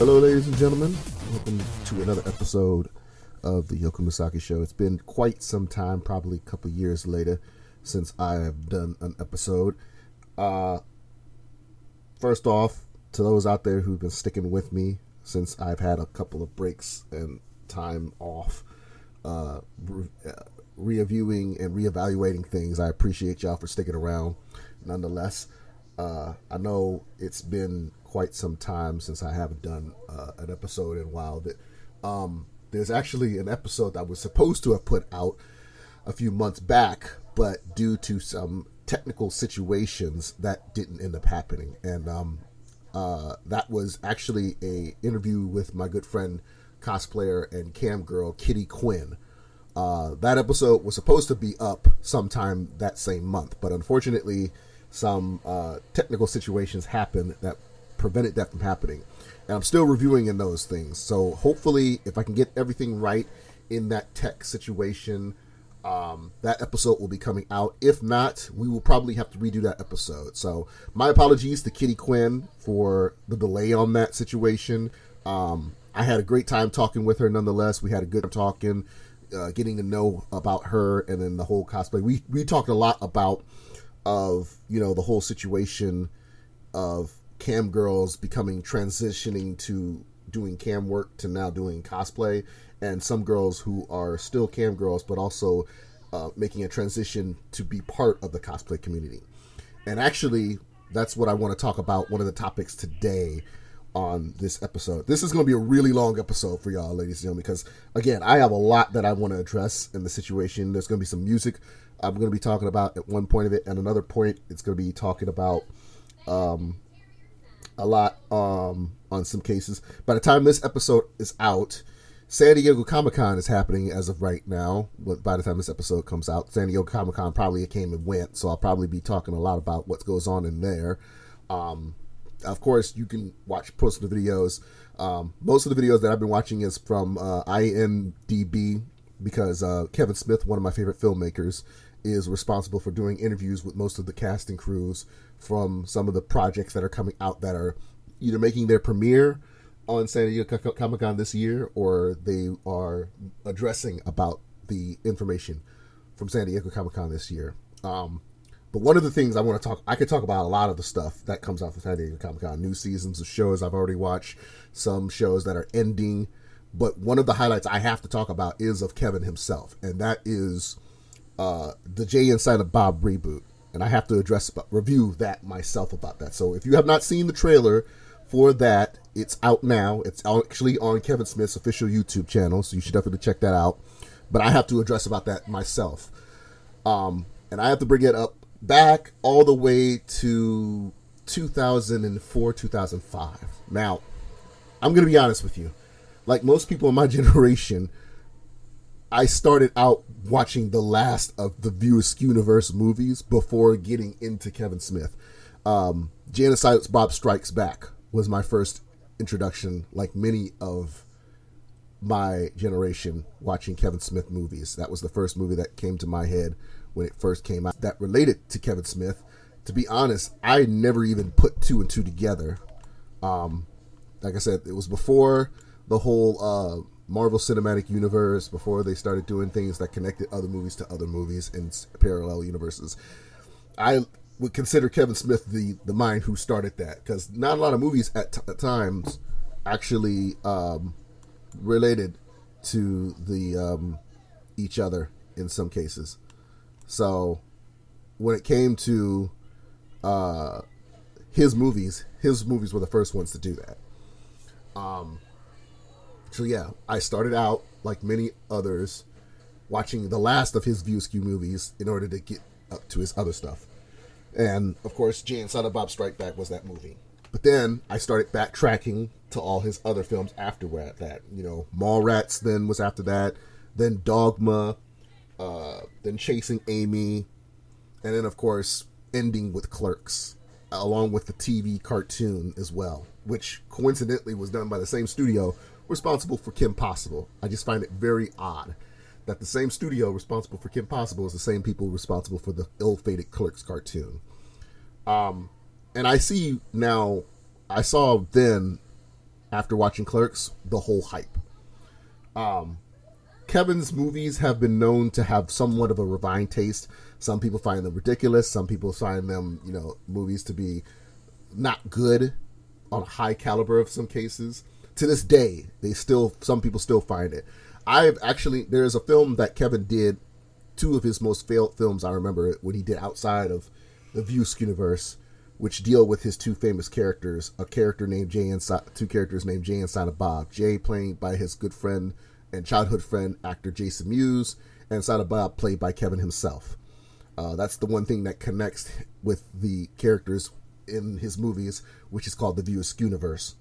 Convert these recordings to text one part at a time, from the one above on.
Hello, ladies and gentlemen. Welcome to another episode of the Yoku Misaki Show. It's been quite some time, probably a couple years later, since I have done an episode. First off, to those out there who've been sticking with me since I've had a couple of breaks and time off, reviewing and reevaluating things, I appreciate y'all for sticking around. Nonetheless, I know it's been quite some time since I haven't done an episode in a while. There's actually an episode that I was supposed to have put out a few months back, but due to some technical situations, that didn't end up happening. And that was actually a interview with my good friend, cosplayer and cam girl Kitty Quinn. That episode was supposed to be up sometime that same month, but unfortunately some technical situations happened that prevented that from happening. And I'm still reviewing in those things. So hopefully, if I can get everything right in that tech situation, that episode will be coming out. If not, we will probably have to redo that episode. So my apologies to Kitty Quinn for the delay on that situation. I had a great time talking with her nonetheless. We had a good time talking, getting to know about her and then the whole cosplay. We talked a lot about the whole situation of cam girls transitioning to doing cam work to now doing cosplay, and some girls who are still cam girls but also making a transition to be part of the cosplay community. And actually, that's what I want to talk about, one of the topics today on this episode. This is going to be a really long episode for y'all, ladies and gentlemen, because again, I have a lot that I want to address in the situation. There's going to be some music I'm going to be talking about at one point of it, and another point it's going to be talking about a lot on some cases. By the time this episode is out, San Diego Comic-Con is happening as of right now. But by the time this episode comes out, San Diego Comic-Con probably came and went, so I'll probably be talking a lot about what goes on in there. Of course, you can watch post of the videos. Most of the videos that I've been watching is from IMDb, because Kevin Smith, one of my favorite filmmakers, is responsible for doing interviews with most of the cast and crews from some of the projects that are coming out that are either making their premiere on San Diego Comic-Con this year, or they are addressing about the information from San Diego Comic-Con this year. But one of the things I could talk about a lot of the stuff that comes out from San Diego Comic-Con, new seasons of shows I've already watched, some shows that are ending. But one of the highlights I have to talk about is of Kevin himself, and that is the Jay and Silent Bob reboot. And I have to review that myself about that. So if you have not seen the trailer for that, it's out now. It's actually on Kevin Smith's official YouTube channel, so you should definitely check that out. But I have to address about that myself. And I have to bring it up back all the way to 2004, 2005. Now, I'm going to be honest with you. Like most people in my generation, I started out watching the last of the View Askew universe movies before getting into Kevin Smith. Jay and Silent Bob Strikes Back was my first introduction, like many of my generation, watching Kevin Smith movies. That was the first movie that came to my head when it first came out that related to Kevin Smith. To be honest, I never even put two and two together. Like I said, it was before the whole Marvel Cinematic Universe, before they started doing things that connected other movies to other movies in parallel universes. I would consider Kevin Smith the mind who started that, because not a lot of movies at times actually related to the each other in some cases. So when it came to his movies were the first ones to do that. So yeah, I started out, like many others, watching the last of his View Askew movies in order to get up to his other stuff. And of course, Jay and Silent Bob Strike Back was that movie. But then I started backtracking to all his other films after that. Mallrats then was after that, then Dogma, then Chasing Amy, and then of course ending with Clerks, along with the TV cartoon as well, which coincidentally was done by the same studio responsible for Kim Possible. I just find it very odd that the same studio responsible for Kim Possible is the same people responsible for the ill-fated Clerks cartoon. And I see now, I saw then after watching Clerks, the whole hype. Kevin's movies have been known to have somewhat of a refined taste. Some people find them ridiculous. Some people find them, movies to be not good on a high caliber of some cases. To this day, some people still find it. There's a film that Kevin did, two of his most failed films, I remember it, when he did outside of the Views universe, which deal with his two famous characters, two characters named Jay and Silent Bob. Jay played by his good friend and childhood friend, actor Jason Mewes, and Silent Bob played by Kevin himself. That's the one thing that connects with the characters in his movies, which is called the Views universe.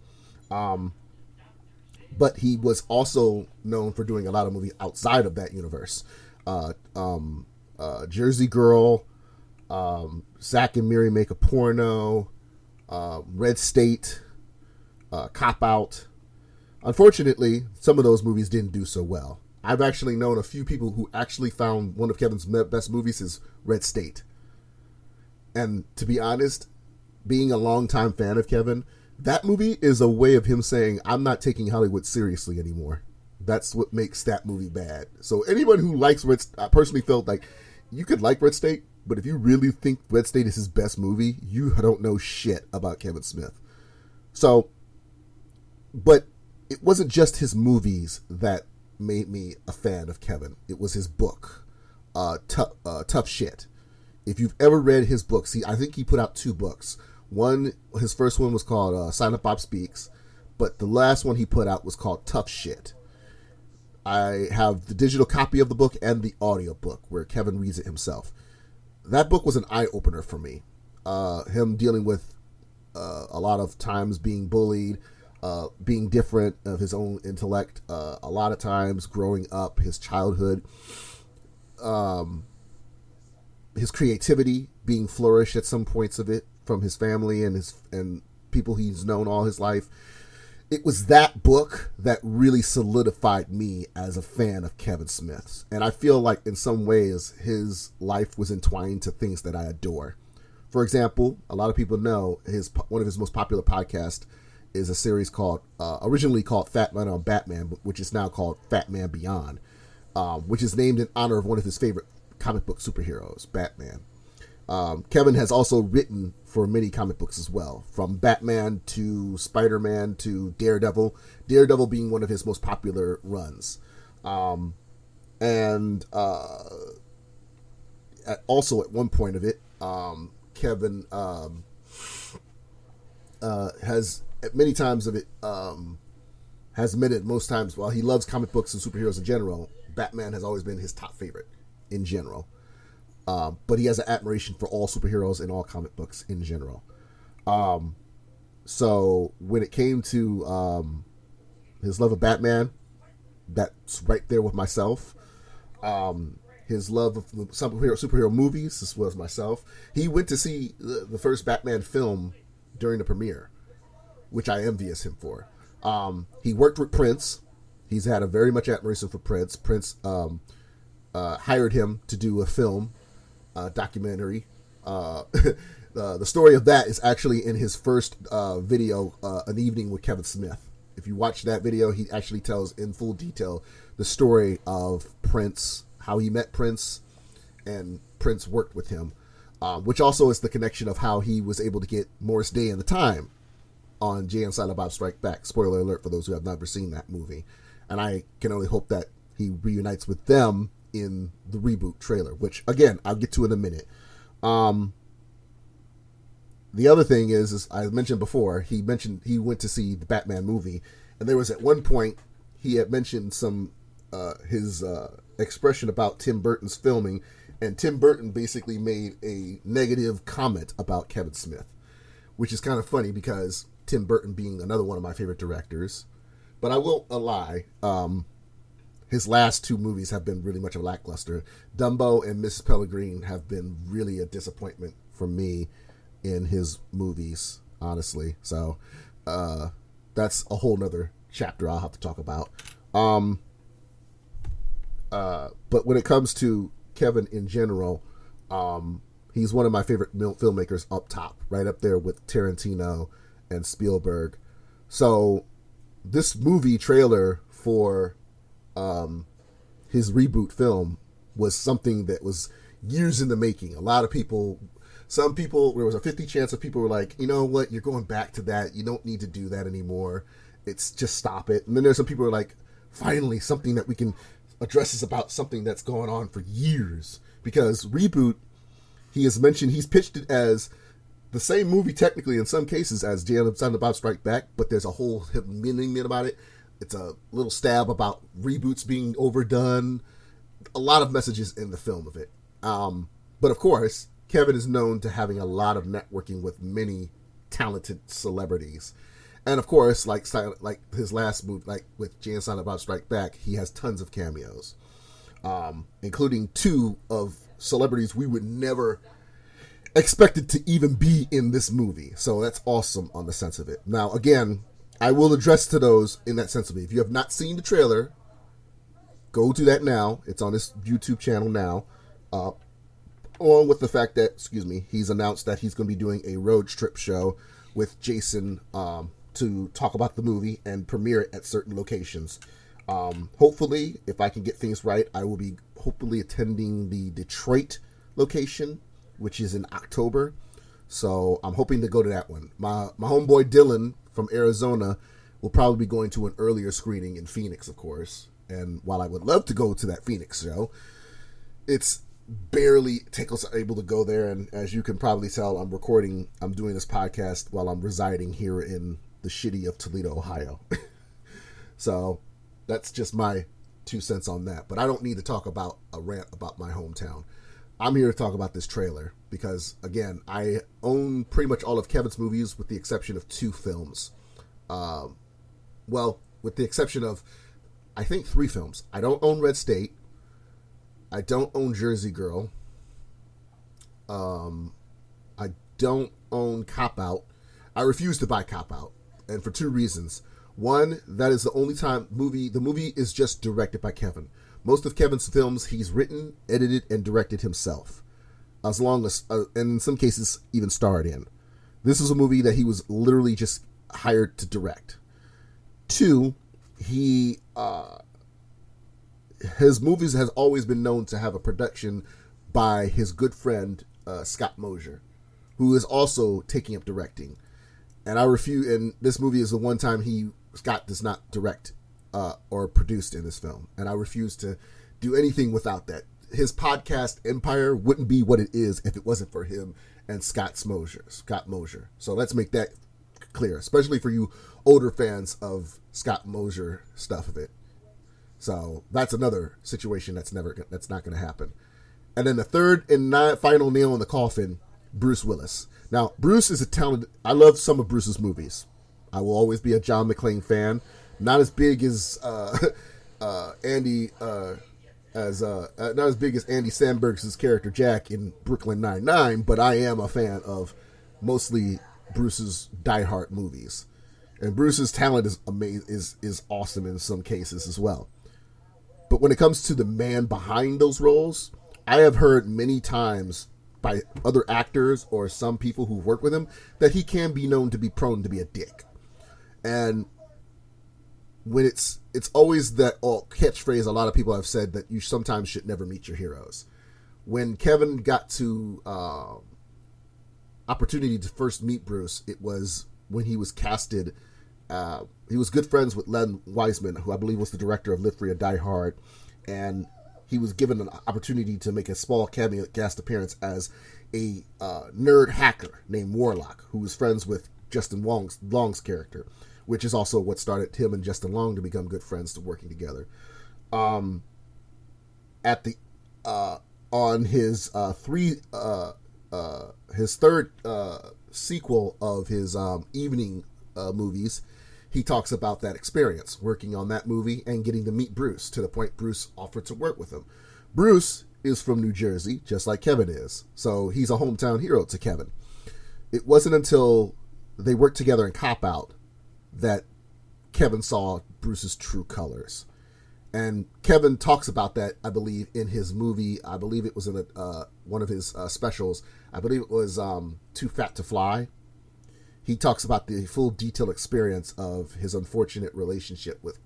But he was also known for doing a lot of movies outside of that universe. Jersey Girl, Zack and Miri Make a Porno, Red State, Cop Out. Unfortunately, some of those movies didn't do so well. I've actually known a few people who actually found one of Kevin's best movies is Red State. And to be honest, being a longtime fan of Kevin, that movie is a way of him saying, I'm not taking Hollywood seriously anymore. That's what makes that movie bad. So anyone who likes Red State, I personally felt like you could like Red State, but if you really think Red State is his best movie, you don't know shit about Kevin Smith. So, but it wasn't just his movies that made me a fan of Kevin. It was his book, Tough Shit. If you've ever read his books, I think he put out 2 books. His first one was called Silent Bob Speaks, but the last one he put out was called Tough Shit. I have the digital copy of the book and the audio book where Kevin reads it himself. That book was an eye-opener for me. Him dealing with a lot of times being bullied, being different of his own intellect, a lot of times growing up, his childhood, his creativity being flourished at some points of it from his family and people he's known all his life. It was that book that really solidified me as a fan of Kevin Smith's. And I feel like in some ways his life was entwined to things that I adore. For example, a lot of people know one of his most popular podcasts is a series called, originally called Fat Man on Batman, which is now called Fat Man Beyond, which is named in honor of one of his favorite comic book superheroes, Batman. Kevin has also written for many comic books as well, from Batman to Spider-Man to Daredevil, Daredevil being one of his most popular runs. Also at one point of it, Kevin has at many times of it has admitted most times, while he loves comic books and superheroes in general, Batman has always been his top favorite in general. But he has an admiration for all superheroes and all comic books in general. So when it came to his love of Batman, that's right there with myself. His love of superhero movies, this was myself. He went to see the first Batman film during the premiere, which I envious him for. He worked with Prince. He's had a very much admiration for Prince. Prince hired him to do a film, documentary. The story of that is actually in his first video, An Evening with Kevin Smith. If you watch that video, he actually tells in full detail the story of Prince, how he met Prince, and Prince worked with him, which also is the connection of how he was able to get Morris Day and the Time on Jay and Silent Bob Strike Back. Spoiler alert for those who have never seen that movie. And I can only hope that he reunites with them in the Reboot trailer, which, again, I'll get to in a minute. The other thing is I mentioned before, he went to see the Batman movie, and there was at one point he had mentioned his expression about Tim Burton's filming, and Tim Burton basically made a negative comment about Kevin Smith, which is kind of funny because Tim Burton being another one of my favorite directors. But I won't lie, his last 2 movies have been really much of a lackluster. Dumbo and Mrs. Pellegrin have been really a disappointment for me in his movies, honestly. So that's a whole nother chapter I'll have to talk about. But when it comes to Kevin in general, he's one of my favorite filmmakers up top, right up there with Tarantino and Spielberg. So this movie trailer for his reboot film was something that was years in the making. A lot of people, some people, there was a 50 chance of people were like, you know what, you're going back to that. You don't need to do that anymore. It's just stop it. And then there's some people who are like, finally, something that we can address is about something that's going on for years. Because Reboot, he has mentioned, he's pitched it as the same movie technically in some cases as Silent Bob Strike Back, but there's a whole meaning about it. It's a little stab about reboots being overdone. A lot of messages in the film of it. But of course, Kevin is known to having a lot of networking with many talented celebrities. And of course, like his last movie, like with Jay and Silent Bob Strike Back, he has tons of cameos, including 2 of celebrities we would never expected to even be in this movie. So that's awesome on the sense of it. Now, again, I will address to those in that sense of it. If you have not seen the trailer, go to that now. It's on his YouTube channel now. Along with the fact that, he's announced that he's going to be doing a road trip show with Jason to talk about the movie and premiere it at certain locations. Hopefully, if I can get things right, I will be hopefully attending the Detroit location, which is in October. So I'm hoping to go to that one. My homeboy Dylan from Arizona will probably be going to an earlier screening in Phoenix, of course. And while I would love to go to that Phoenix show, it's barely Tickles are able to go there. And as you can probably tell, I'm doing this podcast while I'm residing here in the shitty of Toledo, Ohio. So that's just my 2 cents on that. But I don't need to talk about a rant about my hometown. I'm here to talk about this trailer because, again, I own pretty much all of Kevin's movies with the exception of 2 films. Well, with the exception of, I think, 3 films. I don't own Red State. I don't own Jersey Girl. I don't own Cop Out. I refuse to buy Cop Out, and for 2 reasons. One, that is the only time the movie is just directed by Kevin. Most of Kevin's films he's written, edited, and directed himself, as long as, and in some cases, even starred in. This is a movie that he was literally just hired to direct. 2, his movies has always been known to have a production by his good friend Scott Mosier, who is also taking up directing. And I refuse. And this movie is the one time Scott does not direct or produced in this film, and I refuse to do anything without that. His podcast empire wouldn't be what it is if it wasn't for him and Scott Mosier. So let's make that clear, especially for you older fans of Scott Mosier stuff of it. So that's another situation that's not going to happen. And then the third and final nail in the coffin, Bruce Willis. Now, Bruce is a talented. I love some of Bruce's movies. I will always be a John McClane fan. Not as big as Andy Samberg's character Jack in Brooklyn Nine-Nine, but I am a fan of mostly Bruce's Die Hard movies. And Bruce's talent is amazing, is awesome in some cases as well. But when it comes to the man behind those roles, I have heard many times by other actors or some people who work with him that he can be known to be prone to be a dick. And when it's always that catchphrase a lot of people have said that you sometimes should never meet your heroes. When Kevin got to opportunity to first meet Bruce, it was when he was casted. He was good friends with Len Wiseman, who I believe was the director of Live Free or Die Hard, and he was given an opportunity to make a small cameo guest appearance as a nerd hacker named Warlock, who was friends with Justin Long's character, which is also what started him and Justin Long to become good friends to working together. On his his third sequel of his evening movies, he talks about that experience working on that movie and getting to meet Bruce, to the point Bruce offered to work with him. Bruce is from New Jersey, just like Kevin is, so he's a hometown hero to Kevin. It wasn't until they worked together in Cop Out that Kevin saw Bruce's true colors. And Kevin talks about that, I believe, in his movie. I believe it was in one of his specials. I believe it was Too Fat to Fly. he talks about the full detailed experience of his unfortunate relationship with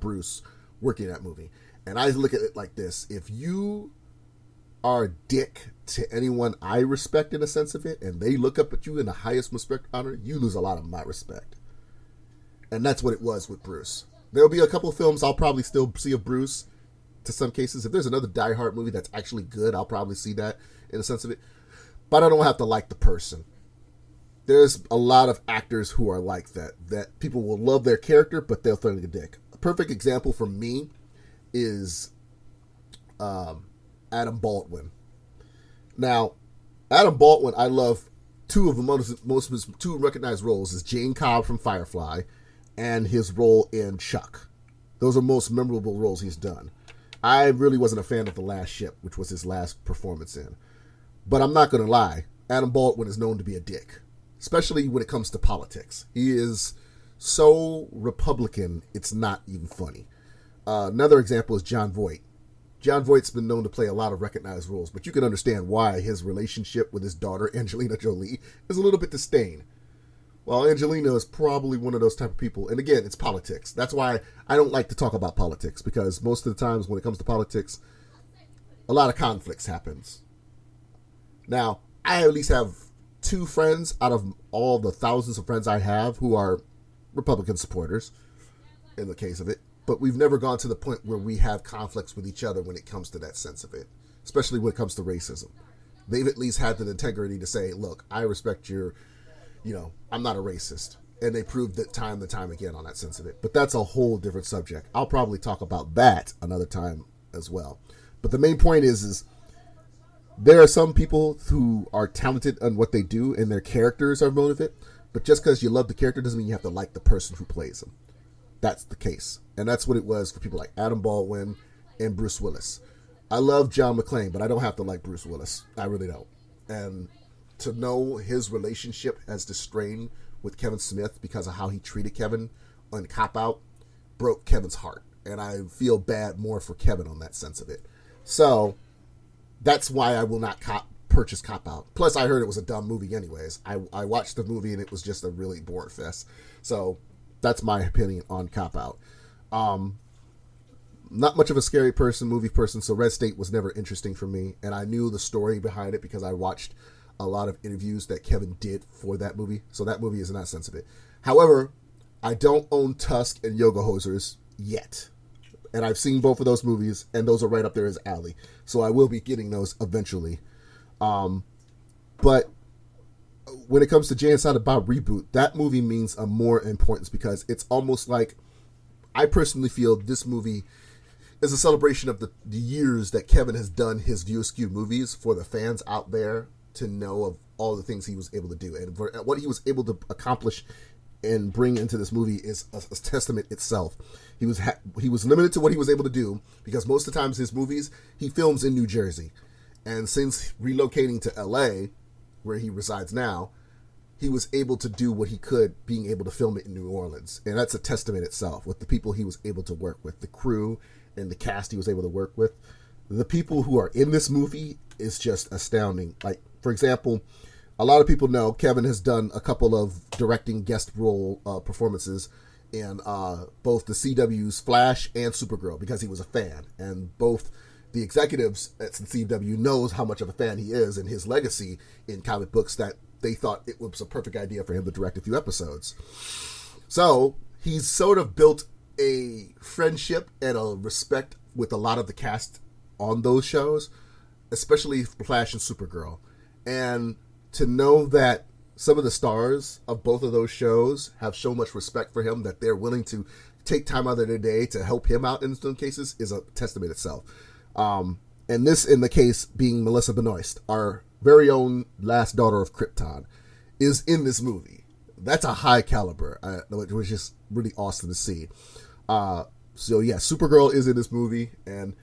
Bruce working that movie. And I look at it like this: if you are a dick to anyone I respect in a sense of it, and they look up at you in the highest respect, honor, you lose a lot of my respect. And that's what it was with Bruce. There'll be a couple of films I'll probably still see of Bruce to some cases. If there's another Die Hard movie that's actually good, I'll probably see that in a sense of it. But I don't have to like the person. There's a lot of actors who are like that. That people will love their character, but they'll throw a dick. A perfect example for me is Adam Baldwin. Now, Adam Baldwin, I love two of the most of his two recognized roles is Jane Cobb from Firefly and his role in Chuck. Those are most memorable roles he's done. I really wasn't a fan of The Last Ship, which was his last performance in. But I'm not going to lie, Adam Baldwin is known to be a dick, especially when it comes to politics. He is so Republican, it's not even funny. Another example is Jon Voight. Jon Voight's been known to play a lot of recognized roles, but you can understand why his relationship with his daughter, Angelina Jolie, is a little bit disdain. Well, Angelina is probably one of those type of people. And again, it's politics. That's why I don't like to talk about politics, because most of the times when it comes to politics, a lot of conflicts happens. Now, I at least have two friends out of all the thousands of friends I have who are Republican supporters, in the case of it. But we've never gone to the point where we have conflicts with each other when it comes to that sense of it, especially when it comes to racism. They've at least had the integrity to say, look, I respect your, I'm not a racist. And they proved it time and time again on that sense of it. But that's a whole different subject. I'll probably talk about that another time as well. But the main point is there are some people who are talented on what they do and their characters are motivated. But just because you love the character doesn't mean you have to like the person who plays them. That's the case. And that's what it was for people like Adam Baldwin and Bruce Willis. I love John McClane, but I don't have to like Bruce Willis. I really don't. And to know his relationship has strained with Kevin Smith because of how he treated Kevin on Cop Out broke Kevin's heart. And I feel bad more for Kevin on that sense of it. So that's why I will not purchase Cop Out. Plus, I heard it was a dumb movie anyways. I watched the movie and it was just a really bored fest. So that's my opinion on Cop Out. Not much of a scary movie person, so Red State was never interesting for me. And I knew the story behind it because I watched a lot of interviews that Kevin did for that movie. So that movie is not sensitive. However, I don't own Tusk and Yoga Hosers yet. And I've seen both of those movies, and those are right up there as alley. So I will be getting those eventually. But when it comes to Jay and Silent Bob Reboot, that movie means a more importance because it's almost like, I personally feel this movie is a celebration of the years that Kevin has done his View Askew movies for the fans out there to know of all the things he was able to do. And for what he was able to accomplish and bring into this movie is a testament itself. He was limited to what he was able to do because most of the times his movies, he films in New Jersey. And since relocating to LA, where he resides now, he was able to do what he could, being able to film it in New Orleans. And that's a testament itself with the people he was able to work with, the crew and the cast he was able to work with. The people who are in this movie is just astounding. Like, for example, a lot of people know Kevin has done a couple of directing guest role performances in both the CW's Flash and Supergirl because he was a fan. And both the executives at CW knows how much of a fan he is and his legacy in comic books that they thought it was a perfect idea for him to direct a few episodes. So he's sort of built a friendship and a respect with a lot of the cast on those shows, especially Flash and Supergirl. And to know that some of the stars of both of those shows have so much respect for him that they're willing to take time out of their day to help him out in some cases is a testament itself. And this, in the case, being Melissa Benoist, our very own last daughter of Krypton, is in this movie. That's a high caliber, which was just really awesome to see. So yeah, Supergirl is in this movie, and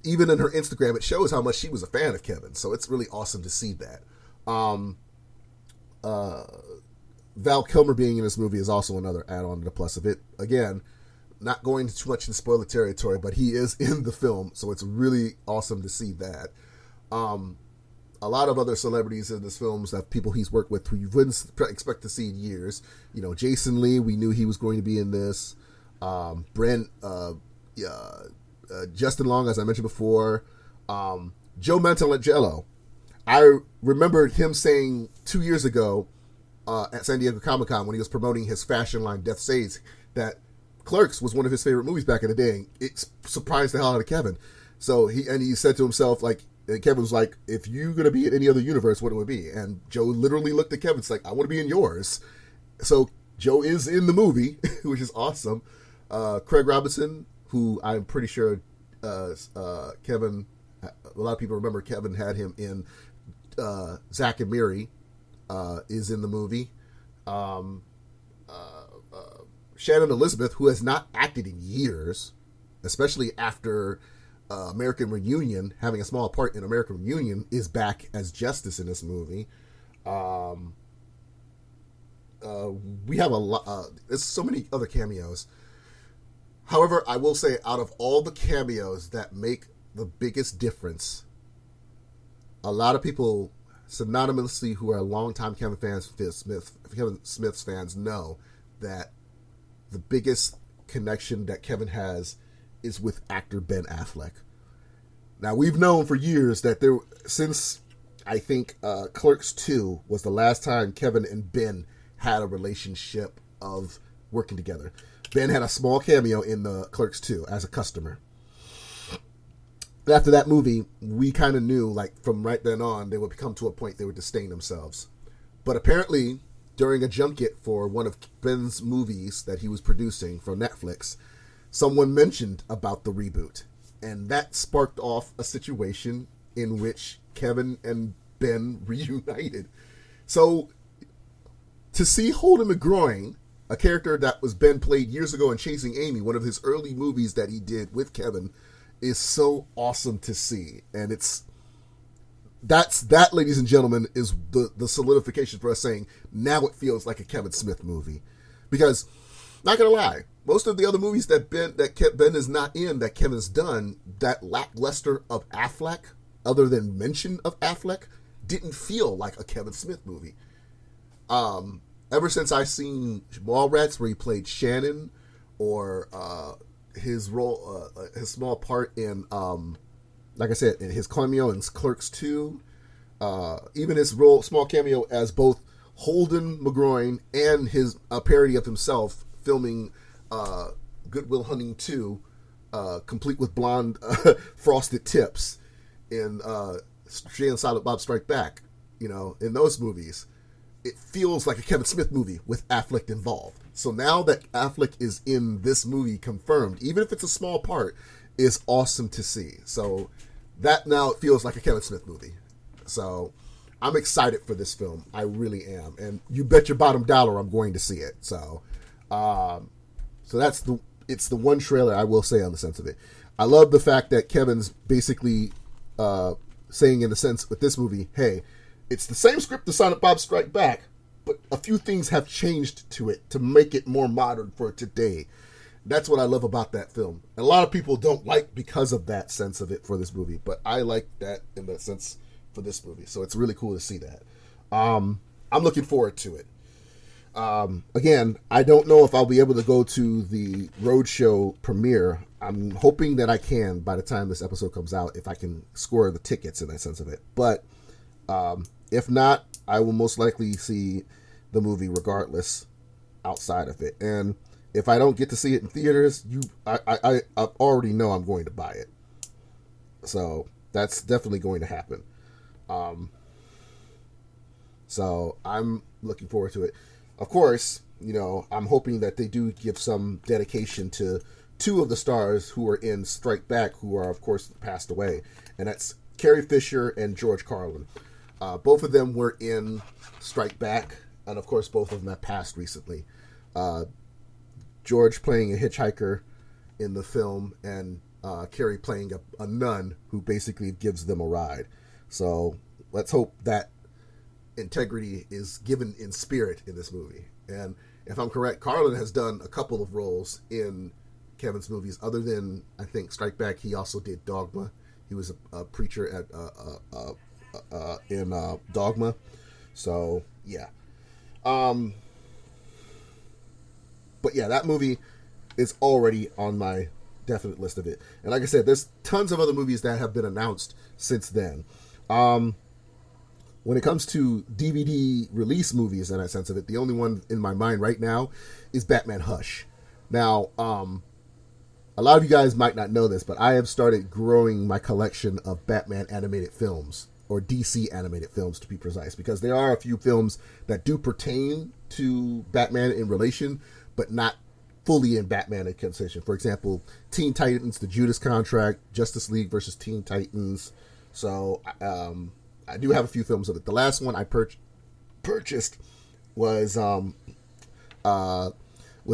even in her Instagram, it shows how much she was a fan of Kevin. So it's really awesome to see that. Val Kilmer being in this movie is also another add-on to the plus of it. Again, not going too much in spoiler territory, but he is in the film, so it's really awesome to see that. a lot of other celebrities in this film that people he's worked with who you wouldn't expect to see in years. Jason Lee, we knew he was going to be in this. Brent, Justin Long, as I mentioned before. Joe Manganiello. I remembered him saying 2 years ago at San Diego Comic-Con when he was promoting his fashion line Death Saves that Clerks was one of his favorite movies back in the day. It surprised the hell out of Kevin. So he said to himself, like, and Kevin was like, if you're going to be in any other universe, what it would be? And Joe literally looked at Kevin. It's like, I want to be in yours. So Joe is in the movie, which is awesome. Craig Robinson, who I'm pretty sure Kevin, a lot of people remember Kevin had him in Zack and Miri, is in the movie. Shannon Elizabeth, who has not acted in years, especially after American Reunion, having a small part in American Reunion, is back as Justice in this movie. We have a lot. There's so many other cameos. However, I will say, out of all the cameos that make the biggest difference, a lot of people synonymously who are longtime Kevin Smith's fans know that the biggest connection that Kevin has is with actor Ben Affleck. Now, we've known for years that since I think Clerks 2 was the last time Kevin and Ben had a relationship of working together. Ben had a small cameo in the Clerks 2 as a customer. After that movie, we kind of knew, like, from right then on, they would come to a point they would disdain themselves. But apparently, during a junket for one of Ben's movies that he was producing for Netflix, someone mentioned about the reboot. And that sparked off a situation in which Kevin and Ben reunited. So, to see Holden McGroin, a character that was Ben played years ago in Chasing Amy, one of his early movies that he did with Kevin, is so awesome to see. And that, ladies and gentlemen, is the solidification for us saying, now it feels like a Kevin Smith movie. Because, not gonna lie, most of the other movies that Ben is not in, that Kevin's done, that lackluster of Affleck, other than mention of Affleck, didn't feel like a Kevin Smith movie. Ever since I've seen Mallrats, where he played Shannon, or his role, his small part in, like I said, in his cameo in Clerks 2, even his small cameo as both Holden McGroin and his parody of himself filming Good Will Hunting 2, complete with blonde frosted tips in Jay and Silent Bob Strike Back, in those movies. It feels like a Kevin Smith movie with Affleck involved. So now that Affleck is in this movie confirmed, even if it's a small part, is awesome to see. So that now it feels like a Kevin Smith movie. So I'm excited for this film. I really am. And you bet your bottom dollar I'm going to see it. So it's the one trailer I will say on the sense of it. I love the fact that Kevin's basically saying in the sense with this movie, hey, it's the same script as Silent Bob Strike Back, but a few things have changed to it to make it more modern for today. That's what I love about that film. And a lot of people don't like because of that sense of it for this movie, but I like that in that sense for this movie. So it's really cool to see that. I'm looking forward to it. Again, I don't know if I'll be able to go to the Roadshow premiere. I'm hoping that I can by the time this episode comes out, if I can score the tickets in that sense of it. But if not, I will most likely see the movie regardless outside of it. And if I don't get to see it in theaters, I already know I'm going to buy it. So that's definitely going to happen. So I'm looking forward to it. Of course, I'm hoping that they do give some dedication to two of the stars who were in Strike Back, who are, of course, passed away. And that's Carrie Fisher and George Carlin. Both of them were in Strike Back, and of course both of them have passed recently. George playing a hitchhiker in the film, and Carrie playing a nun who basically gives them a ride. So let's hope that integrity is given in spirit in this movie. And if I'm correct, Carlin has done a couple of roles in Kevin's movies. Other than, I think, Strike Back, he also did Dogma. He was a preacher at in Dogma. So yeah, but yeah, that movie is already on my definite list of it. And like I said, there's tons of other movies that have been announced since then. When it comes to DVD release movies, in that sense of it, the only one in my mind right now is Batman Hush. Now, a lot of you guys might not know this, but I have started growing my collection of Batman animated films, or DC animated films to be precise, because there are a few films that do pertain to Batman in relation, but not fully in Batman in conversation. For example, Teen Titans, The Judas Contract, Justice League versus Teen Titans. So I do have a few films of it. The last one I purchased was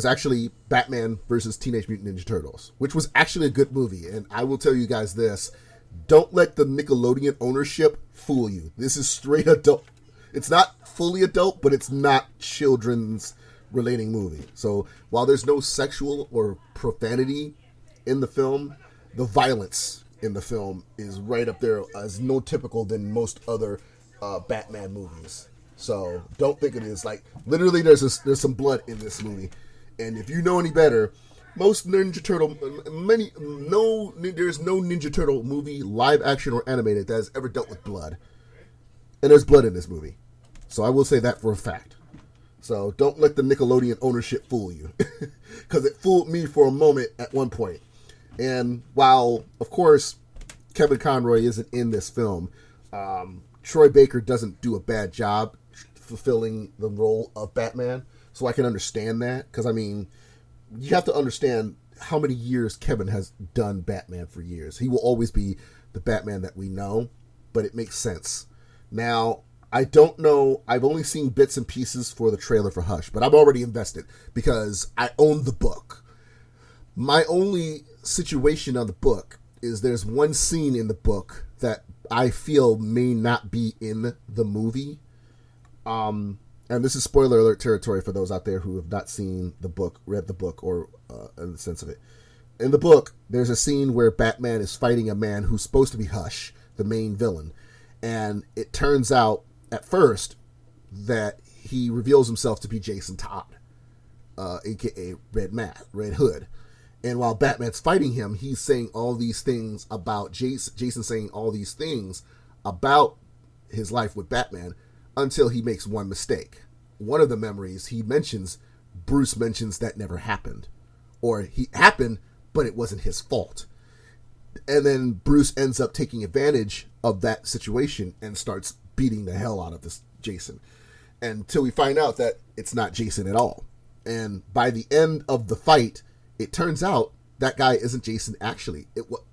actually Batman versus Teenage Mutant Ninja Turtles, which was actually a good movie. And I will tell you guys this: don't let the Nickelodeon ownership fool you. This is straight adult. It's not fully adult, but it's not children's relating movie. So while there's no sexual or profanity in the film, the violence in the film is right up there as no typical than most other Batman movies. So don't think it is. Like, literally there's some blood in this movie. And if you know any better, most Ninja Turtle, there's no Ninja Turtle movie, live action or animated, that has ever dealt with blood. And there's blood in this movie. So I will say that for a fact. So don't let the Nickelodeon ownership fool you. Because it fooled me for a moment at one point. And while, of course, Kevin Conroy isn't in this film, Troy Baker doesn't do a bad job fulfilling the role of Batman. So I can understand that. Because, I mean, you have to understand how many years Kevin has done Batman for years. He will always be the Batman that we know. But it makes sense. Now, I don't know. I've only seen bits and pieces for the trailer for Hush, but I'm already invested because I own the book. My only situation on the book is there's one scene in the book that I feel may not be in the movie. And this is spoiler alert territory for those out there who have not seen the book, read the book, or in the sense of it. In the book, there's a scene where Batman is fighting a man who's supposed to be Hush, the main villain. And it turns out at first that he reveals himself to be Jason Todd, aka Red Hood. And while Batman's fighting him, he's saying all these things about Jason saying all these things about his life with Batman until he makes one mistake. One of the memories Bruce mentions that never happened. Or he happened, but it wasn't his fault. And then Bruce ends up taking advantage of that situation and starts beating the hell out of this Jason until we find out that it's not Jason at all. And by the end of the fight, it turns out that guy isn't Jason actually,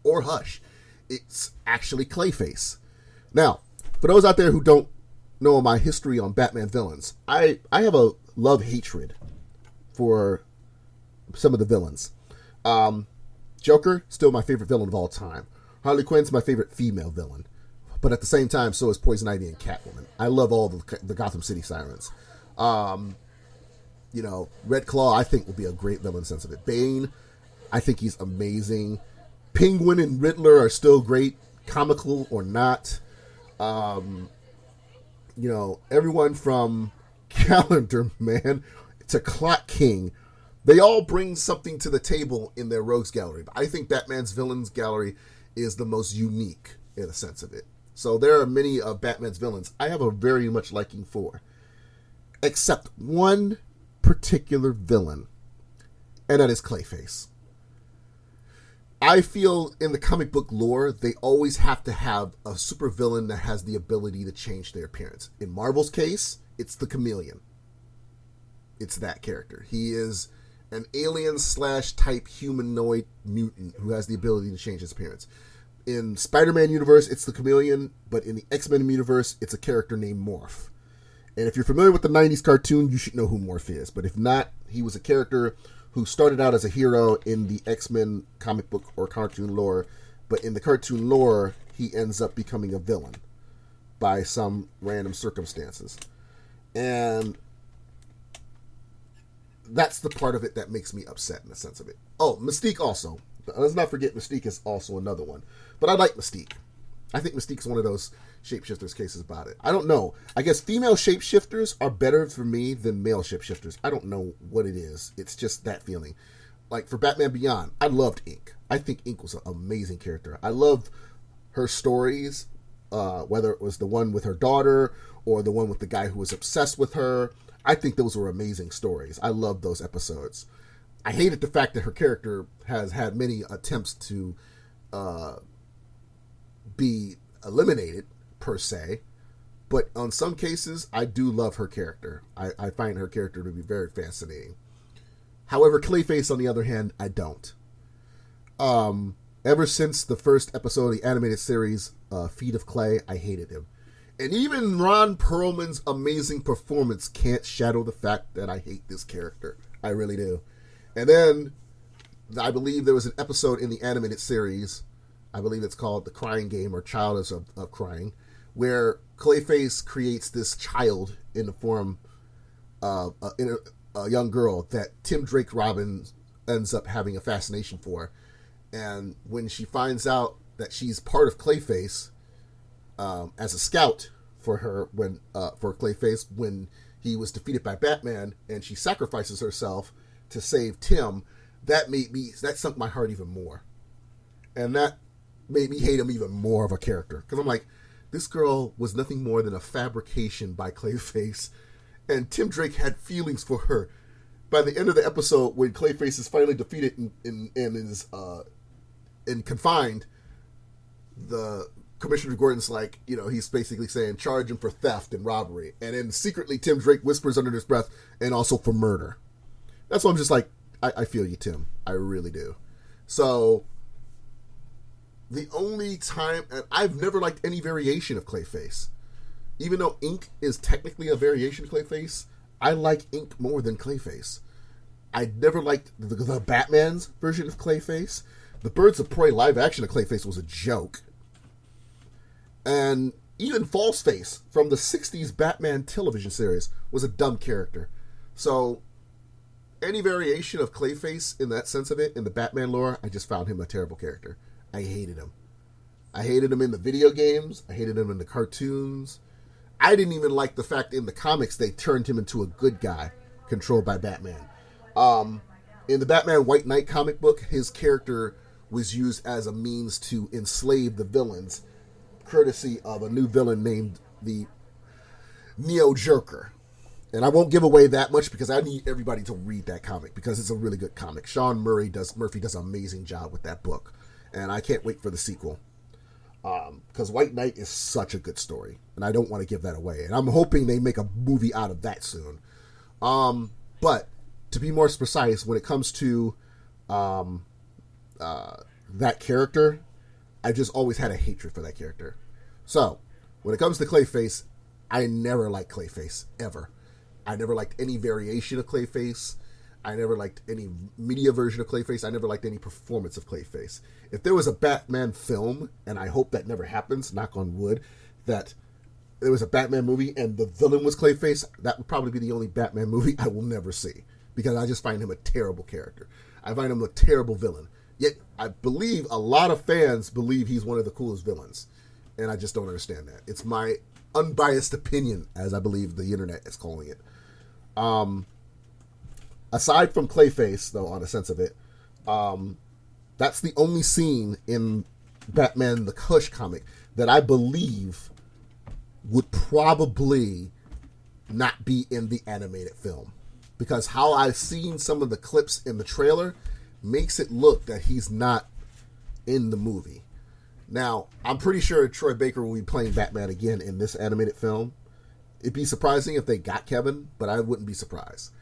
or Hush. It's actually Clayface. Now, for those out there who don't know my history on Batman villains, I have a love-hatred for some of the villains. Joker, still my favorite villain of all time. Harley Quinn's my favorite female villain. But at the same time, so is Poison Ivy and Catwoman. I love all the Gotham City Sirens. Red Claw, I think, will be a great villain sense of it. Bane, I think he's amazing. Penguin and Riddler are still great, comical or not. Everyone from Calendar Man to Clock King, they all bring something to the table in their rogues gallery. But I think Batman's villains gallery is the most unique in a sense of it. So there are many of Batman's villains I have a very much liking for. Except one particular villain. And that is Clayface. I feel in the comic book lore, they always have to have a supervillain that has the ability to change their appearance. In Marvel's case, it's the Chameleon. It's that character. He is an alien/type humanoid mutant who has the ability to change his appearance. In Spider-Man universe, it's the Chameleon, but in the X-Men universe, it's a character named Morph. And if you're familiar with the 90s cartoon, you should know who Morph is. But if not, he was a character who started out as a hero in the X-Men comic book or cartoon lore. But in the cartoon lore, he ends up becoming a villain by some random circumstances. And that's the part of it that makes me upset in the sense of it. Oh, Mystique also. Let's not forget Mystique is also another one. But I like Mystique. I think Mystique's one of those shapeshifters cases about it. I don't know. I guess female shapeshifters are better for me than male shapeshifters. I don't know what it is. It's just that feeling. Like for Batman Beyond, I loved Ink. I think Ink was an amazing character. I loved her stories, whether it was the one with her daughter or the one with the guy who was obsessed with her. I think those were amazing stories. I loved those episodes. I hated the fact that her character has had many attempts to be eliminated, per se. But on some cases, I do love her character. I find her character to be very fascinating. However, Clayface, on the other hand, I don't. Ever since the first episode of the animated series, Feet of Clay, I hated him. And even Ron Perlman's amazing performance can't shadow the fact that I hate this character. I really do. And then, I believe there was an episode in the animated series, I believe it's called The Crying Game, or Child of Crying, where Clayface creates this child in the form of a young girl that Tim Drake Robin ends up having a fascination for. And when she finds out that she's part of Clayface, as a scout for her, for Clayface, when he was defeated by Batman, and she sacrifices herself to save Tim, that sunk my heart even more. And that made me hate him even more of a character. Because I'm like, this girl was nothing more than a fabrication by Clayface, and Tim Drake had feelings for her. By the end of the episode, when Clayface is finally defeated and is confined, the Commissioner Gordon's like, he's basically saying charge him for theft and robbery. And then secretly Tim Drake whispers under his breath, and also for murder. That's why I'm just like, I feel you, Tim. I really do. So, the only time, and I've never liked any variation of Clayface. Even though Ink is technically a variation of Clayface, I like Ink more than Clayface. I never liked the Batman's version of Clayface. The Birds of Prey live action of Clayface was a joke. And even Falseface from the 60s Batman television series was a dumb character. So, any variation of Clayface in that sense of it, in the Batman lore, I just found him a terrible character. I hated him. I hated him in the video games. I hated him in the cartoons. I didn't even like the fact in the comics they turned him into a good guy controlled by Batman. In the Batman White Knight comic book, his character was used as a means to enslave the villains, courtesy of a new villain named the Neo Joker. And I won't give away that much because I need everybody to read that comic because it's a really good comic. Sean Murphy does an amazing job with that book. And I can't wait for the sequel. Because White Knight is such a good story. And I don't want to give that away. And I'm hoping they make a movie out of that soon. But to be more precise, when it comes to that character, I just always had a hatred for that character. So, when it comes to Clayface, I never liked Clayface, ever. I never liked any variation of Clayface. I never liked any media version of Clayface. I never liked any performance of Clayface. If there was a Batman film, and I hope that never happens, knock on wood, that there was a Batman movie and the villain was Clayface, that would probably be the only Batman movie I will never see. Because I just find him a terrible character. I find him a terrible villain. Yet, I believe a lot of fans believe he's one of the coolest villains. And I just don't understand that. It's my unbiased opinion, as I believe the internet is calling it. Aside from Clayface, though, on a sense of it, that's the only scene in Batman the Hush comic that I believe would probably not be in the animated film. Because how I've seen some of the clips in the trailer makes it look that he's not in the movie. Now, I'm pretty sure Troy Baker will be playing Batman again in this animated film. It'd be surprising if they got Kevin, but I wouldn't be surprised.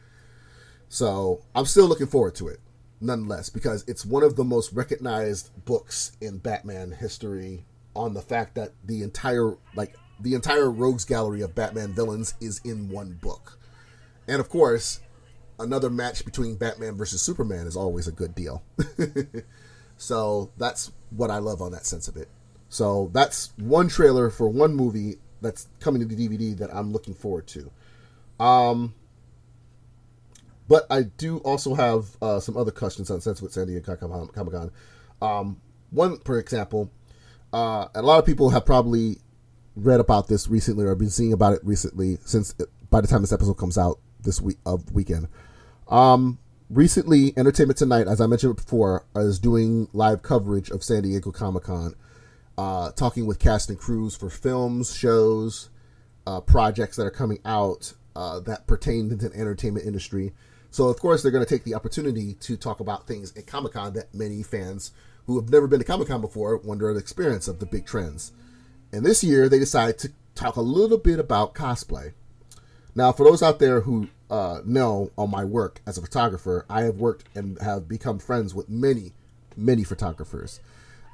So, I'm still looking forward to it, nonetheless, because it's one of the most recognized books in Batman history on the fact that the entire rogues gallery of Batman villains is in one book. And of course, another match between Batman versus Superman is always a good deal. So, that's what I love on that sense of it. So, that's one trailer for one movie that's coming to the DVD that I'm looking forward to. But I do also have some other questions on sense with San Diego Comic-Con. One, for example, A lot of people have probably read about this recently or been seeing about it recently since by the time this episode comes out this weekend. Recently, Entertainment Tonight, as I mentioned before, is doing live coverage of San Diego Comic-Con, talking with cast and crews for films, shows, projects that are coming out that pertain to the entertainment industry. So, of course, they're going to take the opportunity to talk about things at Comic-Con that many fans who have never been to Comic-Con before wonder the experience of the big trends. And this year, they decided to talk a little bit about cosplay. Now, for those out there who know on my work as a photographer, I have worked and have become friends with many, many photographers.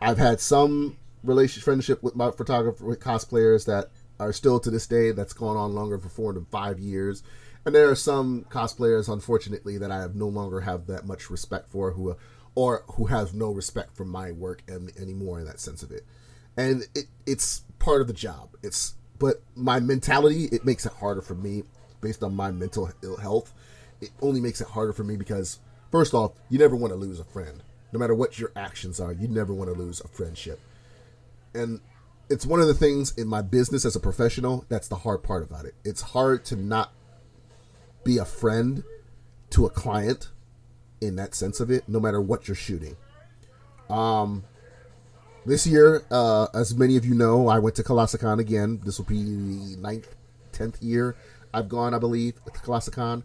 I've had some friendship with my photographer, with cosplayers that are still to this day, that's gone on longer for 4 to 5 years. And there are some cosplayers, unfortunately, that I have no longer have that much respect for, who have no respect for my work anymore in that sense of it. And it's part of the job. But my mentality, it makes it harder for me based on my mental ill health. It only makes it harder for me because, first off, you never want to lose a friend. No matter what your actions are, you never want to lose a friendship. And it's one of the things in my business as a professional, that's the hard part about it. It's hard to not be a friend to a client in that sense of it, no matter what you're shooting. This year, as many of you know, I went to Colossicon again. This will be the 9th, 10th year I've gone, I believe, at Colossicon.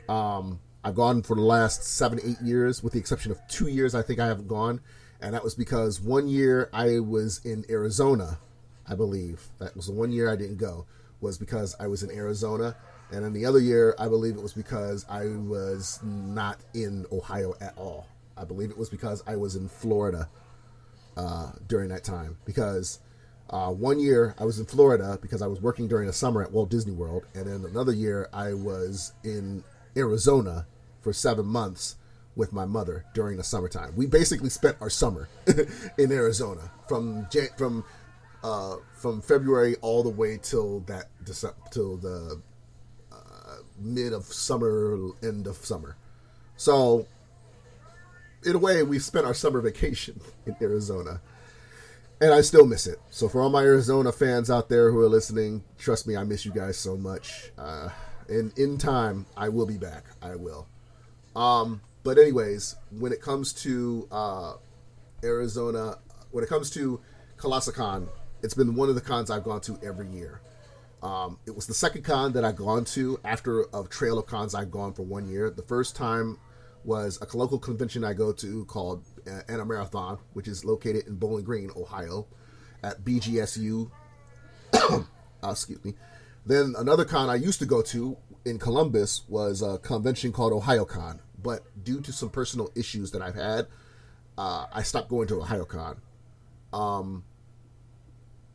I've gone for the last 7, 8 years, with the exception of 2 years I think I haven't gone. And that was because one year I was in Arizona, I believe. That was the one year I didn't go, was because I was in Arizona. And then the other year, I believe it was because I was not in Ohio at all. I believe it was because I was in Florida during that time. Because one year I was in Florida because I was working during the summer at Walt Disney World. And then another year I was in Arizona for 7 months with my mother during the summertime. We basically spent our summer in Arizona from February all the way till the mid of summer, end of summer. So in a way, we spent our summer vacation in Arizona, and I still miss it. So for all my Arizona fans out there who are listening, trust me, I miss you guys so much. And in time, I will be back. I will. But anyways, when it comes to Arizona, when it comes to Colossicon, it's been one of the cons I've gone to every year. It was the second con that I've gone to after a trail of cons I've gone for 1 year. The first time was a local convention I go to called Anna Marathon, which is located in Bowling Green, Ohio, at BGSU. Excuse me. Then another con I used to go to in Columbus was a convention called OhioCon. But due to some personal issues that I've had, I stopped going to OhioCon.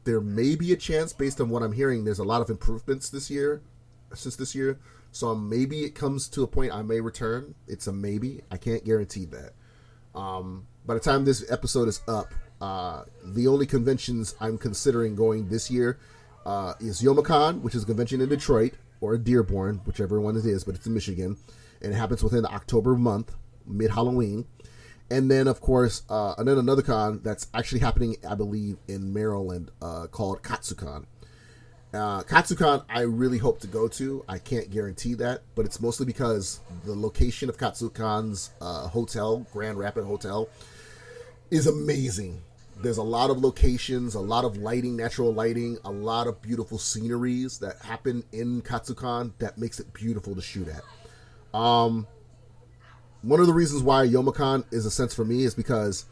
There may be a chance, based on what I'm hearing, there's a lot of improvements since this year. So maybe it comes to a point I may return. It's a maybe. I can't guarantee that. By the time this episode is up, the only conventions I'm considering going this year is Youmacon, which is a convention in Detroit, or Dearborn, whichever one it is, but it's in Michigan. And it happens within the October month, mid-Halloween. And then, of course, another con that's actually happening, I believe, in Maryland, called Katsucon. Katsucon, I really hope to go to. I can't guarantee that, but it's mostly because the location of Katsucon's hotel, Grand Rapid Hotel, is amazing. There's a lot of locations, a lot of lighting, natural lighting, a lot of beautiful sceneries that happen in Katsucon that makes it beautiful to shoot at. One of the reasons why Youmacon is a sense for me is because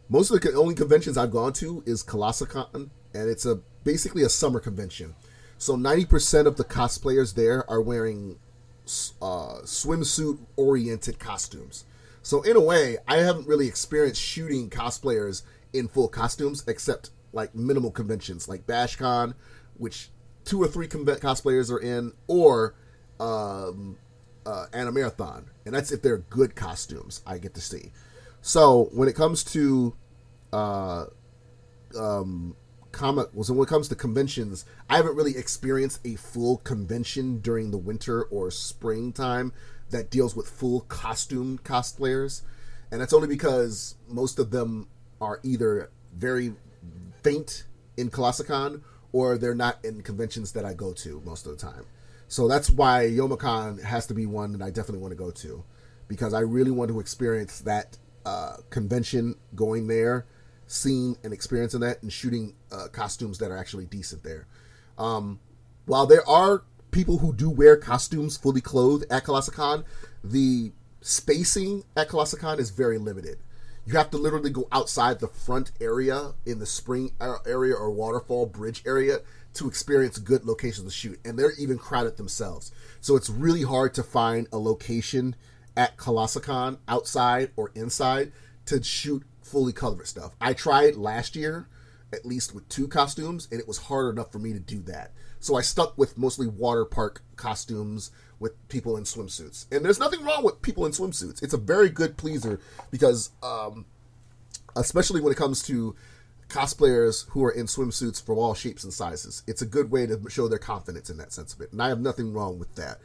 most of the only conventions I've gone to is Colossicon, and it's basically a summer convention. So 90% of the cosplayers there are wearing swimsuit-oriented costumes. So in a way, I haven't really experienced shooting cosplayers in full costumes, except like minimal conventions, like BashCon, which 2 or 3 cosplayers are in, or Anna Marathon, and that's if they're good costumes I get to see. So when it comes to when it comes to conventions, I haven't really experienced a full convention during the winter or springtime that deals with full costume cosplayers, and that's only because most of them are either very faint in Classicon, or they're not in conventions that I go to most of the time. So that's why Youmacon has to be one that I definitely want to go to, because I really want to experience that convention, going there, seeing and experiencing that, and shooting costumes that are actually decent there. While there are people who do wear costumes fully clothed at Classicon, the spacing at Classicon is very limited. You have to literally go outside the front area in the spring area or waterfall bridge area to experience good locations to shoot. And they're even crowded themselves. So it's really hard to find a location at Classicon, outside or inside, to shoot fully covered stuff. I tried last year, at least with 2 costumes, and it was hard enough for me to do that. So I stuck with mostly water park costumes with people in swimsuits. And there's nothing wrong with people in swimsuits. It's a very good pleaser because, especially when it comes to cosplayers who are in swimsuits for all shapes and sizes, it's a good way to show their confidence in that sense of it. And I have nothing wrong with that.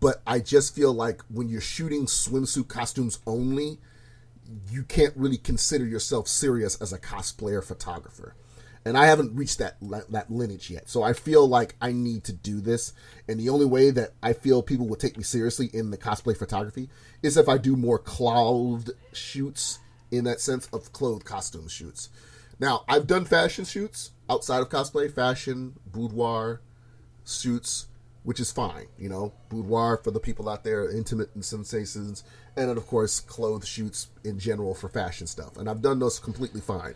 But I just feel like when you're shooting swimsuit costumes only, you can't really consider yourself serious as a cosplayer photographer. And I haven't reached that lineage yet. So I feel like I need to do this. And the only way that I feel people will take me seriously in the cosplay photography is if I do more clothed shoots, in that sense of clothed costume shoots. Now, I've done fashion shoots outside of cosplay, fashion, boudoir shoots, which is fine. You know, boudoir for the people out there, intimate and sensations. And then, of course, clothed shoots in general for fashion stuff. And I've done those completely fine.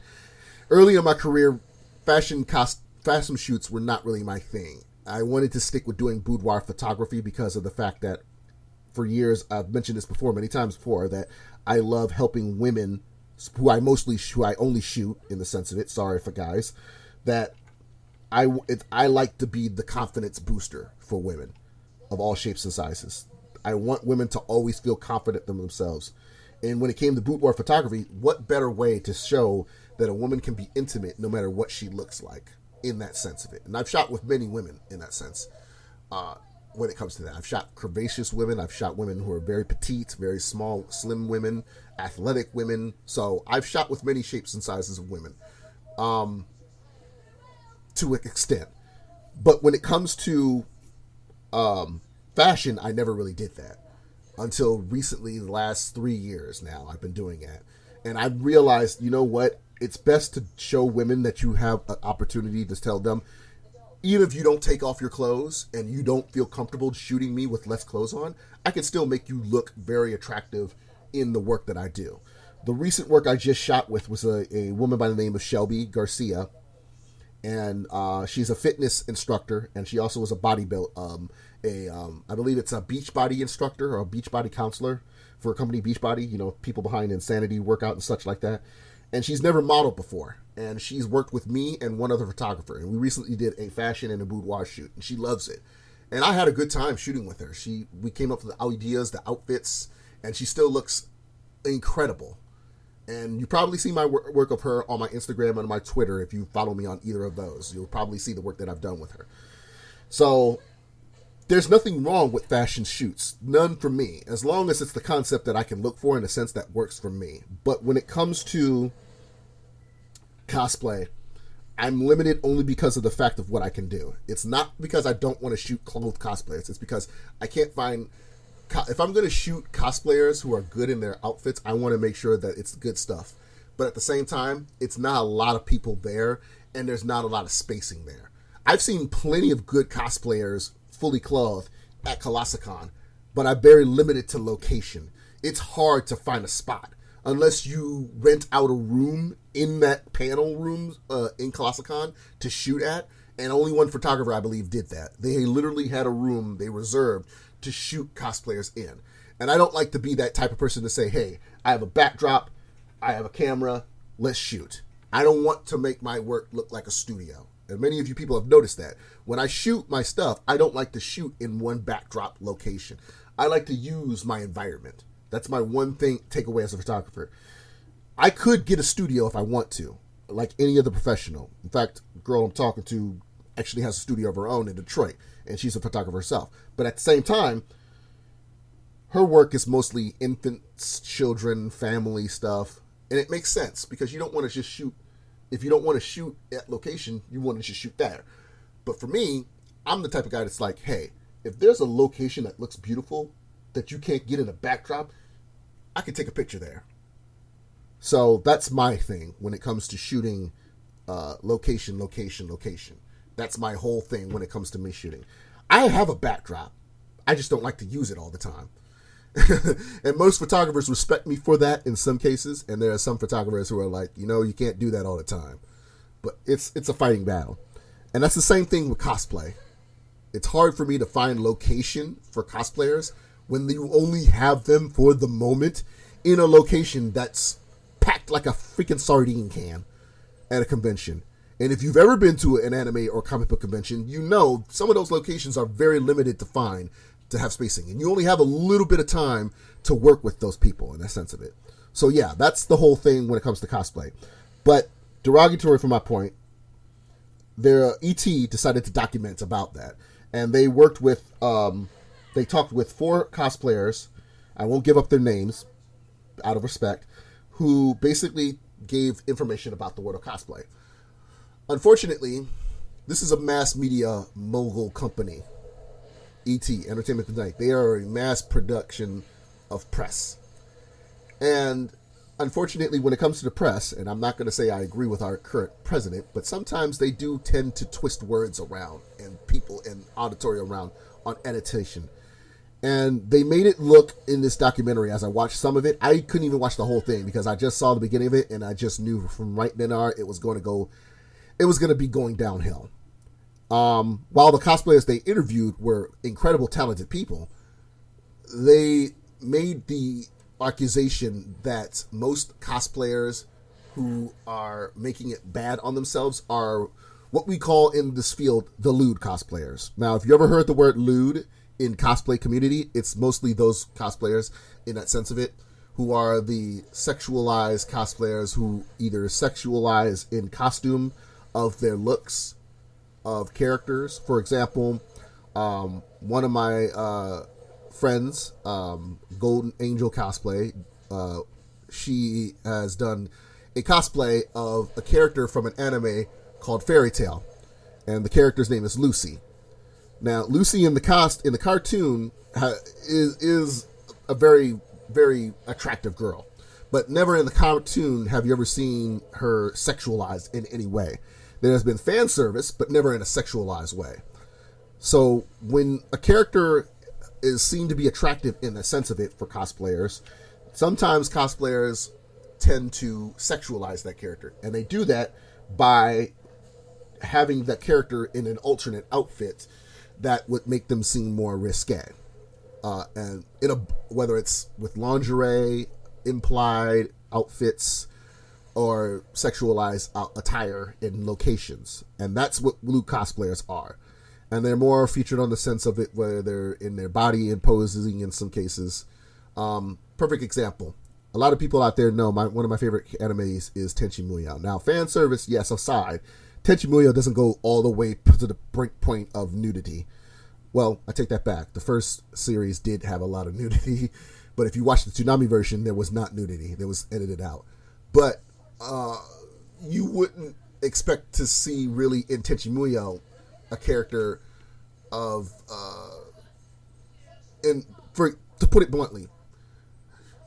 Early in my career, fashion shoots were not really my thing. I wanted to stick with doing boudoir photography because of the fact that for years, I've mentioned this before, many times before, that I love helping women who I only shoot in the sense of it. Sorry for guys, that I like to be the confidence booster for women of all shapes and sizes. I want women to always feel confident in themselves. And when it came to boudoir photography, what better way to show that a woman can be intimate no matter what she looks like, in that sense of it. And I've shot with many women in that sense. When it comes to that, I've shot curvaceous women. I've shot women who are very petite, very small, slim women, athletic women. So I've shot with many shapes and sizes of women, to an extent. But when it comes to fashion, I never really did that until recently. The last 3 years now, I've been doing that, and I realized, you know what? It's best to show women that you have an opportunity to tell them, even if you don't take off your clothes and you don't feel comfortable shooting me with less clothes on, I can still make you look very attractive in the work that I do. The recent work I just shot with was a woman by the name of Shelby Garcia, and she's a fitness instructor, and she also was a bodybuilder, I believe it's a Beachbody instructor or a Beachbody counselor for a company, Beachbody, you know, people behind Insanity workout and such like that. And she's never modeled before. And she's worked with me and one other photographer. And we recently did a fashion and a boudoir shoot. And she loves it. And I had a good time shooting with her. We came up with the ideas, the outfits. And she still looks incredible. And you probably see my work of her on my Instagram and on my Twitter. If you follow me on either of those, you'll probably see the work that I've done with her. So there's nothing wrong with fashion shoots. None for me. As long as it's the concept that I can look for in a sense that works for me. But when it comes to cosplay, I'm limited only because of the fact of what I can do. It's not because I don't want to shoot clothed cosplayers. It's because I can't find... If I'm going to shoot cosplayers who are good in their outfits, I want to make sure that it's good stuff. But at the same time, it's not a lot of people there, and there's not a lot of spacing there. I've seen plenty of good cosplayers fully clothed at Classicon, but I'm very limited to location. It's hard to find a spot unless you rent out a room in that panel room in Classicon to shoot at, and only one photographer, I believe, did that. They literally had a room they reserved to shoot cosplayers in. And I don't like to be that type of person to say, hey, I have a backdrop, I have a camera, let's shoot. I don't want to make my work look like a studio. And many of you people have noticed that. When I shoot my stuff, I don't like to shoot in one backdrop location. I like to use my environment. That's my one thing takeaway as a photographer. I could get a studio if I want to, like any other professional. In fact, the girl I'm talking to actually has a studio of her own in Detroit, and she's a photographer herself. But at the same time, her work is mostly infants, children, family stuff, and it makes sense because you don't want to just shoot If you don't want to shoot at location, you want to just shoot there. But for me, I'm the type of guy that's like, hey, if there's a location that looks beautiful that you can't get in a backdrop, I can take a picture there. So that's my thing when it comes to shooting location. That's my whole thing when it comes to me shooting. I have a backdrop. I just don't like to use it all the time. And most photographers respect me for that in some cases, and there are some photographers who are like, you can't do that all the time. But it's a fighting battle. And that's the same thing with cosplay. It's hard for me to find location for cosplayers when you only have them for the moment in a location that's packed like a freaking sardine can at a convention. And if you've ever been to an anime or comic book convention, some of those locations are very limited to find to have spacing. And you only have a little bit of time to work with those people in that sense of it. So yeah, that's the whole thing when it comes to cosplay. But derogatory from my point, their ET decided to document about that. And they worked with, they talked with 4 cosplayers, I won't give up their names out of respect, who basically gave information about the world of cosplay. Unfortunately, this is a mass media mogul company, ET, Entertainment Tonight. They are a mass production of press. And unfortunately, when it comes to the press, and I'm not going to say I agree with our current president, but sometimes they do tend to twist words around and people in auditory around on editation. And they made it look in this documentary, as I watched some of it, I couldn't even watch the whole thing because I just saw the beginning of it and I just knew from right then on it was going to be going downhill. While the cosplayers they interviewed were incredible, talented people, they made the accusation that most cosplayers who are making it bad on themselves are what we call in this field the lewd cosplayers. Now, if you ever heard the word lewd in cosplay community, it's mostly those cosplayers in that sense of it who are the sexualized cosplayers who either sexualize in costume of their looks of characters. For example, one of my friends, Golden Angel Cosplay, she has done a cosplay of a character from an anime called Fairy Tail, and the character's name is Lucy. Now, Lucy in the cartoon is a very, very attractive girl, but never in the cartoon have you ever seen her sexualized in any way. There has been fan service, but never in a sexualized way. So when a character is seen to be attractive in the sense of it for cosplayers, sometimes cosplayers tend to sexualize that character, and they do that by having that character in an alternate outfit that would make them seem more risque. And whether it's with lingerie, implied outfits, or sexualized attire in locations. And that's what lewd cosplayers are. And they're more featured on the sense of it where they're in their body and posing in some cases. Perfect example. A lot of people out there know one of my favorite animes is Tenchi Muyo. Now, fan service, yes, aside, Tenchi Muyo doesn't go all the way to the brink point of nudity. Well, I take that back. The first series did have a lot of nudity, but if you watch the Tsunami version, there was not nudity. There was edited out. But you wouldn't expect to see really in Tenchi Muyo a character of, to put it bluntly,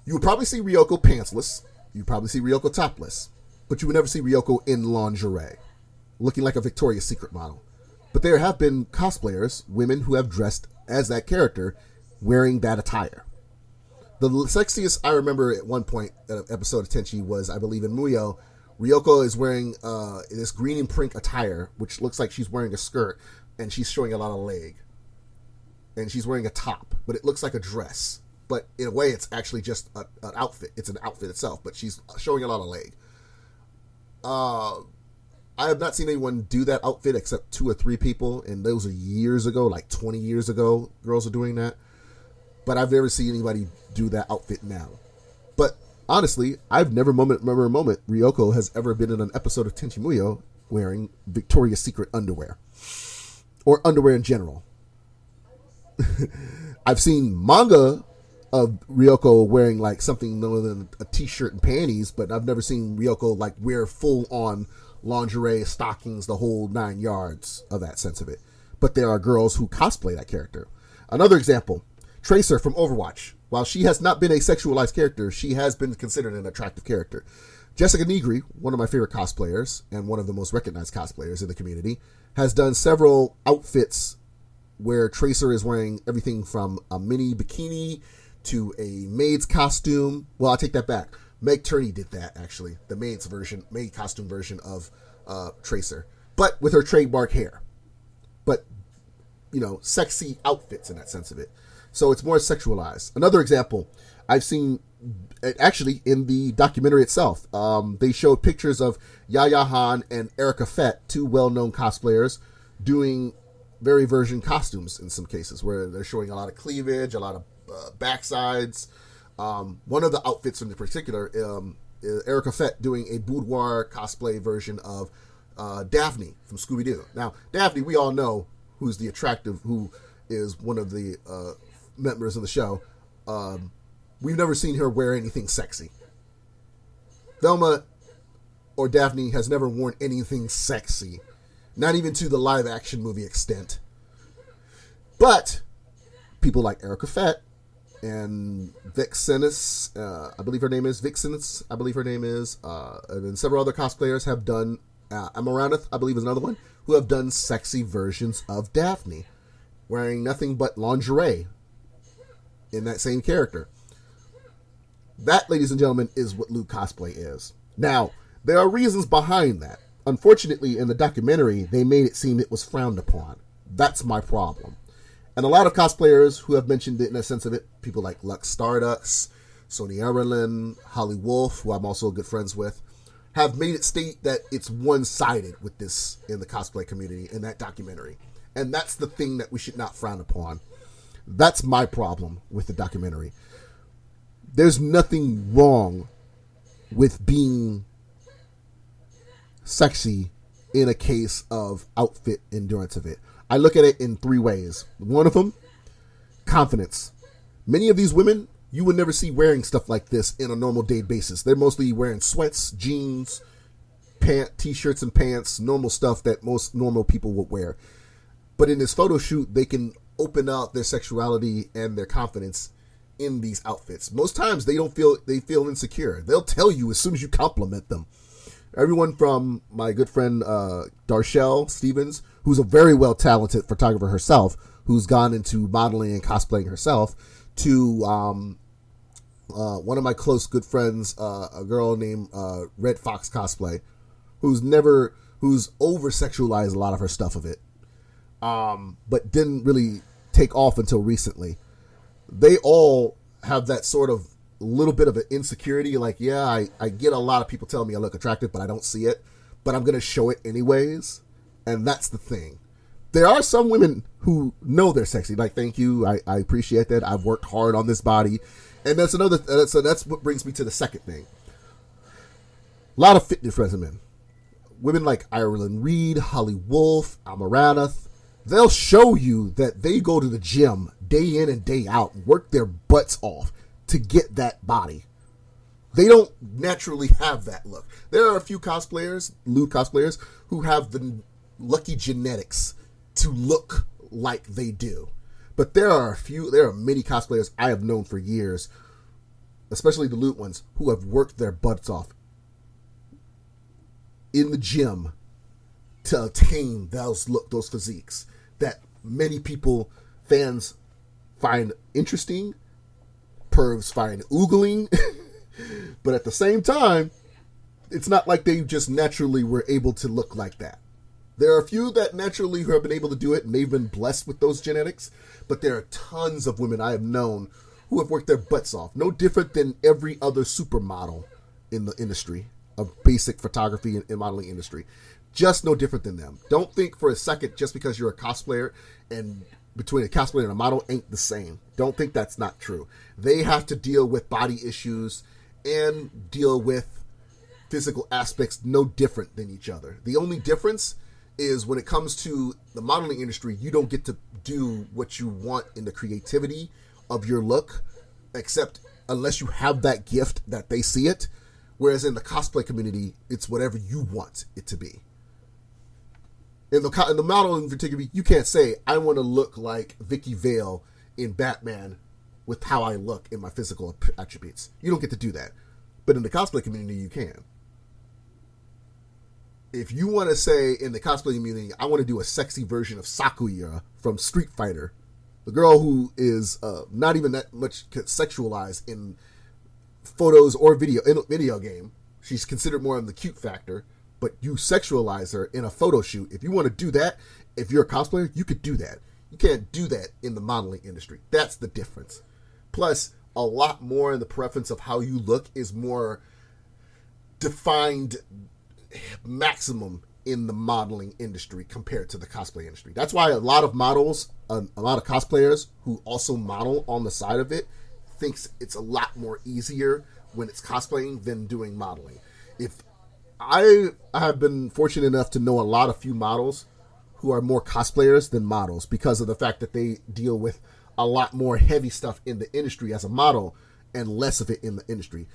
you would probably see Ryoko pantsless, you'd probably see Ryoko topless, but you would never see Ryoko in lingerie, looking like a Victoria's Secret model. But there have been cosplayers, women who have dressed as that character, wearing that attire. The sexiest I remember at one point, an episode of Tenchi was, I believe in Muyo, Ryoko is wearing this green and pink attire, which looks like she's wearing a skirt, and she's showing a lot of leg. And she's wearing a top, but it looks like a dress. But in a way, it's actually just an outfit. It's an outfit itself, but she's showing a lot of leg. I have not seen anyone do that outfit except 2 or 3 people, and those are years ago, like 20 years ago, girls are doing that. But I've never seen anybody do that outfit now. But honestly, I've never remember a moment Ryoko has ever been in an episode of Tenchi Muyo wearing Victoria's Secret underwear. Or underwear in general. I've seen manga of Ryoko wearing like something other than a t-shirt and panties, but I've never seen Ryoko like wear full on lingerie, stockings, the whole 9 yards of that sense of it. But there are girls who cosplay that character. Another example, Tracer from Overwatch. While she has not been a sexualized character, she has been considered an attractive character. Jessica Negri, one of my favorite cosplayers and one of the most recognized cosplayers in the community, has done several outfits where Tracer is wearing everything from a mini bikini to a maid's costume. Well, I take that back. Meg Turney did that, actually. The maid costume version of Tracer. But with her trademark hair. But, sexy outfits in that sense of it. So it's more sexualized. Another example, I've seen, actually, in the documentary itself, they showed pictures of Yaya Han and Erica Fett, 2 well-known cosplayers, doing very version costumes in some cases, where they're showing a lot of cleavage, a lot of backsides. One of the outfits in particular, is Erica Fett doing a boudoir cosplay version of Daphne from Scooby-Doo. Now, Daphne, we all know who is one of the members of the show. We've never seen her wear anything sexy. Velma or Daphne has never worn anything sexy. Not even to the live action movie extent. But people like Erica Fett and Vixenus, I believe her name is, and then several other cosplayers have done, Amaranth, I believe is another one, who have done sexy versions of Daphne, wearing nothing but lingerie in that same character. That, ladies and gentlemen, is what Lewd cosplay is. Now, there are reasons behind that. Unfortunately, in the documentary, they made it seem it was frowned upon. That's my problem. And a lot of cosplayers who have mentioned it in a sense of it, people like Lux Stardust, Sonia Erlin, Holly Wolf, who I'm also good friends with, have made it state that it's one-sided with this in the cosplay community in that documentary. And that's the thing that we should not frown upon. That's my problem with the documentary. There's nothing wrong with being sexy in a case of outfit endurance of it. I look at it in 3 ways. One of them, confidence. Many of these women, you would never see wearing stuff like this in a normal day basis. They're mostly wearing sweats, jeans, t-shirts and pants, normal stuff that most normal people would wear. But in this photo shoot, they can open out their sexuality and their confidence in these outfits. Most times they feel insecure. They'll tell you as soon as you compliment them. Everyone from my good friend Darshell Stevens, who's a very well talented photographer herself, who's gone into modeling and cosplaying herself, to one of my close good friends, a girl named Red Fox Cosplay, who's over sexualized a lot of her stuff of it, but didn't really take off until recently. They all have that sort of little bit of an insecurity, like, yeah, I get a lot of people telling me I look attractive, but I don't see it, but I'm going to show it anyways. And that's the thing. There are some women who know they're sexy, like, thank you, I appreciate that, I've worked hard on this body. And that's what brings me to the second thing. A lot of fitness regimen. Women like Ireland Reed, Holly Wolf, Amaranth, they'll show you that they go to the gym day in and day out, work their butts off to get that body. They don't naturally have that look. There are a few cosplayers, Lewd cosplayers, who have the lucky genetics to look like they do. But there are many cosplayers I have known for years, especially the Lewd ones, who have worked their butts off in the gym to attain those physiques that many fans find interesting, pervs find oogling, but at the same time, it's not like they just naturally were able to look like that. There are a few that naturally who have been able to do it, and they've been blessed with those genetics, but there are tons of women I have known who have worked their butts off, no different than every other supermodel in the industry of basic photography and modeling industry. Just no different than them. Don't think for a second just because you're a cosplayer and between a cosplayer and a model ain't the same. Don't think that's not true. They have to deal with body issues and deal with physical aspects no different than each other. The only difference is when it comes to the modeling industry, you don't get to do what you want in the creativity of your look, except unless you have that gift that they see it. Whereas in the cosplay community, it's whatever you want it to be. In the modeling in particular, you can't say, I want to look like Vicky Vale in Batman with how I look in my physical attributes. You don't get to do that. But in the cosplay community, you can. If you want to say in the cosplay community, I want to do a sexy version of Sakuya from Street Fighter, the girl who is not even that much sexualized in photos or video game. She's considered more of the cute factor, but you sexualize her in a photo shoot. If you want to do that, if you're a cosplayer, you could do that. You can't do that in the modeling industry. That's the difference. Plus, a lot more in the preference of how you look is more defined maximum in the modeling industry compared to the cosplay industry. That's why a lot of models, a lot of cosplayers who also model on the side of it, thinks it's a lot more easier when it's cosplaying than doing modeling. If I have been fortunate enough to know a lot of few models who are more cosplayers than models because of the fact that they deal with a lot more heavy stuff in the industry as a model and less of it in the industry.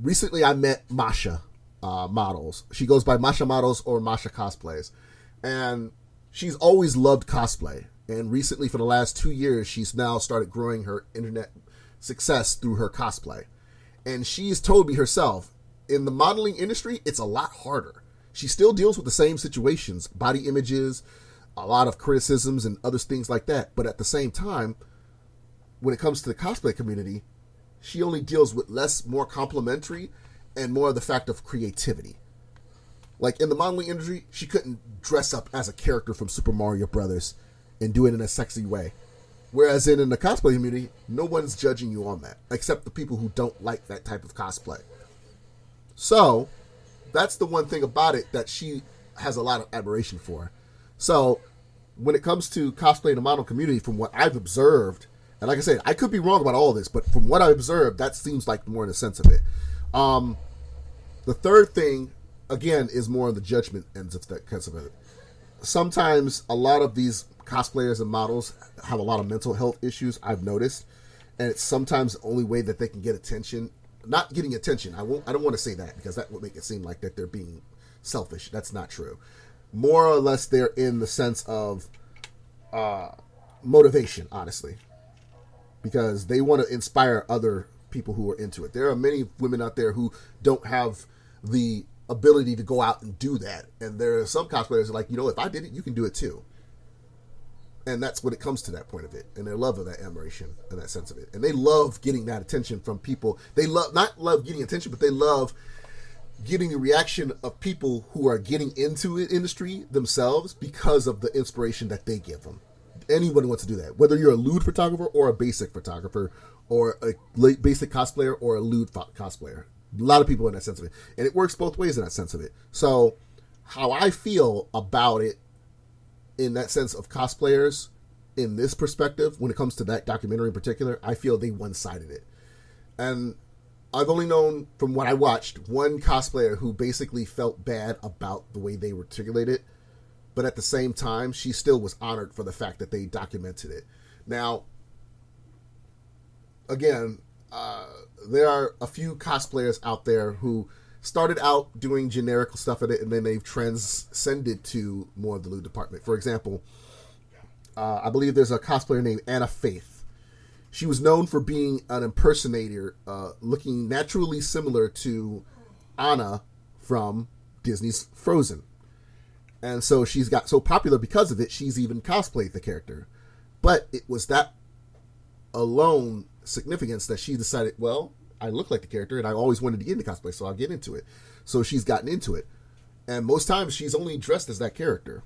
Recently I met Masha Models. She goes by Masha Models or Masha Cosplays. And she's always loved cosplay. And recently, for the last 2 years, she's now started growing her internet success through her cosplay. And she's told me herself, in the modeling industry, it's a lot harder. She still deals with the same situations, body images, a lot of criticisms and other things like that. But at the same time, when it comes to the cosplay community, she only deals with more complimentary and more of the fact of creativity. Like in the modeling industry, she couldn't dress up as a character from Super Mario Brothers and do it in a sexy way. Whereas in the cosplay community, no one's judging you on that, except the people who don't like that type of cosplay. So, that's the one thing about it that she has a lot of admiration for. So, when it comes to cosplay in the model community, from what I've observed, and like I said, I could be wrong about all of this, but from what I've observed, that seems like more in the sense of it. The third thing, again, is more on the judgment ends of that kinds of it. Sometimes a lot of these cosplayers and models have a lot of mental health issues, I've noticed, and it's sometimes the only way that they can get attention. Not getting attention, I don't want to say that because that would make it seem like that they're being selfish. That's not true. More or less, they're in the sense of motivation, honestly, because they want to inspire other people who are into it. There are many women out there who don't have the ability to go out and do that, and there are some cosplayers who are like, if I did it, you can do it too. And that's when it comes to that point of it, and their love of that admiration and that sense of it, and they love getting that attention from people. They not love getting attention, but they love getting the reaction of people who are getting into the industry themselves because of the inspiration that they give them. Anyone wants to do that, whether you're a lewd photographer or a basic photographer or a basic cosplayer or a lewd cosplayer. A lot of people in that sense of it, and it works both ways in that sense of it. So how I feel about it in that sense of cosplayers in this perspective, when it comes to that documentary in particular, I feel they one-sided it. And I've only known from what I watched one cosplayer who basically felt bad about the way they articulated it, but at the same time, she still was honored for the fact that they documented it. Now, again, there are a few cosplayers out there who started out doing generic stuff at it, and then they've transcended to more of the lewd department. For example, I believe there's a cosplayer named Anna Faith. She was known for being an impersonator, looking naturally similar to Anna from Disney's Frozen. And so she's got so popular because of it, she's even cosplayed the character. But it was that alone significance that she decided, well, I look like the character and I always wanted to get into cosplay, so I'll get into it. So she's gotten into it. And most times she's only dressed as that character.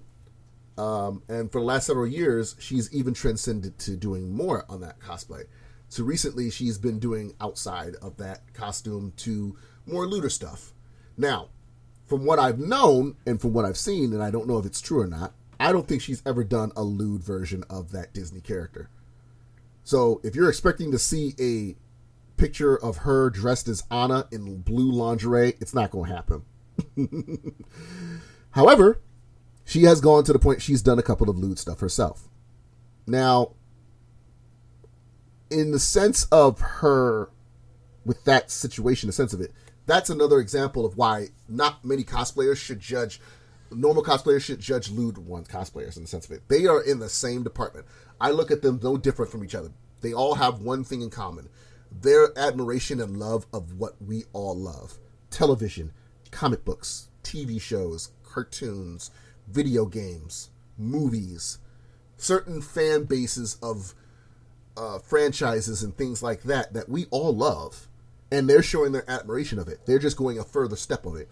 And for the last several years, she's even transcended to doing more on that cosplay. So recently she's been doing outside of that costume to more lewder stuff. Now, from what I've known and from what I've seen, and I don't know if it's true or not, I don't think she's ever done a lewd version of that Disney character. So if you're expecting to see a picture of her dressed as Anna in blue lingerie, it's not going to happen. However, she has gone to the point she's done a couple of lewd stuff herself. Now, in the sense of her, with that situation, the sense of it, that's another example of why not many cosplayers should judge. Normal cosplayers should judge lewd one cosplayers in the sense of it. They are in the same department. I look at them no different from each other. They all have one thing in common: their admiration and love of what we all love: television, comic books, TV shows, cartoons, video games, movies, certain fan bases of franchises and things like that we all love, and they're showing their admiration of it. They're just going a further step of it.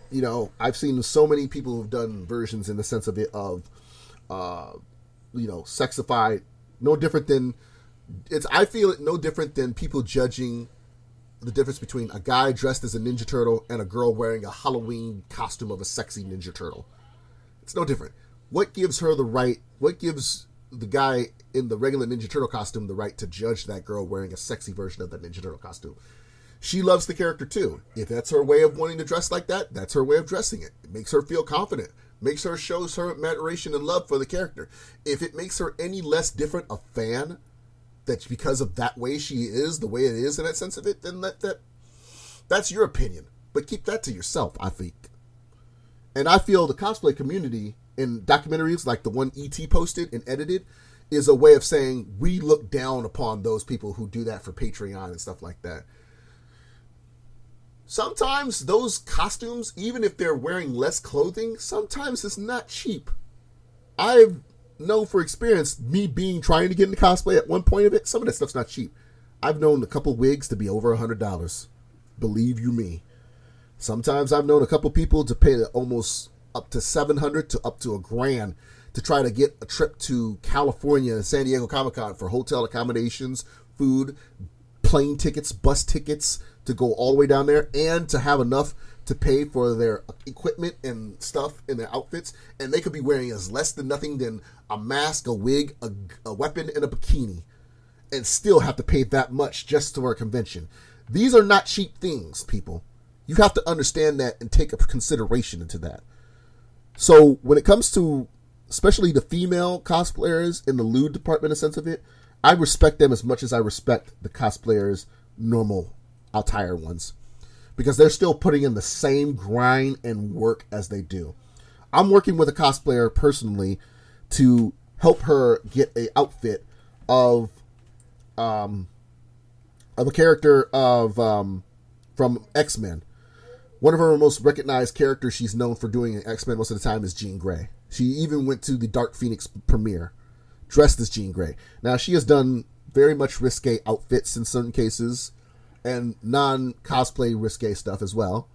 You know, I've seen so many people who've done versions in the sense of it of, you know, sexified. No different than I feel it no different than people judging the difference between a guy dressed as a Ninja Turtle and a girl wearing a Halloween costume of a sexy Ninja Turtle. It's no different. What gives her the right? What gives the guy in the regular Ninja Turtle costume the right to judge that girl wearing a sexy version of that Ninja Turtle costume? She loves the character too. If that's her way of wanting to dress like that, that's her way of dressing it. It makes her feel confident. Shows her admiration and love for the character. If it makes her any less different a fan, that's because of that way she is, the way it is in that sense of it, then that's your opinion. But keep that to yourself, I think. And I feel the cosplay community in documentaries like the one E.T. posted and edited is a way of saying we look down upon those people who do that for Patreon and stuff like that. Sometimes those costumes, even if they're wearing less clothing, sometimes it's not cheap. I've known for experience, me trying to get into cosplay at one point of it, some of that stuff's not cheap. I've known a couple wigs to be over $100. Believe you me. Sometimes I've known a couple people to pay almost up to $700 to up to $1,000 to try to get a trip to California and San Diego Comic-Con for hotel accommodations, food, plane tickets, bus tickets to go all the way down there, and to have enough to pay for their equipment and stuff in their outfits. And they could be wearing as less than nothing than a mask, a wig, a weapon, and a bikini, and still have to pay that much just for a convention. These are not cheap things, people. You have to understand that and take a consideration into that. So when it comes to especially the female cosplayers in the lewd department, in a sense of it, I respect them as much as I respect the cosplayers, normal attire ones, because they're still putting in the same grind and work as they do. I'm working with a cosplayer personally to help her get a outfit of a character of from X-Men. One of her most recognized characters she's known for doing in X-Men most of the time is Jean Grey. She even went to the Dark Phoenix premiere dressed as Jean Grey. Now, she has done very much risque outfits in certain cases and non-cosplay risque stuff as well.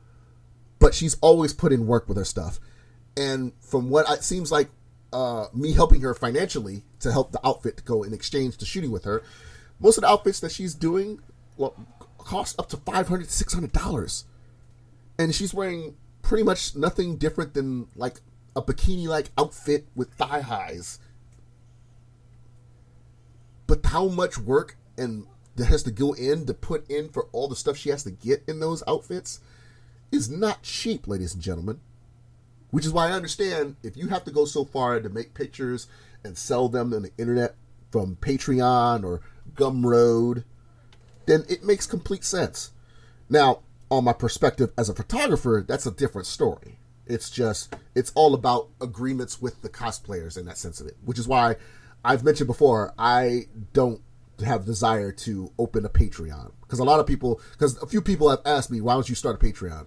But she's always put in work with her stuff. And from what it seems like, me helping her financially to help the outfit to go in exchange to shooting with her, most of the outfits that she's doing cost up to $500, $600. And she's wearing pretty much nothing different than like a bikini-like outfit with thigh highs. But how much work and that has to go in to put in for all the stuff she has to get in those outfits is not cheap, ladies and gentlemen. Which is why I understand if you have to go so far to make pictures and sell them on the internet from Patreon or Gumroad, then it makes complete sense. Now, on my perspective as a photographer, that's a different story. It's all about agreements with the cosplayers in that sense of it, which is why I've mentioned before, I don't have desire to open a Patreon. Because a few people have asked me, why don't you start a Patreon?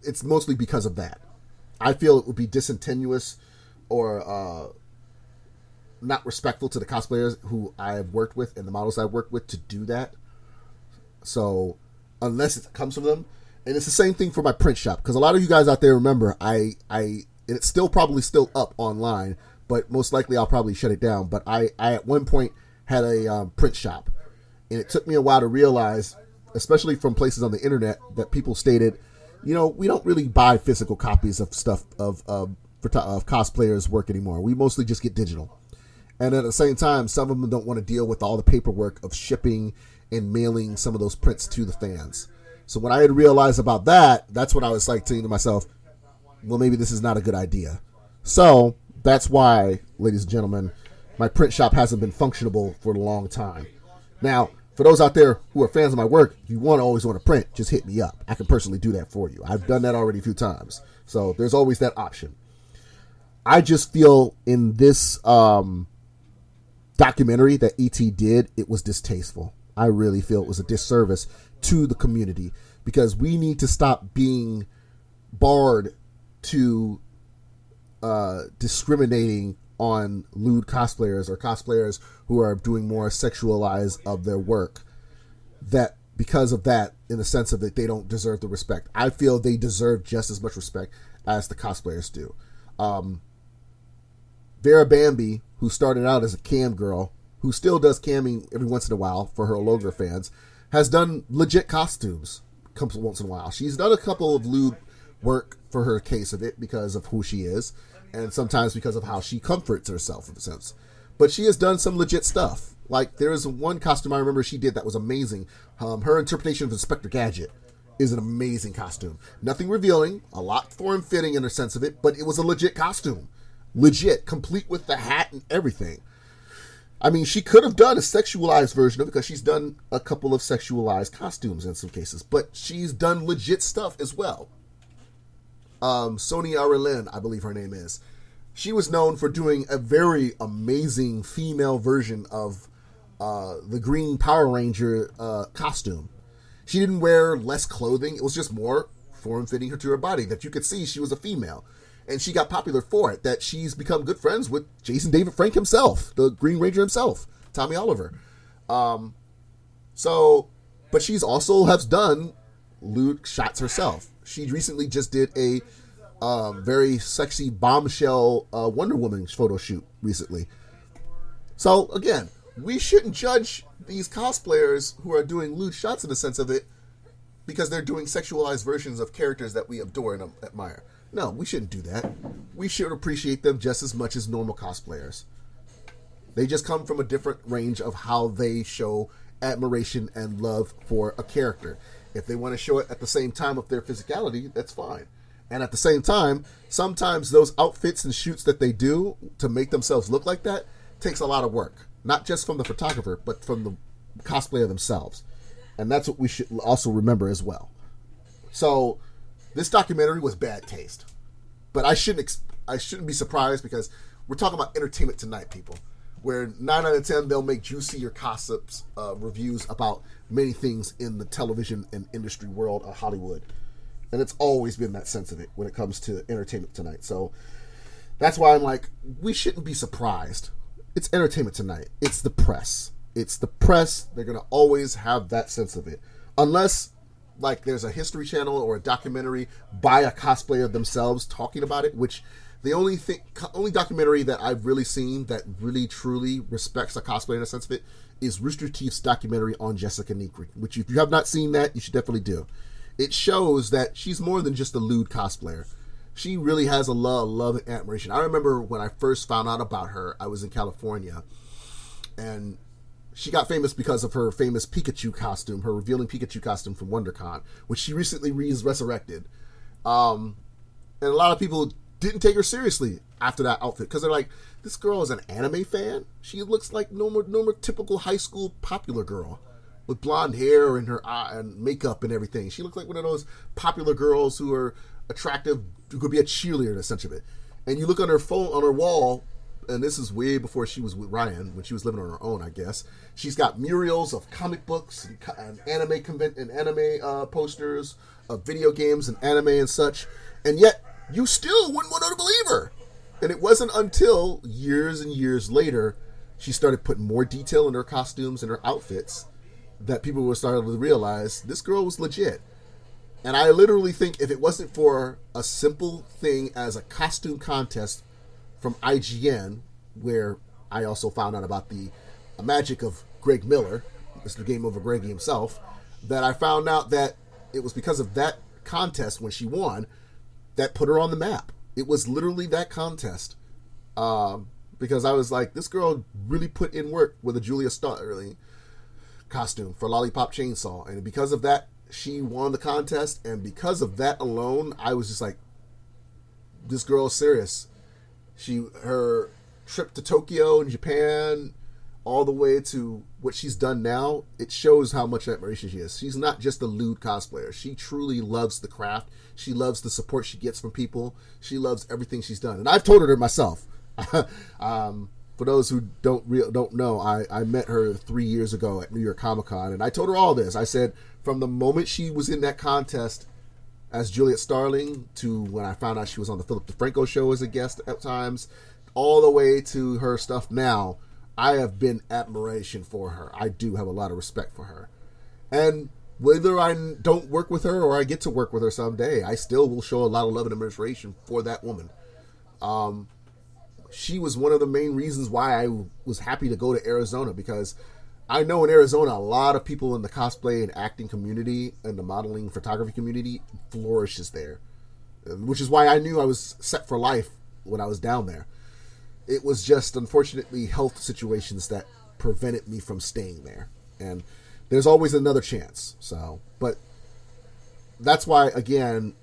It's mostly because of that. I feel it would be disingenuous or not respectful to the cosplayers who I have worked with and the models I've worked with to do that. So, unless it comes from them. And it's the same thing for my print shop. Because a lot of you guys out there remember, it's still probably still up online, but most likely I'll probably shut it down. But I at one point had a print shop. And it took me a while to realize, especially from places on the internet, that people stated, we don't really buy physical copies of stuff of cosplayers' work anymore. We mostly just get digital. And at the same time, some of them don't want to deal with all the paperwork of shipping and mailing some of those prints to the fans. So when I had realized about that, that's when I was like thinking to myself, well, maybe this is not a good idea. So that's why, ladies and gentlemen, my print shop hasn't been functionable for a long time. Now, For those out there who are fans of my work, if you always want to print, just hit me up. I can personally do that for you. I've done that already a few times. So there's always that option. I just feel in this documentary that E.T. did, it was distasteful. I really feel it was a disservice to the community, because we need to stop being barred to discriminating on lewd cosplayers or cosplayers who are doing more sexualized of their work, that because of that, in the sense of that they don't deserve the respect. I feel they deserve just as much respect as the cosplayers do. Vera Bambi, who started out as a cam girl, who still does camming every once in a while for her Longer fans, has done legit costumes once in a while. She's done a couple of lewd work for her case of it because of who she is, and sometimes because of how she comforts herself, in a sense. But she has done some legit stuff. Like, there's one costume I remember she did that was amazing. Her interpretation of Inspector Gadget is an amazing costume. Nothing revealing, a lot form-fitting in a sense of it, but it was a legit costume. Legit, complete with the hat and everything. I mean, she could have done a sexualized version of it, because she's done a couple of sexualized costumes in some cases, but she's done legit stuff as well. Sonia Arlen, I believe her name is. She was known for doing a very amazing female version of the Green Power Ranger costume. She didn't wear less clothing. It was just more form-fitting her to her body, that you could see she was a female. And she got popular for it, that she's become good friends with Jason David Frank himself, the Green Ranger himself, Tommy Oliver. But she's also has done lewd shots herself. She recently just did a very sexy bombshell Wonder Woman photo shoot recently. So again, we shouldn't judge these cosplayers who are doing lewd shots in the sense of it because they're doing sexualized versions of characters that we adore and admire. No, we shouldn't do that. We should appreciate them just as much as normal cosplayers. They just come from a different range of how they show admiration and love for a character. If they want to show it at the same time of their physicality, that's fine. And at the same time, sometimes those outfits and shoots that they do to make themselves look like that takes a lot of work. Not just from the photographer, but from the cosplayer themselves. And that's what we should also remember as well. So, this documentary was bad taste. But I shouldn't be surprised, because we're talking about Entertainment Tonight, people. Where 9 out of 10, they'll make juicier gossips, reviews about many things in the television and industry world of Hollywood. And it's always been that sense of it when it comes to Entertainment Tonight. So that's why I'm like, we shouldn't be surprised. It's Entertainment Tonight. It's the press. It's the press. They're going to always have that sense of it. Unless, like, there's a History Channel or a documentary by a cosplayer themselves talking about it, which the only documentary that I've really seen that really truly respects a cosplayer in a sense of it is Rooster Teeth's documentary on Jessica Negri, which if you have not seen that, you should definitely do. It shows that she's more than just a lewd cosplayer. She really has a love and admiration. I remember when I first found out about her, I was in California, and she got famous because of her famous Pikachu costume, her revealing Pikachu costume from WonderCon, which she recently resurrected. And a lot of people didn't take her seriously after that outfit, because they're like, this girl is an anime fan? She looks like no more typical high school popular girl with blonde hair and her eye and makeup and everything. She looks like one of those popular girls who are attractive, who could be a cheerleader in a sense of it. And you look on her phone, on her wall, and this is way before she was with Ryan, when she was living on her own, I guess. She's got murals of comic books and anime posters of video games and anime and such. And yet, you still wouldn't want to believe her. And it wasn't until years and years later, she started putting more detail in her costumes and her outfits, that people were starting to realize this girl was legit. And I literally think if it wasn't for a simple thing as a costume contest from IGN, where I also found out about the magic of Greg Miller, Mr. Game Over Greggy himself, that I found out that it was because of that contest when she won that put her on the map. It was literally that contest. Because I was like, this girl really put in work with a Julia Starling costume for Lollipop Chainsaw, and because of that she won the contest, and because of that alone I was just like, this girl is serious. Her trip to Tokyo and Japan all the way to what she's done now, it shows how much admiration she is. She's not just a lewd cosplayer. She truly loves the craft. She loves the support she gets from people. She loves everything she's done. And I've told her myself. For those who don't know, I met her 3 years ago at New York Comic Con, and I told her all this. I said, from the moment she was in that contest as Juliet Starling to when I found out she was on the Philip DeFranco show as a guest at times, all the way to her stuff now, I have been admiration for her. I do have a lot of respect for her. And whether I don't work with her or I get to work with her someday, I still will show a lot of love and admiration for that woman. She was one of the main reasons why I was happy to go to Arizona, because I know in Arizona, a lot of people in the cosplay and acting community and the modeling photography community flourishes there, which is why I knew I was set for life when I was down there. It was just, unfortunately, health situations that prevented me from staying there. And there's always another chance. So, but that's why, again,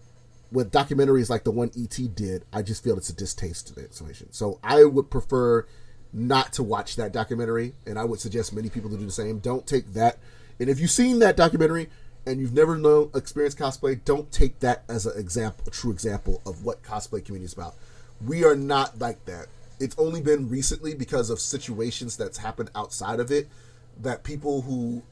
with documentaries like the one E.T. did, I just feel it's a distaste to the situation. So I would prefer not to watch that documentary, and I would suggest many people to do the same. Don't take that. And if you've seen that documentary and you've never experienced cosplay, don't take that as an example, a true example of what cosplay community is about. We are not like that. It's only been recently, because of situations that's happened outside of it, that people who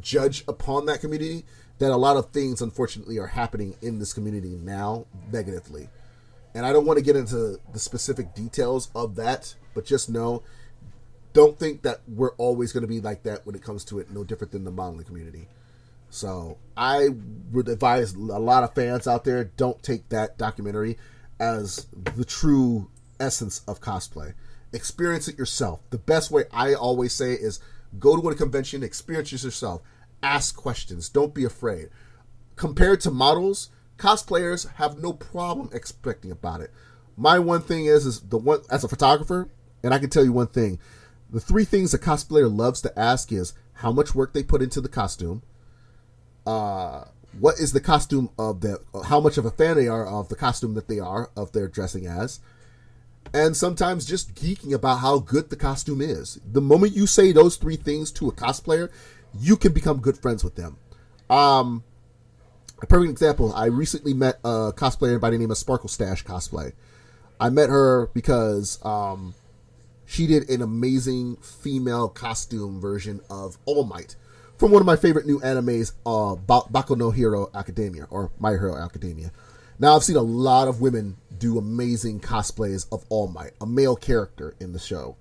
judge upon that community, that a lot of things, unfortunately, are happening in this community now negatively. And I don't want to get into the specific details of that, but just know, don't think that we're always going to be like that when it comes to it, no different than the modeling community. So I would advise a lot of fans out there, don't take that documentary as the true essence of cosplay. Experience it yourself. The best way, I always say, is go to a convention, experience it yourself, ask questions, don't be afraid. Compared to models, cosplayers have no problem expecting about it. My one thing is the one, as a photographer, and I can tell you one thing, the three things a cosplayer loves to ask is how much work they put into the costume, what is the costume of how much of a fan they are of the costume that they are, of their dressing as, and sometimes just geeking about how good the costume is. The moment you say those three things to a cosplayer, you can become good friends with them. A perfect example, I recently met a cosplayer by the name of Sparkle Stash Cosplay. I met her because she did an amazing female costume version of All Might from one of my favorite new animes, Baku no Hero Academia, or My Hero Academia. Now, I've seen a lot of women do amazing cosplays of All Might, a male character in the show.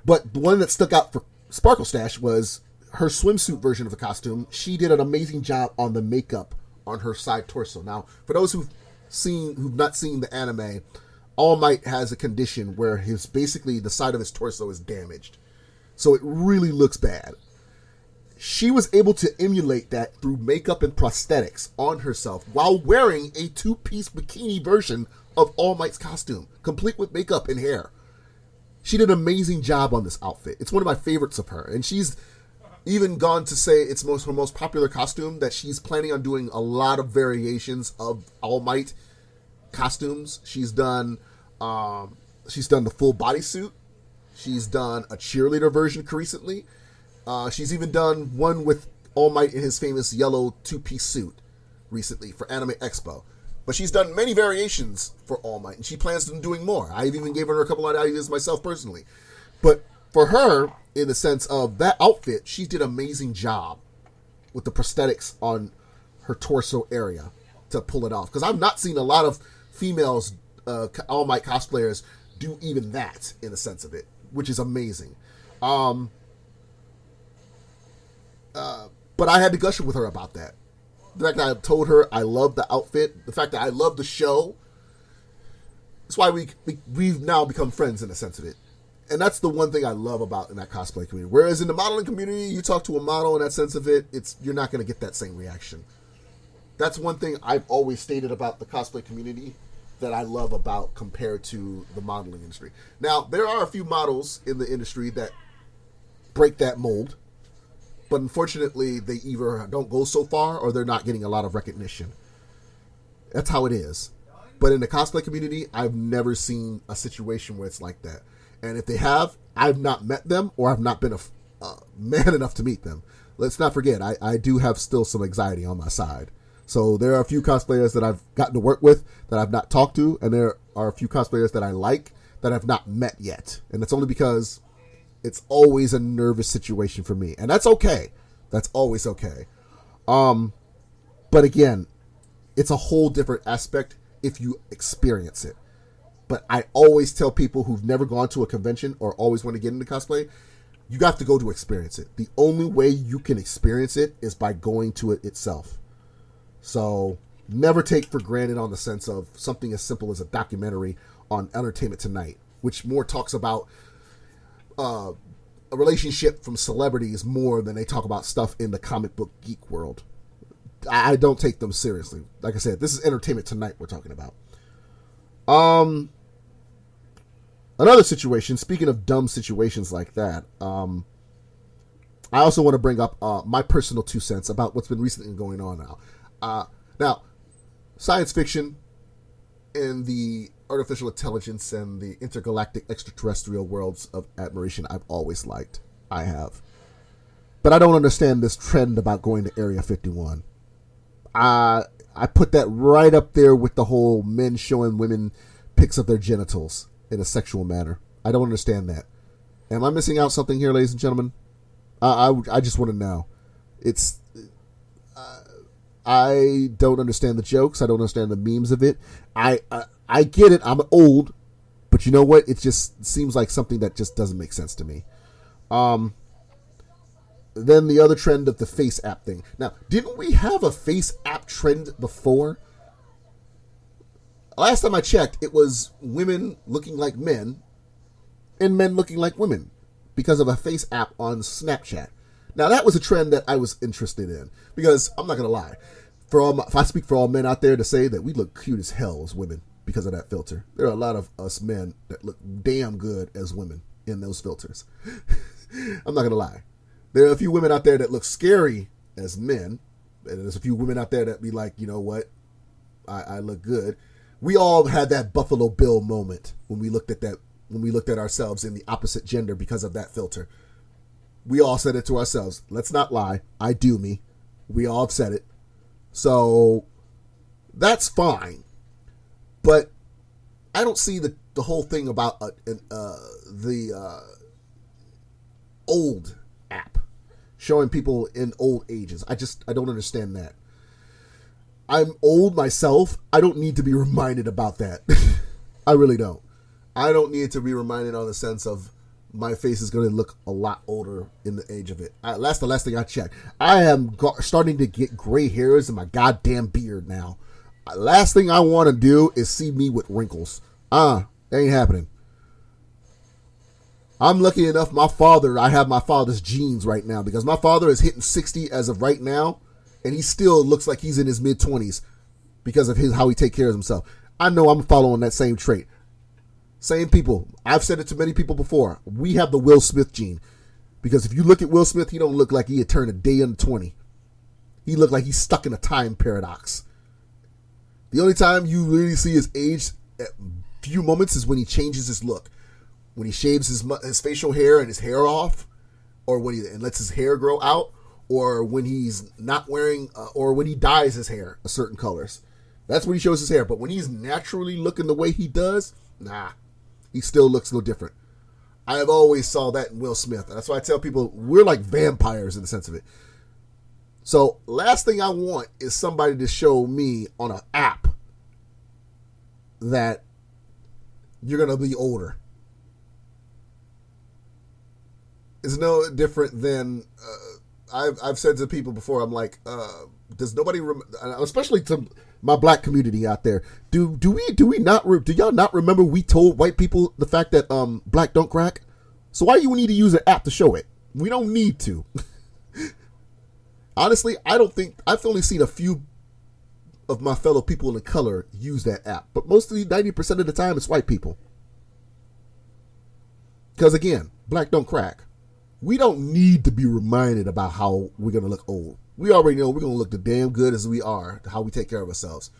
But the one that stuck out for Sparkle Stash was her swimsuit version of the costume. She did an amazing job on the makeup on her side torso. Now, for those who've not seen the anime, All Might has a condition where basically the side of his torso is damaged. So it really looks bad. She was able to emulate that through makeup and prosthetics on herself while wearing a two-piece bikini version of All Might's costume, complete with makeup and hair. She did an amazing job on this outfit. It's one of my favorites of her. And she's even gone to say it's her most popular costume, that she's planning on doing a lot of variations of All Might costumes. She's done the full bodysuit. She's done a cheerleader version recently. She's even done one with All Might in his famous yellow two-piece suit recently for Anime Expo. But she's done many variations for All Might, and she plans on doing more. I've even given her a couple of ideas myself personally. But for her, in the sense of that outfit, she did an amazing job with the prosthetics on her torso area to pull it off. Because I've not seen a lot of females, All Might cosplayers, do even that in the sense of it, which is amazing. But I had to gush with her about that. The fact that I told her I love the outfit, the fact that I love the show. That's why we've now become friends in the sense of it. And that's the one thing I love about in that cosplay community. Whereas in the modeling community, you talk to a model in that sense of it, you're not going to get that same reaction. That's one thing I've always stated about the cosplay community that I love about compared to the modeling industry. Now, there are a few models in the industry that break that mold. But unfortunately, they either don't go so far or they're not getting a lot of recognition. That's how it is. But in the cosplay community, I've never seen a situation where it's like that. And if they have, I've not met them, or I've not been a man enough to meet them. Let's not forget, I do have still some anxiety on my side. So there are a few cosplayers that I've gotten to work with that I've not talked to, and there are a few cosplayers that I like that I've not met yet. And that's only because it's always a nervous situation for me. And that's okay. That's always okay. But again, it's a whole different aspect if you experience it. But I always tell people who've never gone to a convention or always want to get into cosplay, you got to go to experience it. The only way you can experience it is by going to it itself. So never take for granted on the sense of something as simple as a documentary on Entertainment Tonight, which more talks about a relationship from celebrities more than they talk about stuff in the comic book geek world. I don't take them seriously. Like I said, this is Entertainment Tonight we're talking about. Another situation, speaking of dumb situations like that, I also want to bring up my personal 2 cents about what's been recently going on now. Now, science fiction and the artificial intelligence and the intergalactic extraterrestrial worlds of admiration I've always liked. I have. But I don't understand this trend about going to Area 51. I put that right up there with the whole men showing women pics of their genitals in a sexual manner. I don't understand that. Am I missing out something here, ladies and gentlemen? I just want to know. I don't understand the jokes. I don't understand the memes of it. I get it. I'm old, but you know what? It just seems like something that just doesn't make sense to me. Then the other trend of the face app thing. Now, didn't we have a face app trend before? Last time I checked, it was women looking like men and men looking like women because of a face app on Snapchat. Now, that was a trend that I was interested in because I'm not going to lie. If I speak for all men out there to say that we look cute as hell as women because of that filter. There are a lot of us men that look damn good as women in those filters. I'm not going to lie. There are a few women out there that look scary as men. And there's a few women out there that be like, you know what? I look good. We all had that Buffalo Bill moment when we looked at ourselves in the opposite gender because of that filter. We all said it to ourselves. Let's not lie. I do me. We all have said it. So that's fine. But I don't see the whole thing about the old app showing people in old ages. I don't understand that. I'm old myself. I don't need to be reminded about that. I really don't. I don't need to be reminded on the sense of my face is going to look a lot older in the age of it. That's the last thing I checked. I am starting to get gray hairs in my goddamn beard now. Last thing I want to do is see me with wrinkles. That ain't happening. I'm lucky enough I have my father's genes right now because my father is hitting 60 as of right now, and he still looks like he's in his mid-20s because of how he takes care of himself. I know I'm following that same trait. Same people. I've said it to many people before. We have the Will Smith gene. Because if you look at Will Smith, he don't look like he had turned a day under 20. He looked like he's stuck in a time paradox. The only time you really see his age at few moments is when he changes his look. When he shaves his facial hair and his hair off, or when he lets his hair grow out, or when he's not wearing, or when he dyes his hair a certain colors. That's when he shows his hair. But when he's naturally looking the way he does, nah, he still looks no different. I have always saw that in Will Smith. That's why I tell people we're like vampires in the sense of it. So last thing I want is somebody to show me on an app that you're going to be older. It's no different than I've said to people before. I'm like, does nobody, especially to my black community out there, do y'all not remember we told white people the fact that black don't crack? So why do you need to use an app to show it? We don't need to. Honestly, I've only seen a few of my fellow people in color use that app, but mostly 90% of the time it's white people. Because again, black don't crack. We don't need to be reminded about how we're going to look old. We already know we're going to look the damn good as we are, how we take care of ourselves.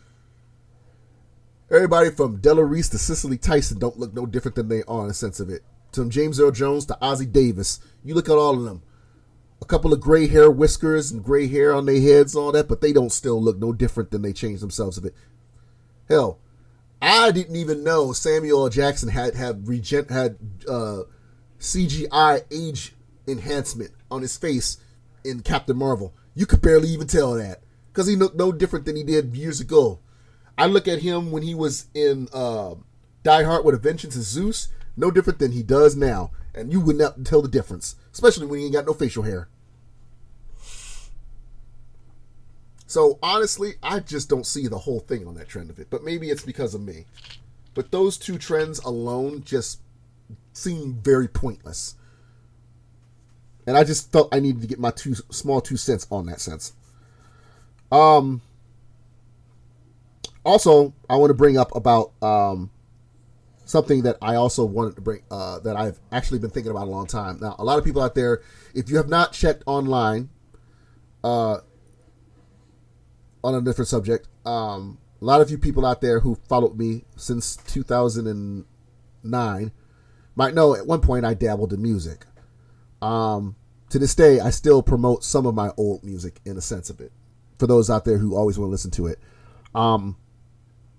Everybody from Della Reese to Cicely Tyson don't look no different than they are in the sense of it. from James Earl Jones to Ozzie Davis. You look at all of them. A couple of gray hair, whiskers, and gray hair on their heads and all that, but they don't still look no different than they changed themselves a bit. Hell, I didn't even know Samuel L. Jackson had CGI age enhancement on his face in Captain Marvel. You could barely even tell that because he looked no different than he did years ago. I look at him when he was in Die Hard with a Vengeance as Zeus, no different than he does now, and you would not tell the difference, especially when he ain't got no facial hair. So honestly, I just don't see the whole thing on that trend of it, but maybe it's because of me. But those two trends alone just seem very pointless. And I just felt I needed to get my two cents on that sense. Also, I want to bring up about something that I also wanted to bring, that I've actually been thinking about a long time. Now, a lot of people out there, if you have not checked online, on a different subject, a lot of you people out there who followed me since 2009 might know at one point I dabbled in music. To this day, I still promote some of my old music in a sense of it. For those out there who always want to listen to it.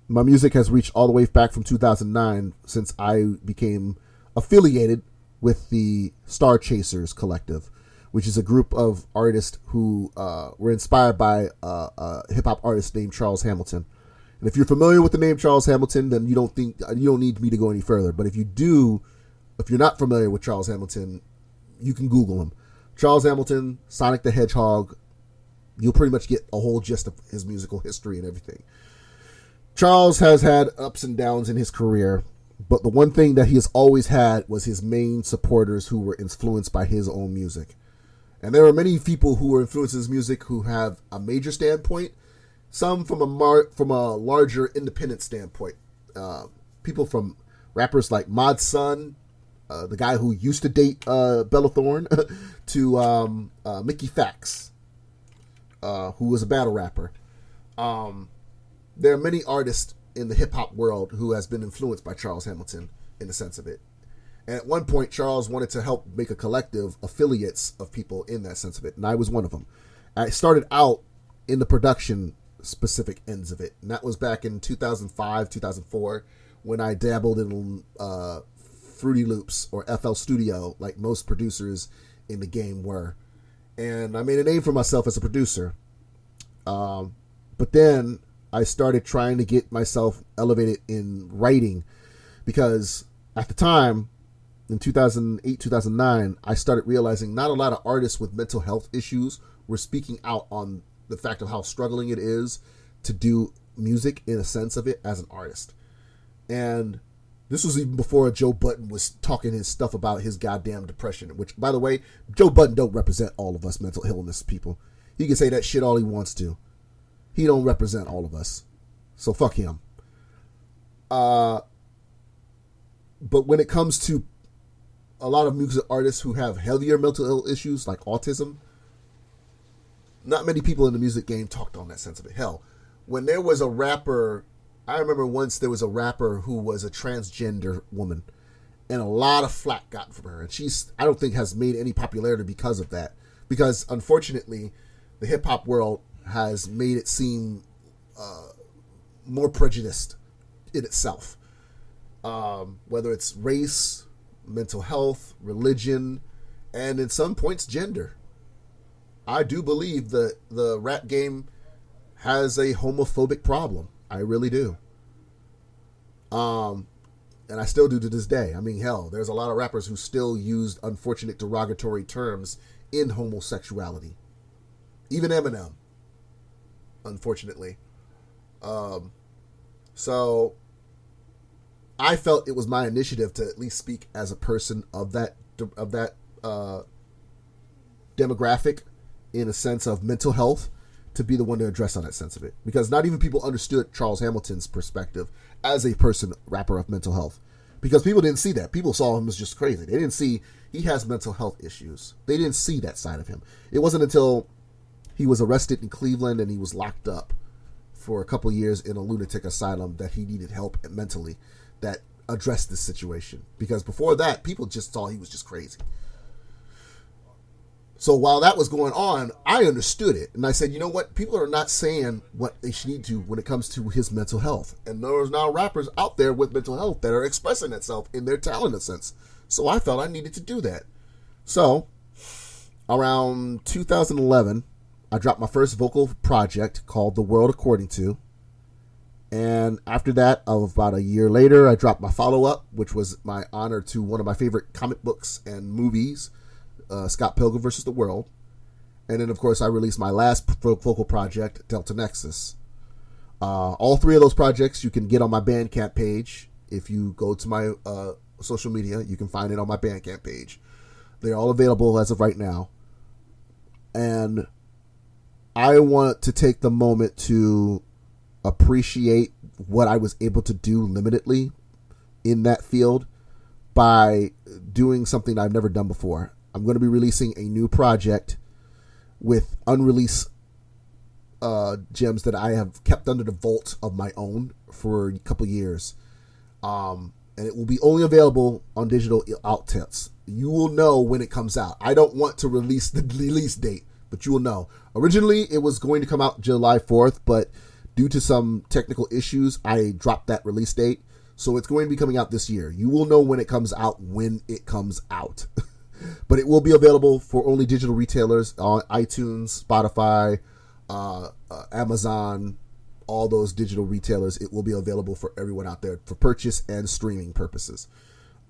My music has reached all the way back from 2009 since I became affiliated with the Star Chasers Collective, which is a group of artists who were inspired by a hip-hop artist named Charles Hamilton. And if you're familiar with the name Charles Hamilton, then you don't need me to go any further. But if you're not familiar with Charles Hamilton, you can Google him. Charles Hamilton, Sonic the Hedgehog. You'll pretty much get a whole gist of his musical history and everything. Charles has had ups and downs in his career, but the one thing that he has always had was his main supporters who were influenced by his own music. And there are many people who were influenced in his music who have a major standpoint, some from a larger independent standpoint. People from rappers like Mod Sun, the guy who used to date Bella Thorne, to Mickey Fax, who was a battle rapper. There are many artists in the hip-hop world who has been influenced by Charles Hamilton in the sense of it. And at one point, Charles wanted to help make a collective affiliates of people in that sense of it. And I was one of them. I started out in the production specific ends of it. And that was back in 2005, 2004, when I dabbled in Fruity Loops or FL Studio, like most producers in the game were. And I made a name for myself as a producer. But then I started trying to get myself elevated in writing because at the time, in 2008, 2009, I started realizing not a lot of artists with mental health issues were speaking out on the fact of how struggling it is to do music in a sense of it as an artist. And this was even before Joe Budden was talking his stuff about his goddamn depression, which, by the way, Joe Budden don't represent all of us mental illness people. He can say that shit all he wants to. He don't represent all of us. So fuck him. But when it comes to a lot of music artists who have heavier mental ill issues like autism, not many people in the music game talked on that sense of it. Hell, when there was a rapper, I remember once there was a rapper who was a transgender woman, and a lot of flack got from her. And I don't think has made any popularity because of that. Because unfortunately, the hip hop world has made it seem more prejudiced in itself. Whether it's race, mental health, religion, and in some points, gender. I do believe that the rap game has a homophobic problem. I really do. And I still do to this day. I mean, hell, there's a lot of rappers who still use unfortunate derogatory terms in homosexuality. Even Eminem, unfortunately. So I felt it was my initiative to at least speak as a person of that demographic in a sense of mental health, to be the one to address on that sense of it. Because not even people understood Charles Hamilton's perspective as a person, rapper of mental health. Because people didn't see that. People saw him as just crazy. They didn't see he has mental health issues. They didn't see that side of him. It wasn't until he was arrested in Cleveland and he was locked up for a couple years in a lunatic asylum that he needed help mentally, that address this situation, because before that, people just thought he was just crazy. So while that was going on, I understood it. And I said, you know what? People are not saying what they should need to when it comes to his mental health. And there's now rappers out there with mental health that are expressing itself in their talent, in a sense. So I felt I needed to do that. So around 2011, I dropped my first vocal project called The World According To. And after that, about a year later, I dropped my follow-up, which was my honor to one of my favorite comic books and movies, Scott Pilgrim vs. the World. And then, of course, I released my last vocal project, Delta Nexus. All three of those projects you can get on my Bandcamp page. If you go to my social media, you can find it on my Bandcamp page. They're all available as of right now. And I want to take the moment to appreciate what I was able to do limitedly in that field by doing something I've never done before. I'm going to be releasing a new project with unreleased gems that I have kept under the vault of my own for a couple years. And it will be only available on digital outlets. You will know when it comes out. I don't want to release the release date, but you will know. Originally, it was going to come out July 4th, but due to some technical issues, I dropped that release date. So it's going to be coming out this year. You will know when it comes out, But it will be available for only digital retailers on iTunes, Spotify, Amazon, all those digital retailers. It will be available for everyone out there for purchase and streaming purposes.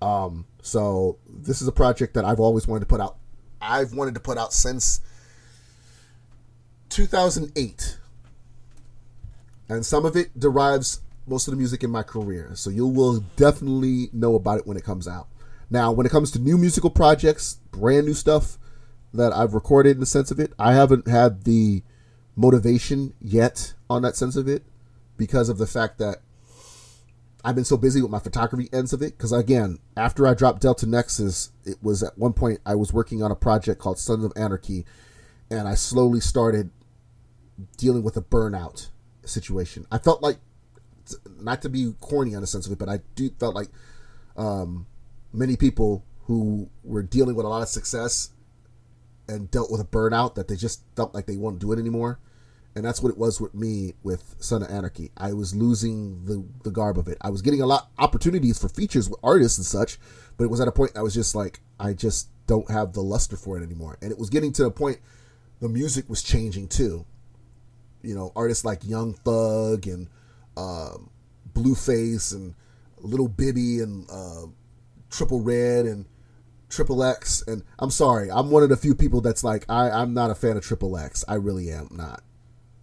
So this is a project that I've always wanted to put out. I've wanted to put out since 2008. And some of it derives most of the music in my career. So you will definitely know about it when it comes out. Now, when it comes to new musical projects, brand new stuff that I've recorded in the sense of it, I haven't had the motivation yet on that sense of it because of the fact that I've been so busy with my photography ends of it. Because again, after I dropped Delta Nexus, it was at one point I was working on a project called Sons of Anarchy, and I slowly started dealing with a burnout situation. I felt like, not to be corny on the sense of it, but I felt like many people who were dealing with a lot of success and dealt with a burnout, that they just felt like they won't do it anymore. And that's what it was with me with Son of Anarchy. I was losing the garb of it. I was getting a lot of opportunities for features with artists and such, but it was at a point I was just like, I just don't have the luster for it anymore. And it was getting to the point the music was changing too. You know, artists like Young Thug and Blueface and Little Bibby and Triple Red and Triple X. And I'm sorry, I'm one of the few people that's like, I'm not a fan of Triple X. I really am not.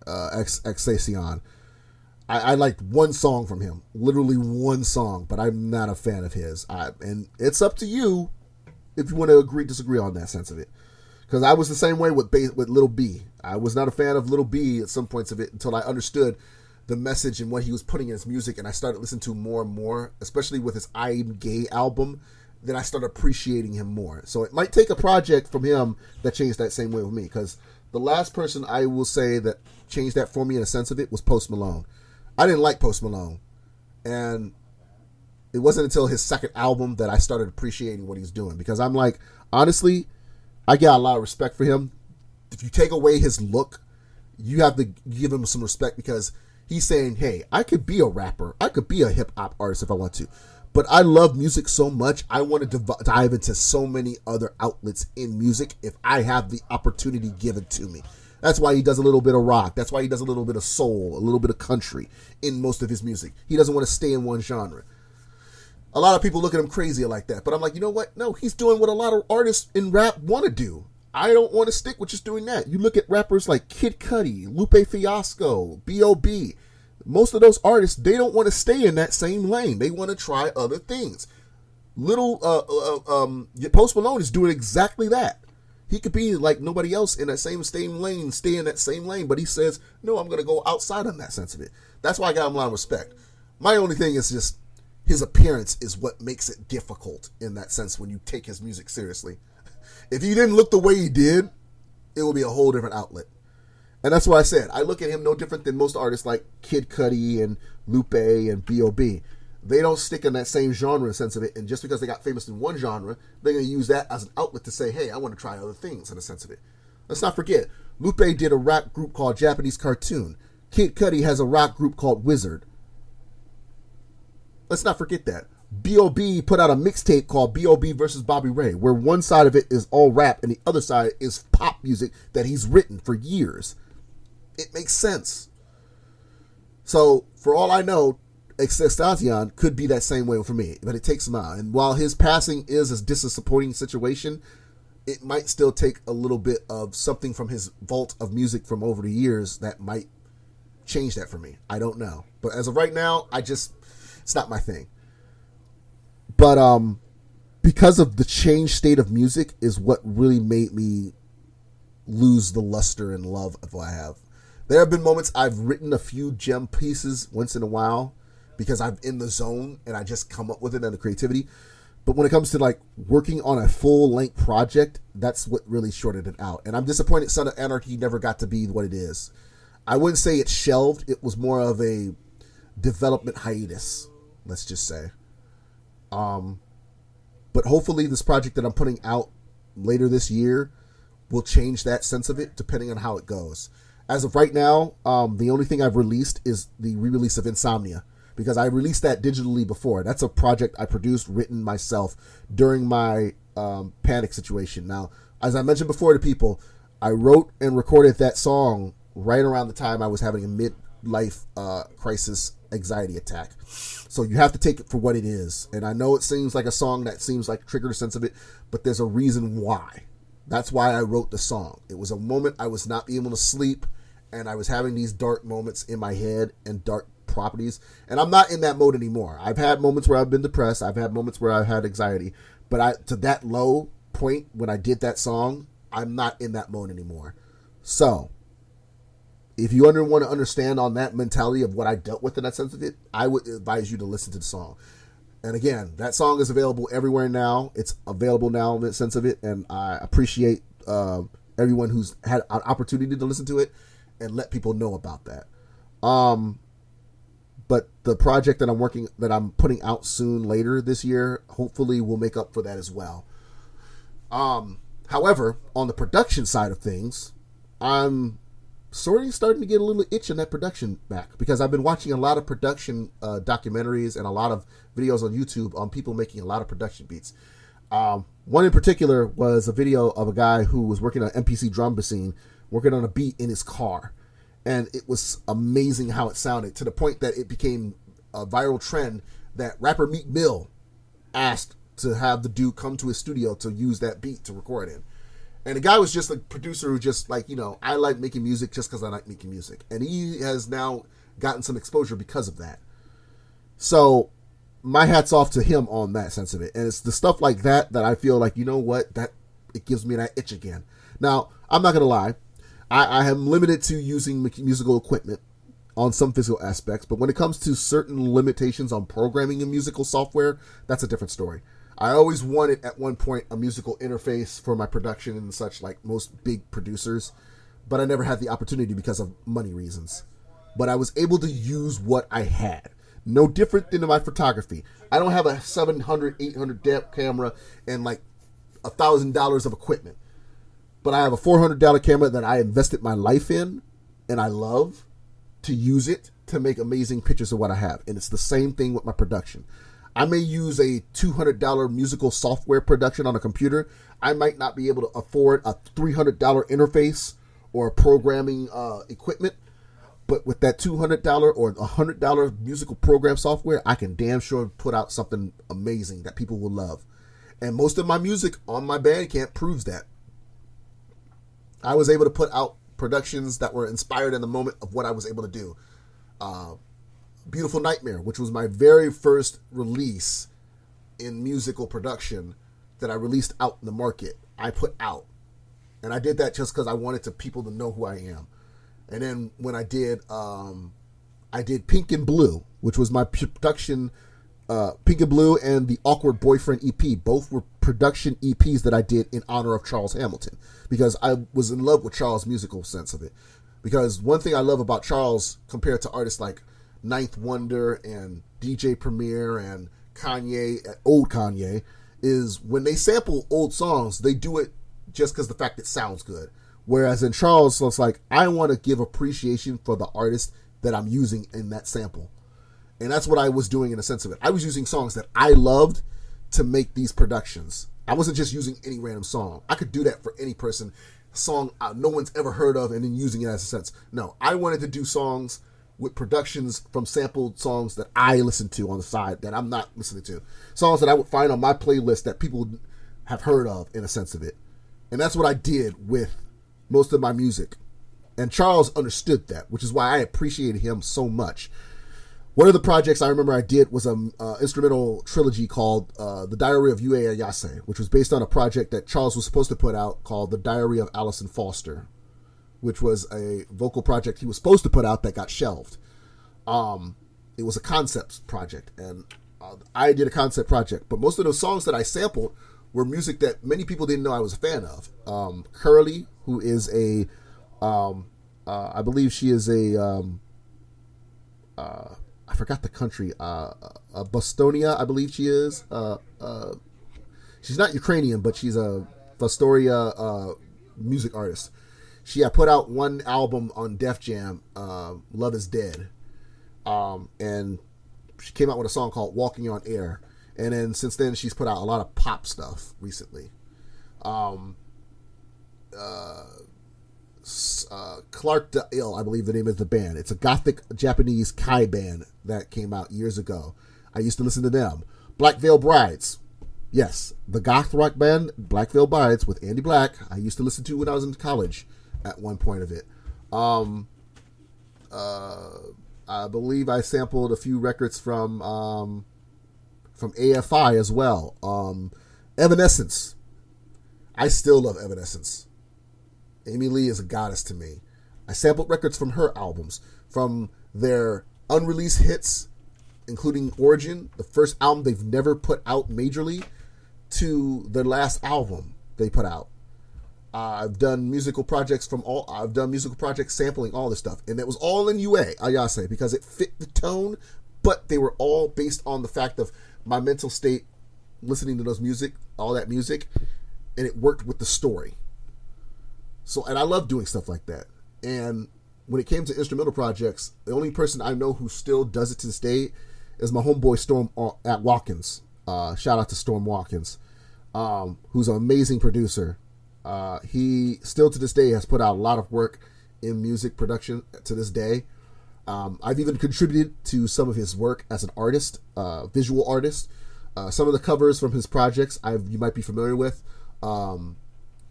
Xacion. I liked one song from him, literally one song, but I'm not a fan of his. And it's up to you if you want to disagree on that sense of it. Because I was the same way with Little B. I was not a fan of Little B at some points of it until I understood the message and what he was putting in his music, and I started listening to more and more, especially with his I'm Gay album. Then I started appreciating him more. So it might take a project from him that changed that same way with me, because the last person I will say that changed that for me in a sense of it was Post Malone. I didn't like Post Malone, and it wasn't until his second album that I started appreciating what he's doing, because I'm like, honestly, I got a lot of respect for him. If you take away his look, you have to give him some respect, because he's saying, hey, I could be a rapper. I could be a hip-hop artist if I want to. But I love music so much, I want to dive into so many other outlets in music if I have the opportunity given to me. That's why he does a little bit of rock. That's why he does a little bit of soul, a little bit of country in most of his music. He doesn't want to stay in one genre. A lot of people look at him crazy like that. But I'm like, you know what? No, he's doing what a lot of artists in rap want to do. I don't want to stick with just doing that. You look at rappers like Kid Cudi, Lupe Fiasco, B.O.B. Most of those artists, they don't want to stay in that same lane. They want to try other things. Post Malone is doing exactly that. He could be like nobody else in that same lane, stay in that same lane, but he says, no, I'm going to go outside on that sense of it. That's why I got him a lot of respect. My only thing is just his appearance is what makes it difficult in that sense when you take his music seriously. If he didn't look the way he did, it would be a whole different outlet. And that's why I said, I look at him no different than most artists like Kid Cudi and Lupe and B.O.B. They don't stick in that same genre sense of it, and just because they got famous in one genre, they're going to use that as an outlet to say, hey, I want to try other things in a sense of it. Let's not forget, Lupe did a rap group called Japanese Cartoon. Kid Cudi has a rock group called Wizard. Let's not forget that. B.O.B. put out a mixtape called B.O.B. versus Bobby Ray, where one side of it is all rap and the other side is pop music that he's written for years. It makes sense. So, for all I know, Extension could be that same way for me, but it takes him out. And while his passing is a disappointing situation, it might still take a little bit of something from his vault of music from over the years that might change that for me. I don't know. But as of right now, it's not my thing. But because of the changed state of music is what really made me lose the luster and love of what I have. There have been moments I've written a few gem pieces once in a while because I'm in the zone and I just come up with it and the creativity. But when it comes to like working on a full length project, that's what really shorted it out. And I'm disappointed Son of Anarchy never got to be what it is. I wouldn't say it's shelved. It was more of a development hiatus, let's just say. But hopefully this project that I'm putting out later this year will change that sense of it depending on how it goes. As of right now, the only thing I've released is the re-release of Insomnia, because I released that digitally before. That's a project I produced, written myself during my panic situation. Now, as I mentioned before to people, I wrote and recorded that song right around the time I was having a midlife crisis anxiety attack. So you have to take it for what it is. And I know it seems like a song that seems like triggered a sense of it, but there's a reason why. That's why I wrote the song. It was a moment I was not able to sleep, and I was having these dark moments in my head and dark properties. And I'm not in that mode anymore. I've had moments where I've been depressed. I've had moments where I've had anxiety. But to that low point when I did that song, I'm not in that mode anymore. So, if you want to understand on that mentality of what I dealt with in that sense of it, I would advise you to listen to the song. And again, that song is available everywhere now. It's available now in that sense of it. And I appreciate everyone who's had an opportunity to listen to it and let people know about that. But the project that I'm putting out soon later this year, hopefully will make up for that as well. However, on the production side of things, I'm starting to get a little itch in that production back, because I've been watching a lot of production documentaries and a lot of videos on YouTube on people making a lot of production beats. One in particular was a video of a guy who was working on MPC drum machine, working on a beat in his car. And it was amazing how it sounded, to the point that it became a viral trend that rapper Meek Mill asked to have the dude come to his studio to use that beat to record in. And the guy was just a producer who just like, I like making music just because I like making music. And he has now gotten some exposure because of that. So my hat's off to him on that sense of it. And it's the stuff like that I feel like, that it gives me that itch again. Now, I'm not going to lie. I am limited to using musical equipment on some physical aspects, but when it comes to certain limitations on programming in musical software, that's a different story. I always wanted at one point a musical interface for my production and such, like most big producers, but I never had the opportunity because of money reasons. But I was able to use what I had. No different than in my photography. I don't have a $700, $800 depth camera and like $1,000 of equipment. But I have a $400 camera that I invested my life in, and I love to use it to make amazing pictures of what I have. And it's the same thing with my production. I may use a $200 musical software production on a computer. I might not be able to afford a $300 interface or programming equipment. But with that $200 or $100 musical program software, I can damn sure put out something amazing that people will love. And most of my music on my Bandcamp proves that. I was able to put out productions that were inspired in the moment of what I was able to do. Beautiful Nightmare, which was my very first release in musical production that I released out in the market, I put out. And I did that just because I wanted people to know who I am. And then when I did Pink and Blue, which was my production, Pink and Blue and the Awkward Boyfriend EP. Both were production EPs that I did in honor of Charles Hamilton, because I was in love with Charles' musical sense of it. Because one thing I love about Charles compared to artists like Ninth Wonder and DJ Premier and Kanye, old Kanye, is when they sample old songs, they do it just because the fact it sounds good. Whereas in Charles, it's like, I want to give appreciation for the artist that I'm using in that sample. And that's what I was doing in a sense of it. I was using songs that I loved to make these productions. I wasn't just using any random song. I could do that for any person. A song no one's ever heard of and then using it as a sense. No, I wanted to do songs with productions from sampled songs that I listen to on the side that I'm not listening to. Songs that I would find on my playlist that people have heard of in a sense of it. And that's what I did with most of my music. And Charles understood that, which is why I appreciated him so much. One of the projects I remember I did was an instrumental trilogy called The Diary of Yue Ayase, which was based on a project that Charles was supposed to put out called The Diary of Allison Foster, which was a vocal project he was supposed to put out that got shelved. It was a concept project, and I did a concept project, but most of those songs that I sampled were music that many people didn't know I was a fan of. Curly, who is a, I believe she is a, I forgot the country, Bostonia, I believe she is. She's not Ukrainian, but she's a Fostoria music artist. She had put out one album on Def Jam, Love is Dead. And she came out with a song called Walking on Air. And then since then, she's put out a lot of pop stuff recently. Clark the Ill, I believe the name is the band. It's a gothic Japanese Kai band that came out years ago. I used to listen to them. Black Veil Brides. Yes, the goth rock band Black Veil Brides with Andy Black. I used to listen to when I was in college at one point of it. I believe I sampled a few records from AFI as well. Evanescence. I still love Evanescence. Amy Lee is a goddess to me. I sampled records from her albums, from their unreleased hits, including Origin, the first album they've never put out majorly, to their last album they put out. I've done musical projects sampling all this stuff, and it was all in UA Ayase because it fit the tone, but they were all based on the fact of my mental state, listening to all that music, and it worked with the story. So, and I love doing stuff like that. And when it came to instrumental projects, the only person I know who still does it to this day is my homeboy Storm at Watkins. Shout out to Storm Watkins, who's an amazing producer. He still to this day has put out a lot of work in music production to this day. I've even contributed to some of his work as an artist, visual artist. Some of the covers from his projects you might be familiar with.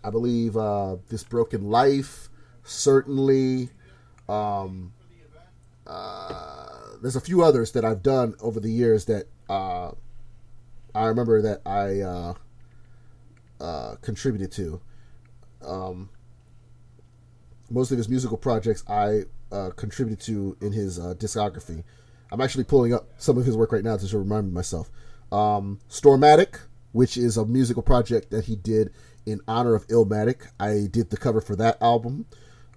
I believe This Broken Life, certainly. There's a few others that I've done over the years that I remember that I contributed to. Most of his musical projects I contributed to in his discography. I'm actually pulling up some of his work right now to remind myself. Stormatic, which is a musical project that he did in honor of Illmatic. I did the cover for that album.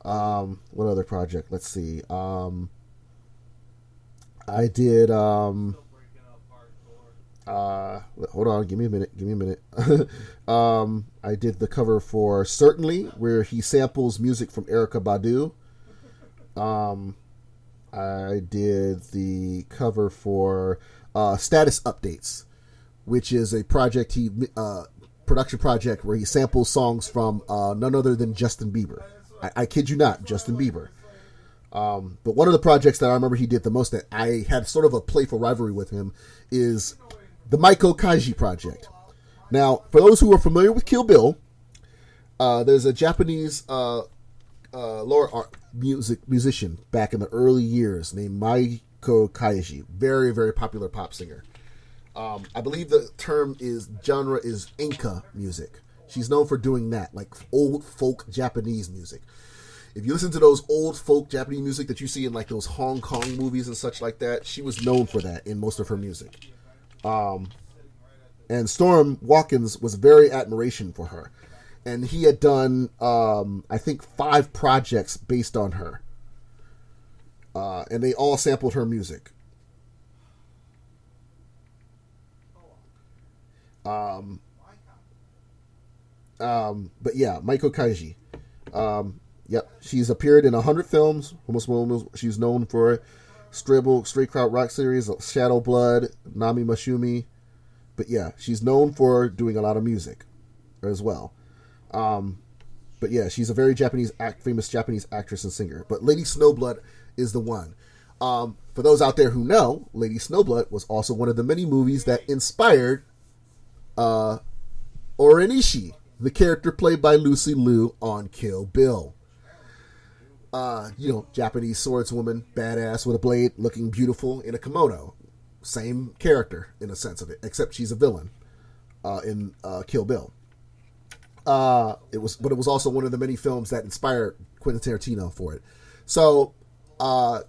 What other project? Let's see. I did. Hold on, give me a minute. I did the cover for Certainly, where he samples music from Erykah Badu. I did the cover for Status Updates, which is a project production project where he samples songs from none other than Justin Bieber. I kid you not, Justin Bieber. But one of the projects that I remember he did the most that I had sort of a playful rivalry with him is the Maiko Kaiji project. Now, for those who are familiar with Kill Bill, there's a Japanese lower art musician back in the early years named Maiko Kaiji. Very, very popular pop singer. I believe the genre is Inca music. She's known for doing that, like old folk Japanese music. If you listen to those old folk Japanese music that you see in like those Hong Kong movies and such like that, she was known for that in most of her music. And Storm Watkins was very admiration for her. And he had done, I think, 5 projects based on her. and they all sampled her music. But yeah, Maiko Kaiji. Yep, she's appeared in 100 films. Almost. She's known for Straight Crowd Rock series, Shadow Blood, Nami Mashumi. But yeah, she's known for doing a lot of music as well. But yeah, she's a very famous Japanese actress and singer. But Lady Snowblood is the one. For those out there who know, Lady Snowblood was also one of the many movies that inspired Orenishi, the character played by Lucy Liu on Kill Bill. Japanese swordswoman, badass with a blade, looking beautiful in a kimono. Same character in a sense of it, except she's a villain in Kill Bill. It was also one of the many films that inspired Quentin Tarantino for it. So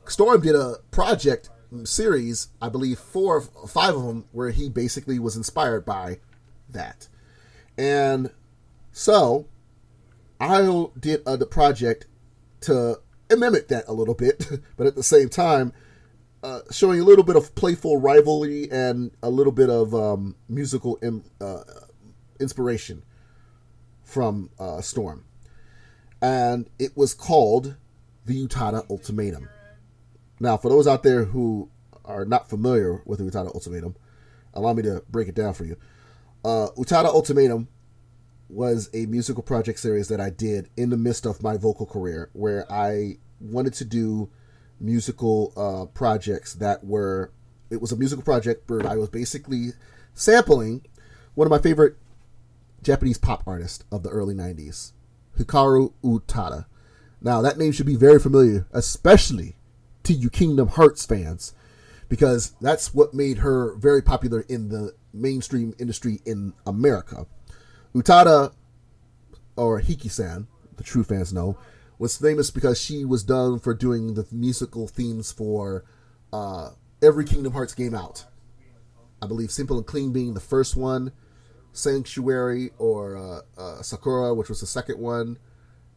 Storm did a project series, I believe 4 or 5 of them, where he basically was inspired by that. And so I did the project to mimic that a little bit, but at the same time, showing a little bit of playful rivalry and a little bit of musical inspiration from Storm. And it was called the Utada Ultimatum. Now, for those out there who are not familiar with the Utada Ultimatum, allow me to break it down for you. Utada Ultimatum was a musical project series that I did in the midst of my vocal career, where I wanted to do musical projects it was a musical project where I was basically sampling one of my favorite Japanese pop artists of the early 90s, Hikaru Utada. Now, that name should be very familiar, especially to you Kingdom Hearts fans, because that's what made her very popular in the mainstream industry in America. Utada, or Hiki-san, the true fans know, was famous because she was done for doing the musical themes for every Kingdom Hearts game out. I believe Simple and Clean being the first one, Sanctuary or Sakura, which was the second one,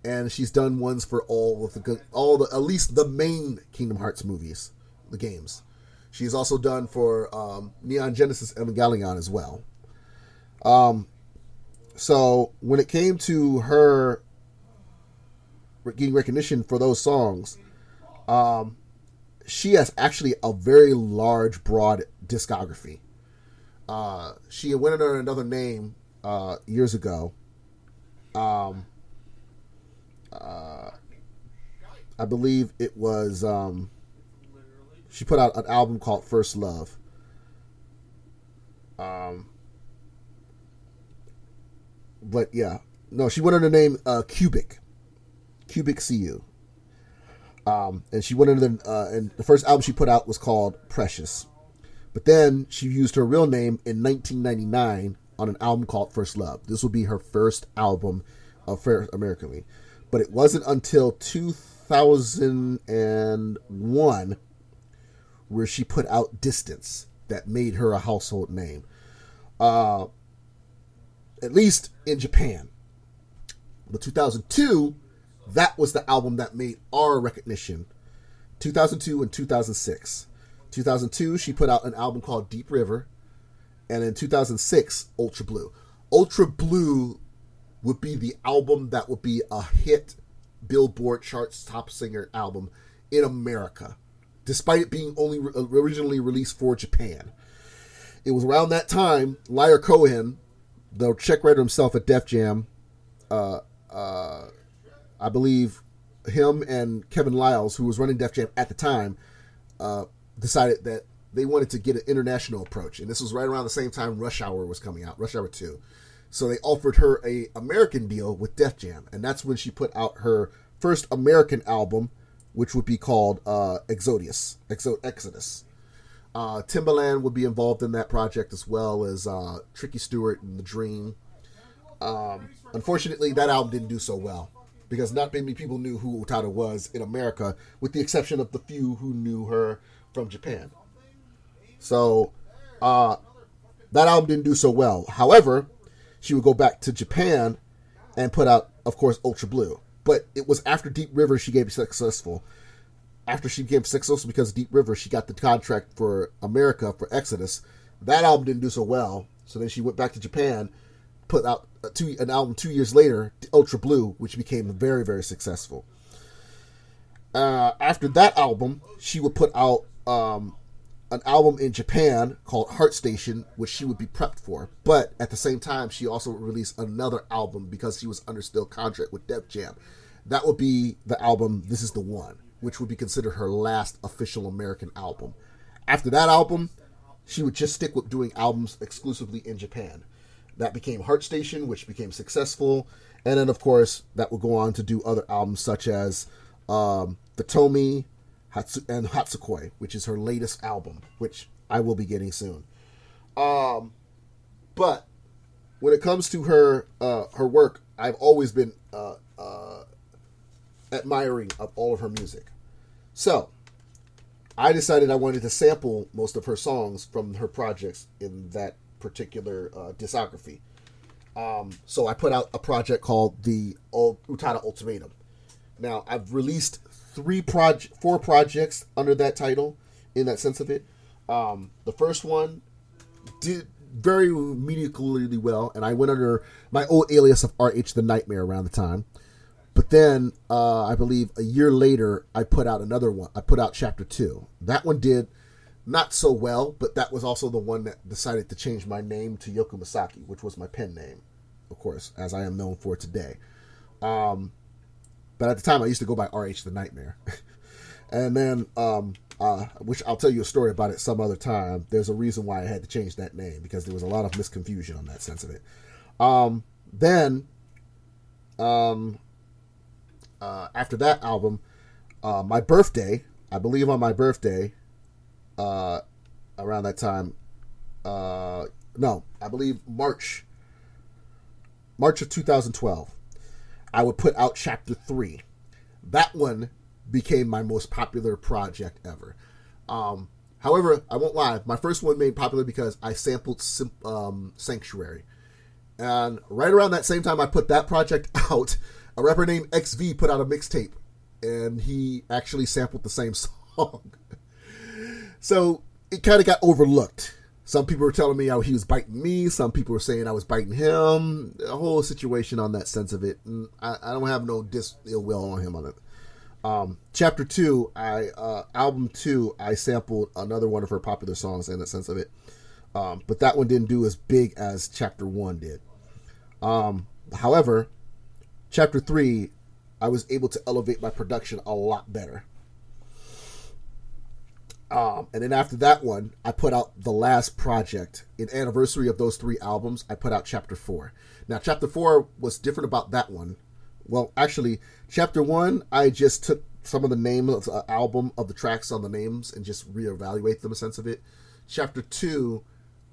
and she's done ones for at least the main Kingdom Hearts movies, the games. She's also done for Neon Genesis Evangelion as well. So when it came to her getting recognition for those songs, she has actually a very large, broad discography. She went under another name years ago. I believe it was she put out an album called First Love. But yeah, no, she went under the name Cubic CU. And she went under and the first album she put out was called Precious. But then she used her real name in 1999 on an album called First Love. This will be her first album Americanly. But it wasn't until 2001 where she put out Distance that made her a household name. At least in Japan. But 2002, that was the album that made our recognition. 2002 and 2006. 2002, she put out an album called Deep River. And in 2006, Ultra Blue. Ultra Blue would be the album that would be a hit Billboard charts top singer album in America, despite it being only originally released for Japan. It was around that time, Liar Cohen, the check writer himself at Def Jam, I believe him and Kevin Liles, who was running Def Jam at the time, decided that they wanted to get an international approach. And this was right around the same time Rush Hour was coming out, Rush Hour 2. So they offered her a American deal with Def Jam. And that's when she put out her first American album, which would be called Exodus. Timbaland would be involved in that project, as well as Tricky Stewart and The Dream. Unfortunately, that album didn't do so well, because not many people knew who Utada was in America, with the exception of the few who knew her from Japan. So that album didn't do so well. However, she would go back to Japan and put out, of course, Ultra Blue. But it was after Deep River she became successful. after she became successful because of Deep River, she got the contract for America for Exodus. That album didn't do so well, so then she went back to Japan, put out an album 2 years later, Ultra Blue, which became very, very successful. After that album, she would put out an album in Japan called Heart Station, which she would be prepped for. But at the same time, she also released another album because she was under still contract with Def Jam. That would be the album This Is the One, which would be considered her last official American album. After that album, she would just stick with doing albums exclusively in Japan. That became Heart Station, which became successful. And then, of course, that would go on to do other albums such as Fatomi and Hatsukoi, which is her latest album, which I will be getting soon. But when it comes to her work, I've always been admiring of all of her music. So I decided I wanted to sample most of her songs from her projects in that particular discography. So I put out a project called the Utada Ultimatum. Now, I've released 4 projects under that title, in that sense of it. The first one did very mediocrely well, and I went under my old alias of RH the Nightmare around the time. But then, I believe a year later, I put out another one. I put out Chapter 2. That one did not so well, but that was also the one that decided to change my name to Yoku Masaki, which was my pen name, of course, as I am known for today. But at the time, I used to go by RH the Nightmare. And then, which I'll tell you a story about it some other time. There's a reason why I had to change that name, because there was a lot of misconfusion on that sense of it. After that album, my birthday, I believe on my birthday, around that time, I believe March of 2012, I would put out Chapter 3. That one became my most popular project ever. However, I won't lie, my first one made popular because I sampled Sanctuary. And right around that same time I put that project out, a rapper named XV put out a mixtape, and he actually sampled the same song. So it kind of got overlooked. Some people were telling me how he was biting me. Some people were saying I was biting him. A whole situation on that sense of it. And I don't have no ill will on him on it. Chapter 2, album 2, I sampled another one of her popular songs in the sense of it. But that one didn't do as big as Chapter 1 did. However, Chapter 3, I was able to elevate my production a lot better. And then after that one, I put out the last project. In anniversary of those 3 albums, I put out Chapter 4. Now, Chapter 4 was different about that one. Well, actually, Chapter 1, I just took some of the name of the album, of the tracks on the names, and just reevaluate them, a sense of it. Chapter 2,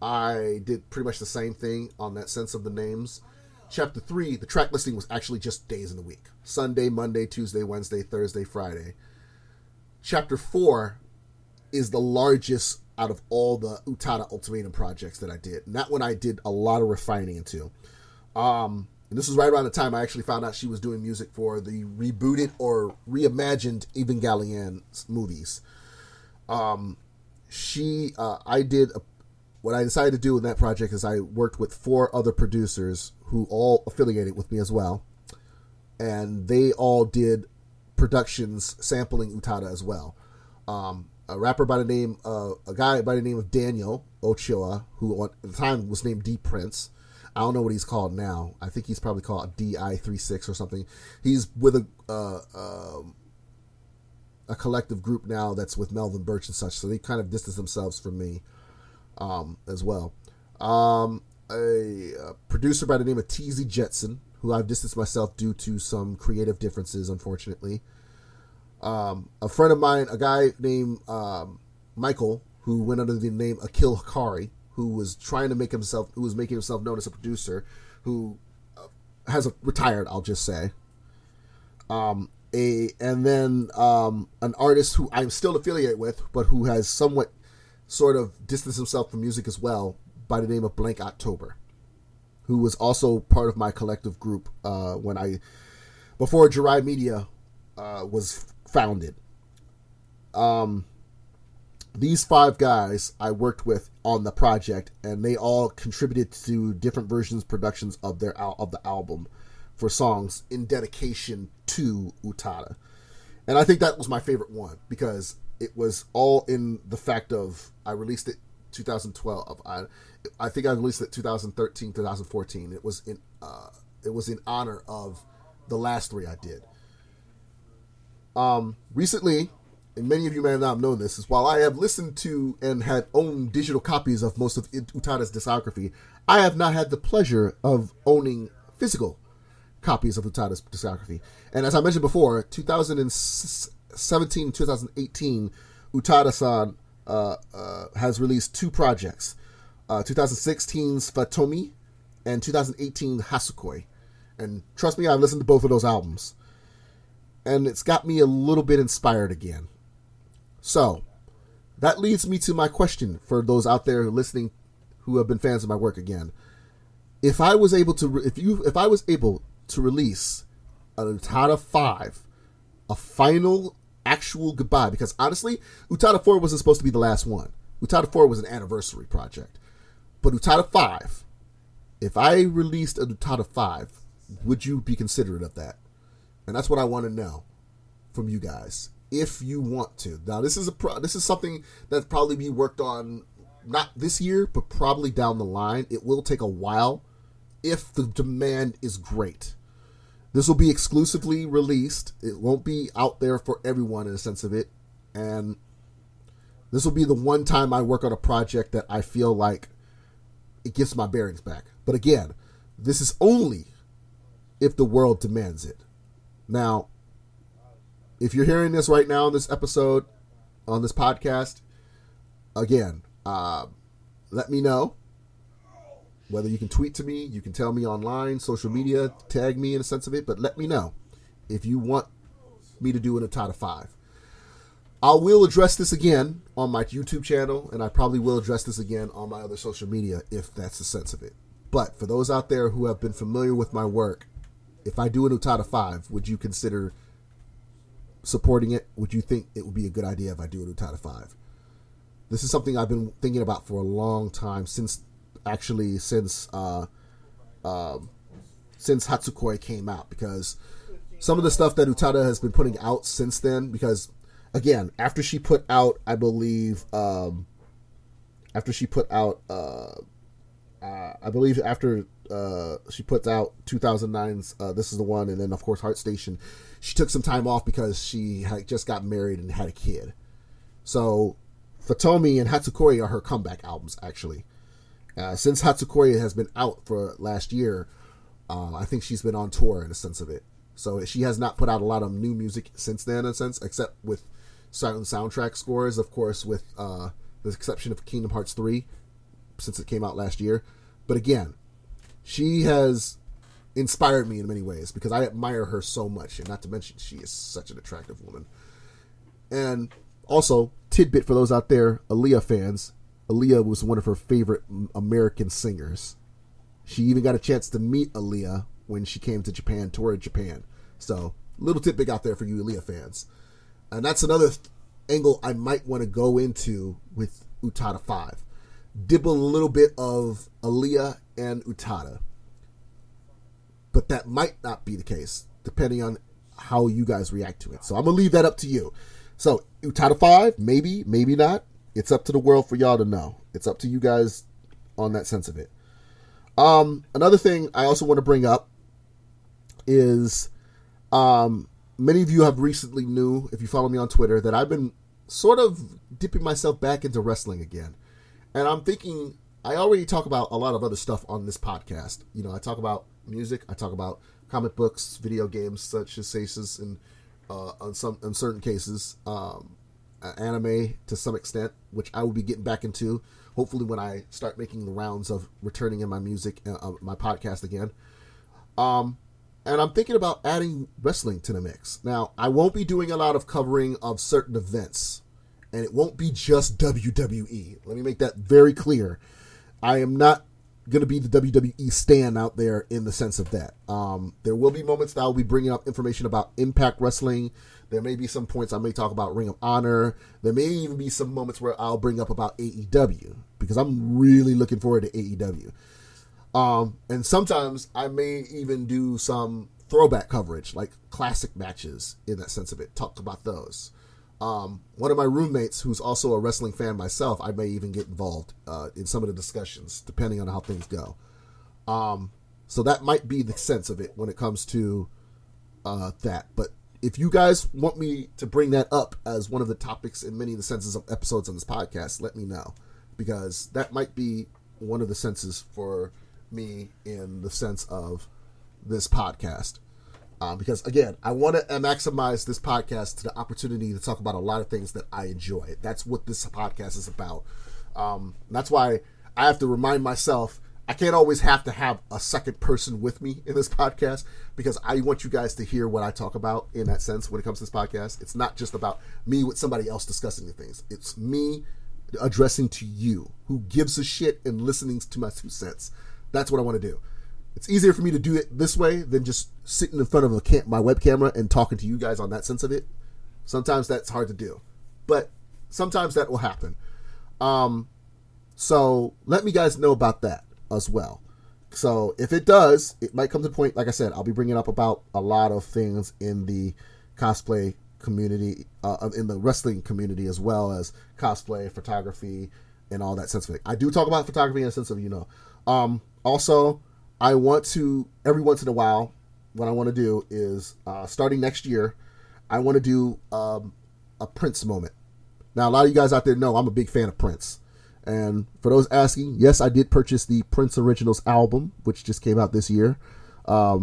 I did pretty much the same thing on that sense of the names. Chapter 3, the track listing was actually just days in the week. Sunday, Monday, Tuesday, Wednesday, Thursday, Friday. Chapter 4 is the largest out of all the Utada Ultimatum projects that I did. And that one I did a lot of refining into. And this was right around the time I actually found out she was doing music for the rebooted or reimagined Evangelion movies. What I decided to do in that project is I worked with 4 other producers who all affiliated with me as well. And they all did productions sampling Utada as well. A rapper by the name of a guy by the name of Daniel Ochoa, who at the time was named D Prince. I don't know what he's called now. I think he's probably called DI36 or something. He's with a collective group now that's with Melvin Birch and such. So they kind of distance themselves from me as well. A producer by the name of TZ Jetson, who I've distanced myself due to some creative differences, unfortunately. A friend of mine, a guy named Michael, who went under the name Akil Hikari, who was making himself known as a producer, who has retired, I'll just say. And then an artist who I'm still affiliated with, but who has somewhat sort of distanced himself from music as well, by the name of Blank October, who was also part of my collective group before Jirai Media was founded. these 5 guys I worked with on the project, and they all contributed to different versions, productions of the album for songs in dedication to Utada. And I think that was my favorite one because it was all in the fact of I released it 2012. I think I released it 2013, 2014. It was in honor of the last 3 I did. Recently, and many of you may not have known this, is while I have listened to and had owned digital copies of most of Utada's discography, I have not had the pleasure of owning physical copies of Utada's discography. And as I mentioned before, 2017, 2018, Utada-san has released 2 projects, 2016's Fatomi and 2018 Hasukoi. And trust me, I've listened to both of those albums. And it's got me a little bit inspired again. So, that leads me to my question for those out there listening who have been fans of my work again. If I was able to release an Utada 5, a final actual goodbye, because honestly, Utada 4 wasn't supposed to be the last one. Utada 4 was an anniversary project. But Utada 5, if I released an Utada 5, would you be considerate of that? And that's what I want to know from you guys, if you want to. Now, this is something that's probably be worked on not this year, but probably down the line. It will take a while if the demand is great. This will be exclusively released. It won't be out there for everyone in a sense of it. And this will be the one time I work on a project that I feel like it gives my bearings back. But again, this is only if the world demands it. Now, if you're hearing this right now in this episode, on this podcast, again, let me know. Whether you can tweet to me, you can tell me online, social media, tag me in a sense of it, but let me know if you want me to do an Utada 5. I will address this again on my YouTube channel, and I probably will address this again on my other social media if that's the sense of it. But for those out there who have been familiar with my work, if I do an Utada 5, would you consider supporting it? Would you think it would be a good idea if I do an Utada 5? This is something I've been thinking about for a long time, since Hatsukoi came out, because some of the stuff that Utada has been putting out since then, because again, after she put out, I believe, after she puts out 2009's This Is the One, and then of course Heart Station, she took some time off because she had just got married and had a kid. So Fatomi and Hatsukoi are her comeback albums, actually. Since Hatsukoi has been out for last year, I think she's been on tour in a sense of it. So she has not put out a lot of new music since then, in a sense, except with certain soundtrack scores, of course, with the exception of Kingdom Hearts 3, since it came out last year. But again, she has inspired me in many ways because I admire her so much, and not to mention she is such an attractive woman. And also, tidbit for those out there, Aaliyah fans, Aaliyah was one of her favorite American singers. She even got a chance to meet Aaliyah when she came to Japan, toured Japan. So, little tidbit out there for you Aaliyah fans. And that's another angle I might want to go into with Utada 5. Dibble a little bit of Aaliyah and Utada. But that might not be the case, depending on how you guys react to it. So I'm going to leave that up to you. So, Utada 5, maybe, maybe not. It's up to the world for y'all to know. It's up to you guys on that sense of it. Another thing I also want to bring up is many of you have recently knew, if you follow me on Twitter, that I've been sort of dipping myself back into wrestling again. And I'm thinking, I already talk about a lot of other stuff on this podcast. You know, I talk about music, I talk about comic books, video games, such as Saces, and in certain cases, anime to some extent, which I will be getting back into, hopefully when I start making the rounds of returning in my music, my podcast again. And I'm thinking about adding wrestling to the mix. Now, I won't be doing a lot of covering of certain events, and it won't be just WWE. Let me make that very clear. I am not going to be the WWE stan out there in the sense of that. There will be moments that I'll be bringing up information about Impact Wrestling. There may be some points I may talk about Ring of Honor. There may even be some moments where I'll bring up about AEW, because I'm really looking forward to AEW. And sometimes I may even do some throwback coverage, like classic matches in that sense of it. Talk about those. One of my roommates, who's also a wrestling fan myself, I may even get involved in some of the discussions, depending on how things go. So that might be the sense of it when it comes to that. But if you guys want me to bring that up as one of the topics in many of the senses of episodes on this podcast, let me know, because that might be one of the senses for me in the sense of this podcast. Because again, I want to maximize this podcast to the opportunity to talk about a lot of things that I enjoy. That's what this podcast is about. That's why I have to remind myself, I can't always have to have a second person with me in this podcast, because I want you guys to hear what I talk about in that sense when it comes to this podcast. It's not just about me with somebody else discussing the things. It's me addressing to you who gives a shit and listening to my 2 cents. That's what I want to do. It's easier for me to do it this way than just sitting in front of my web camera and talking to you guys on that sense of it. Sometimes that's hard to do, but sometimes that will happen. So let me guys know about that as well. So if it does, it might come to the point, like I said, I'll be bringing up about a lot of things in the cosplay community, in the wrestling community, as well as cosplay, photography, and all that sense of it. I do talk about photography in a sense of, also, I want to, every once in a while, what I want to do is, starting next year, I want to do a Prince moment. Now, a lot of you guys out there know I'm a big fan of Prince. And for those asking, yes, I did purchase the Prince Originals album, which just came out this year. I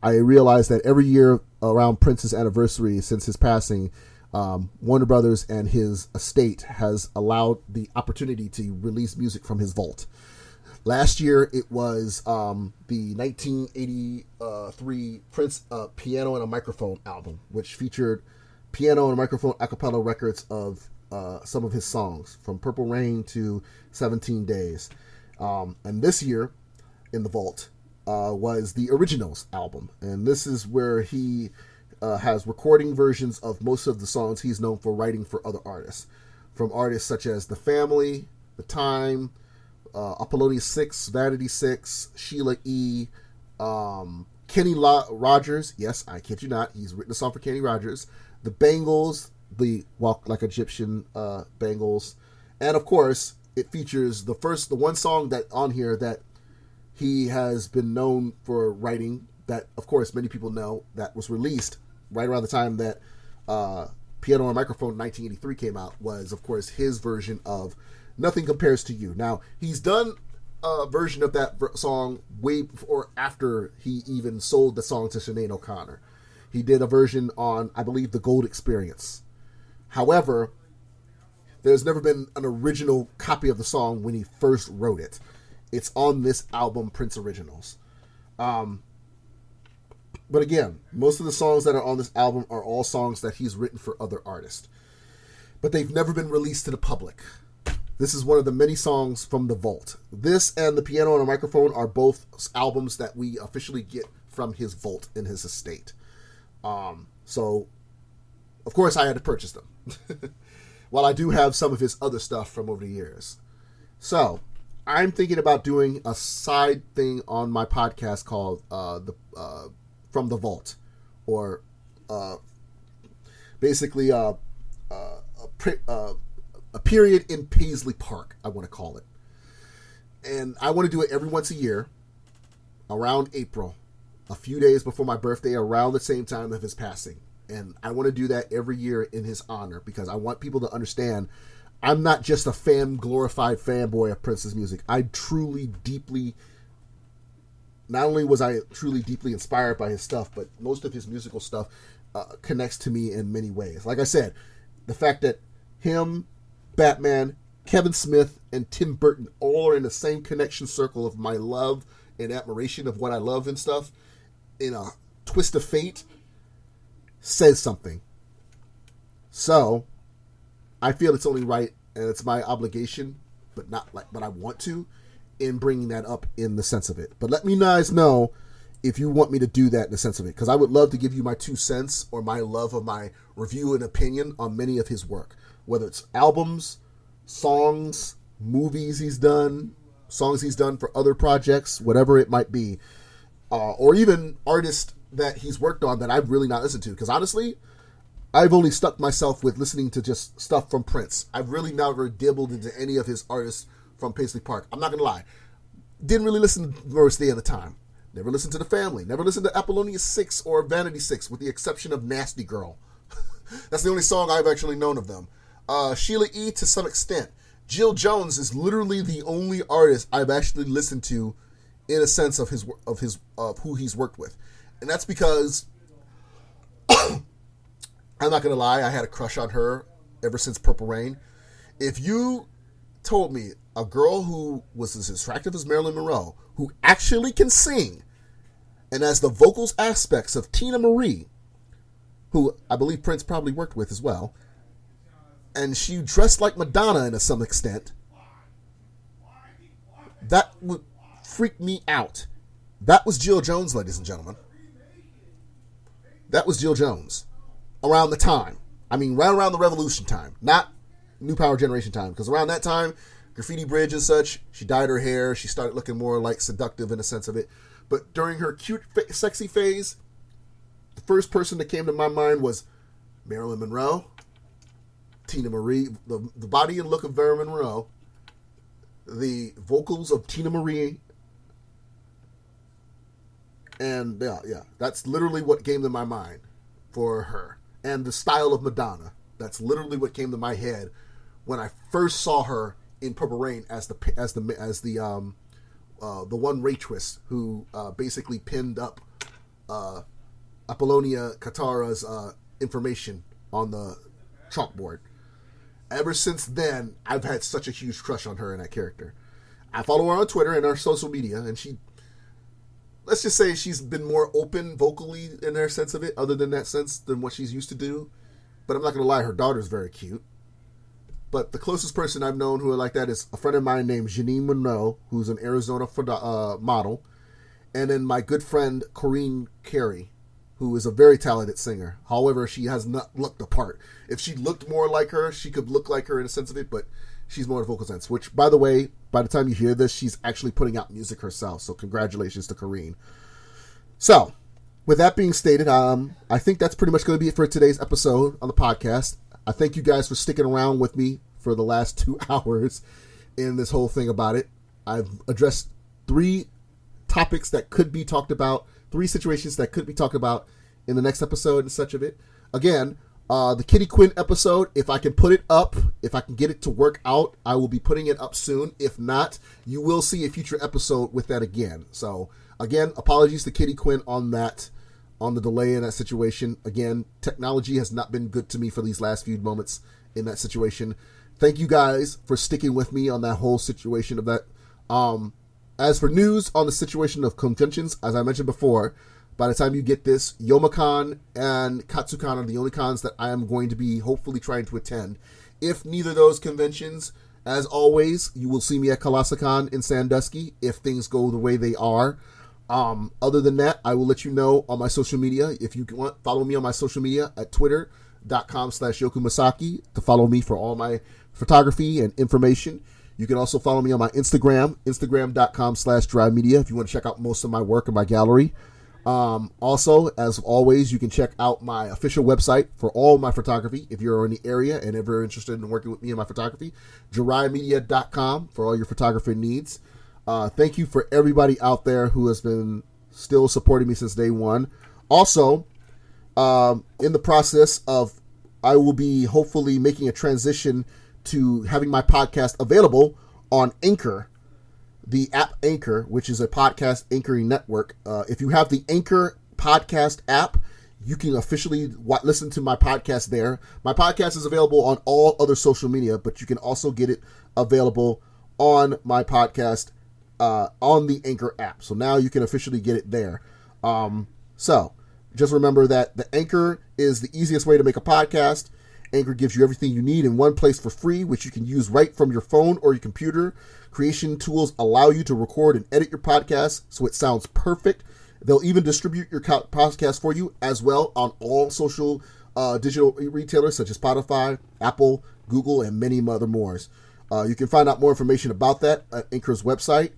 realized that every year around Prince's anniversary since his passing, Warner Brothers and his estate has allowed the opportunity to release music from his vault. Last year, it was the 1983 Prince Piano and a Microphone album, which featured piano and microphone a cappella records of some of his songs, from Purple Rain to 17 Days. And this year, in the vault, was the Originals album. And this is where he has recording versions of most of the songs he's known for writing for other artists. From artists such as The Family, The Time, Apollonia 6, Vanity 6, Sheila E., Kenny Rogers. Yes, I kid you not. He's written a song for Kenny Rogers. The Bangles, the Walk Like Egyptian Bangles. And of course, it features the one song that on here that he has been known for writing, that of course many people know, that was released right around the time that Piano and Microphone 1983 came out, was of course his version of Nothing Compares to You. Now, he's done a version of that song way before, after he even sold the song to Sinead O'Connor. He did a version on, I believe, The Gold Experience. However, there's never been an original copy of the song when he first wrote it. It's on this album, Prince Originals. But again, most of the songs that are on this album are all songs that he's written for other artists. But they've never been released to the public. This is one of the many songs from the vault. This and The Piano and a Microphone are both albums that we officially get from his vault in his estate. So, of course, I had to purchase them. While I do have some of his other stuff from over the years. So, I'm thinking about doing a side thing on my podcast called From the Vault. Or basically a period in Paisley Park, I want to call it. And I want to do it every once a year, around April, a few days before my birthday, around the same time of his passing. And I want to do that every year in his honor, because I want people to understand I'm not just a glorified fanboy of Prince's music. I truly, deeply, not only was I truly deeply inspired by his stuff, but most of his musical stuff connects to me in many ways. Like I said, the fact that him, Batman, Kevin Smith, and Tim Burton all are in the same connection circle of my love and admiration of what I love and stuff, in a twist of fate, says something. So, I feel it's only right, and it's my obligation, but I want to, in bringing that up in the sense of it. But let me guys know if you want me to do that in the sense of it, because I would love to give you my 2 cents or my love of my review and opinion on many of his work, whether it's albums, songs, movies he's done, songs he's done for other projects, whatever it might be, or even artists that he's worked on that I've really not listened to. Because honestly, I've only stuck myself with listening to just stuff from Prince. I've really never dabbled into any of his artists from Paisley Park. I'm not going to lie. Didn't really listen to Morris Day at the time. Never listened to The Family. Never listened to Apollonia 6 or Vanity 6, with the exception of Nasty Girl. That's the only song I've actually known of them. Sheila E. to some extent. Jill Jones is literally the only artist I've actually listened to in a sense of who he's worked with. And that's because I'm not going to lie, I had a crush on her ever since Purple Rain. If you told me a girl who was as attractive as Marilyn Monroe, who actually can sing, and has the vocals aspects of Tina Marie, who I believe Prince probably worked with as well, and she dressed like Madonna to some extent, that would freak me out. That was Jill Jones, ladies and gentlemen. That was Jill Jones. Around the time. I mean, right around the Revolution time. Not New Power Generation time. Because around that time, Graffiti Bridge and such, she dyed her hair. She started looking more like seductive in a sense of it. But during her cute, sexy phase, the first person that came to my mind was Marilyn Monroe, Tina Marie, the body and look of Marilyn Monroe, the vocals of Tina Marie, and yeah, that's literally what came to my mind for her. And the style of Madonna. That's literally what came to my head when I first saw her in Purple Rain as the one waitress who basically pinned up Apollonia Katara's information on the chalkboard. Ever since then, I've had such a huge crush on her and that character. I follow her on Twitter and our social media, and let's just say she's been more open vocally in her sense of it, other than that sense, than what she's used to do. But I'm not going to lie, her daughter's very cute. But the closest person I've known who are like that is a friend of mine named Janine Monroe, who's an Arizona model. And then my good friend Corinne Carey, who is a very talented singer. However, she has not looked the part. If she looked more like her, she could look like her in a sense of it, but she's more vocal sense. Which, by the way, by the time you hear this, she's actually putting out music herself. So congratulations to Corinne. So, with that being stated, I think that's pretty much going to be it for today's episode on the podcast. I thank you guys for sticking around with me for the last 2 hours in this whole thing about it. I've addressed 3 topics that could be talked about, 3 situations that could be talked about in the next episode and such of it. Again, the Kitty Quinn episode, if I can put it up, if I can get it to work out, I will be putting it up soon. If not, you will see a future episode with that again. So, again, apologies to Kitty Quinn on that, on the delay in that situation. Again, technology has not been good to me for these last few moments in that situation. Thank you guys for sticking with me on that whole situation of that. As for news on the situation of conventions, as I mentioned before, by the time you get this, Youmacon and Katsucon are the only cons that I am going to be hopefully trying to attend. If neither of those conventions, as always, you will see me at Colossicon in Sandusky if things go the way they are. Other than that, I will let you know on my social media. If you want, follow me on my social media at twitter.com/Yoku Masaki to follow me for all my photography and information. You can also follow me on my Instagram, instagram.com/drymedia if you want to check out most of my work in my gallery. Also, as always, you can check out my official website for all my photography if you're in the area and ever interested in working with me in my photography, drymedia.com for all your photography needs. Thank you for everybody out there who has been still supporting me since day one. Also, in the process of, I will be hopefully making a transition to having my podcast available on Anchor, the app Anchor, which is a podcast anchoring network. If you have the Anchor podcast app, you can officially listen to my podcast there. My podcast is available on all other social media, but you can also get it available on my podcast on the Anchor app. So now you can officially get it there. So just remember that the Anchor is the easiest way to make a podcast. Anchor gives you everything you need in one place for free, which you can use right from your phone or your computer. Creation tools allow you to record and edit your podcast so it sounds perfect. They'll even distribute your podcast for you as well on all social digital retailers such as Spotify, Apple, Google, and many other more. You can find out more information about that at Anchor's website.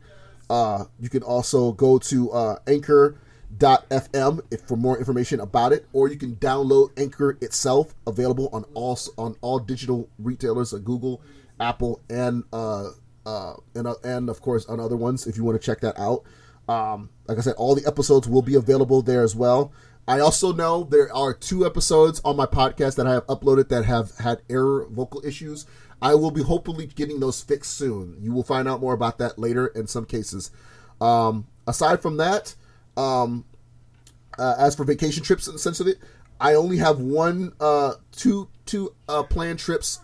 You can also go to Anchor.fm for more information about it, or you can download Anchor itself, available on all digital retailers like Google, Apple, and of course on other ones if you want to check that out. Like I said, all the episodes will be available there as well. I also know there are 2 episodes on my podcast that I have uploaded that have had error vocal issues. I will be hopefully getting those fixed soon. You will find out more about that later in some cases. Aside from that, as for vacation trips and sense of it, I only have two planned trips.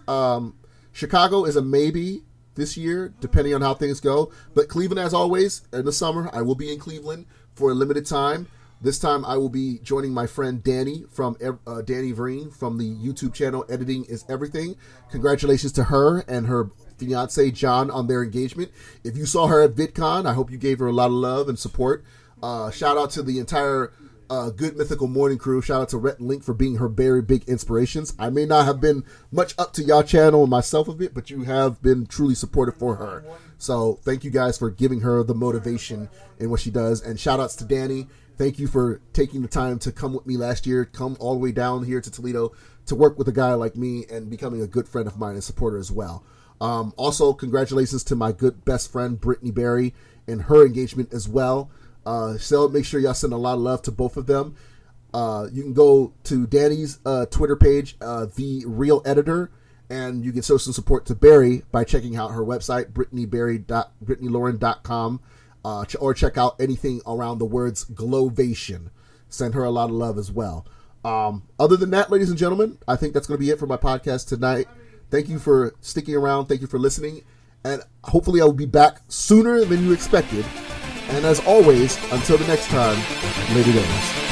Chicago is a maybe this year, depending on how things go. But Cleveland, as always, in the summer, I will be in Cleveland for a limited time. This time I will be joining my friend Danny from Danny Vereen from the YouTube channel Editing is Everything. Congratulations to her and her fiance John on their engagement. If you saw her at VidCon, I hope you gave her a lot of love and support. Shout out to the entire Good Mythical Morning crew. Shout out to Rhett and Link for being her very big inspirations. I may not have been much up to y'all channel and myself a bit, but you have been truly supportive for her. So thank you guys for giving her the motivation in what she does. And shout outs to Danny. Thank you for taking the time to come with me last year, come all the way down here to Toledo to work with a guy like me and becoming a good friend of mine and supporter as well. Also, congratulations to my good best friend, Brittany Berry, and her engagement as well. So make sure y'all send a lot of love to both of them. You can go to Danny's Twitter page, The Real Editor, and you can show some support to Berry by checking out her website, BrittanyLauren.com. Or check out anything around the words Glowvation. Send her a lot of love as well. Other than that, ladies and gentlemen, I think that's going to be it for my podcast tonight. Thank you for sticking around. Thank you for listening. And hopefully I will be back sooner than you expected. And as always, until the next time, later days.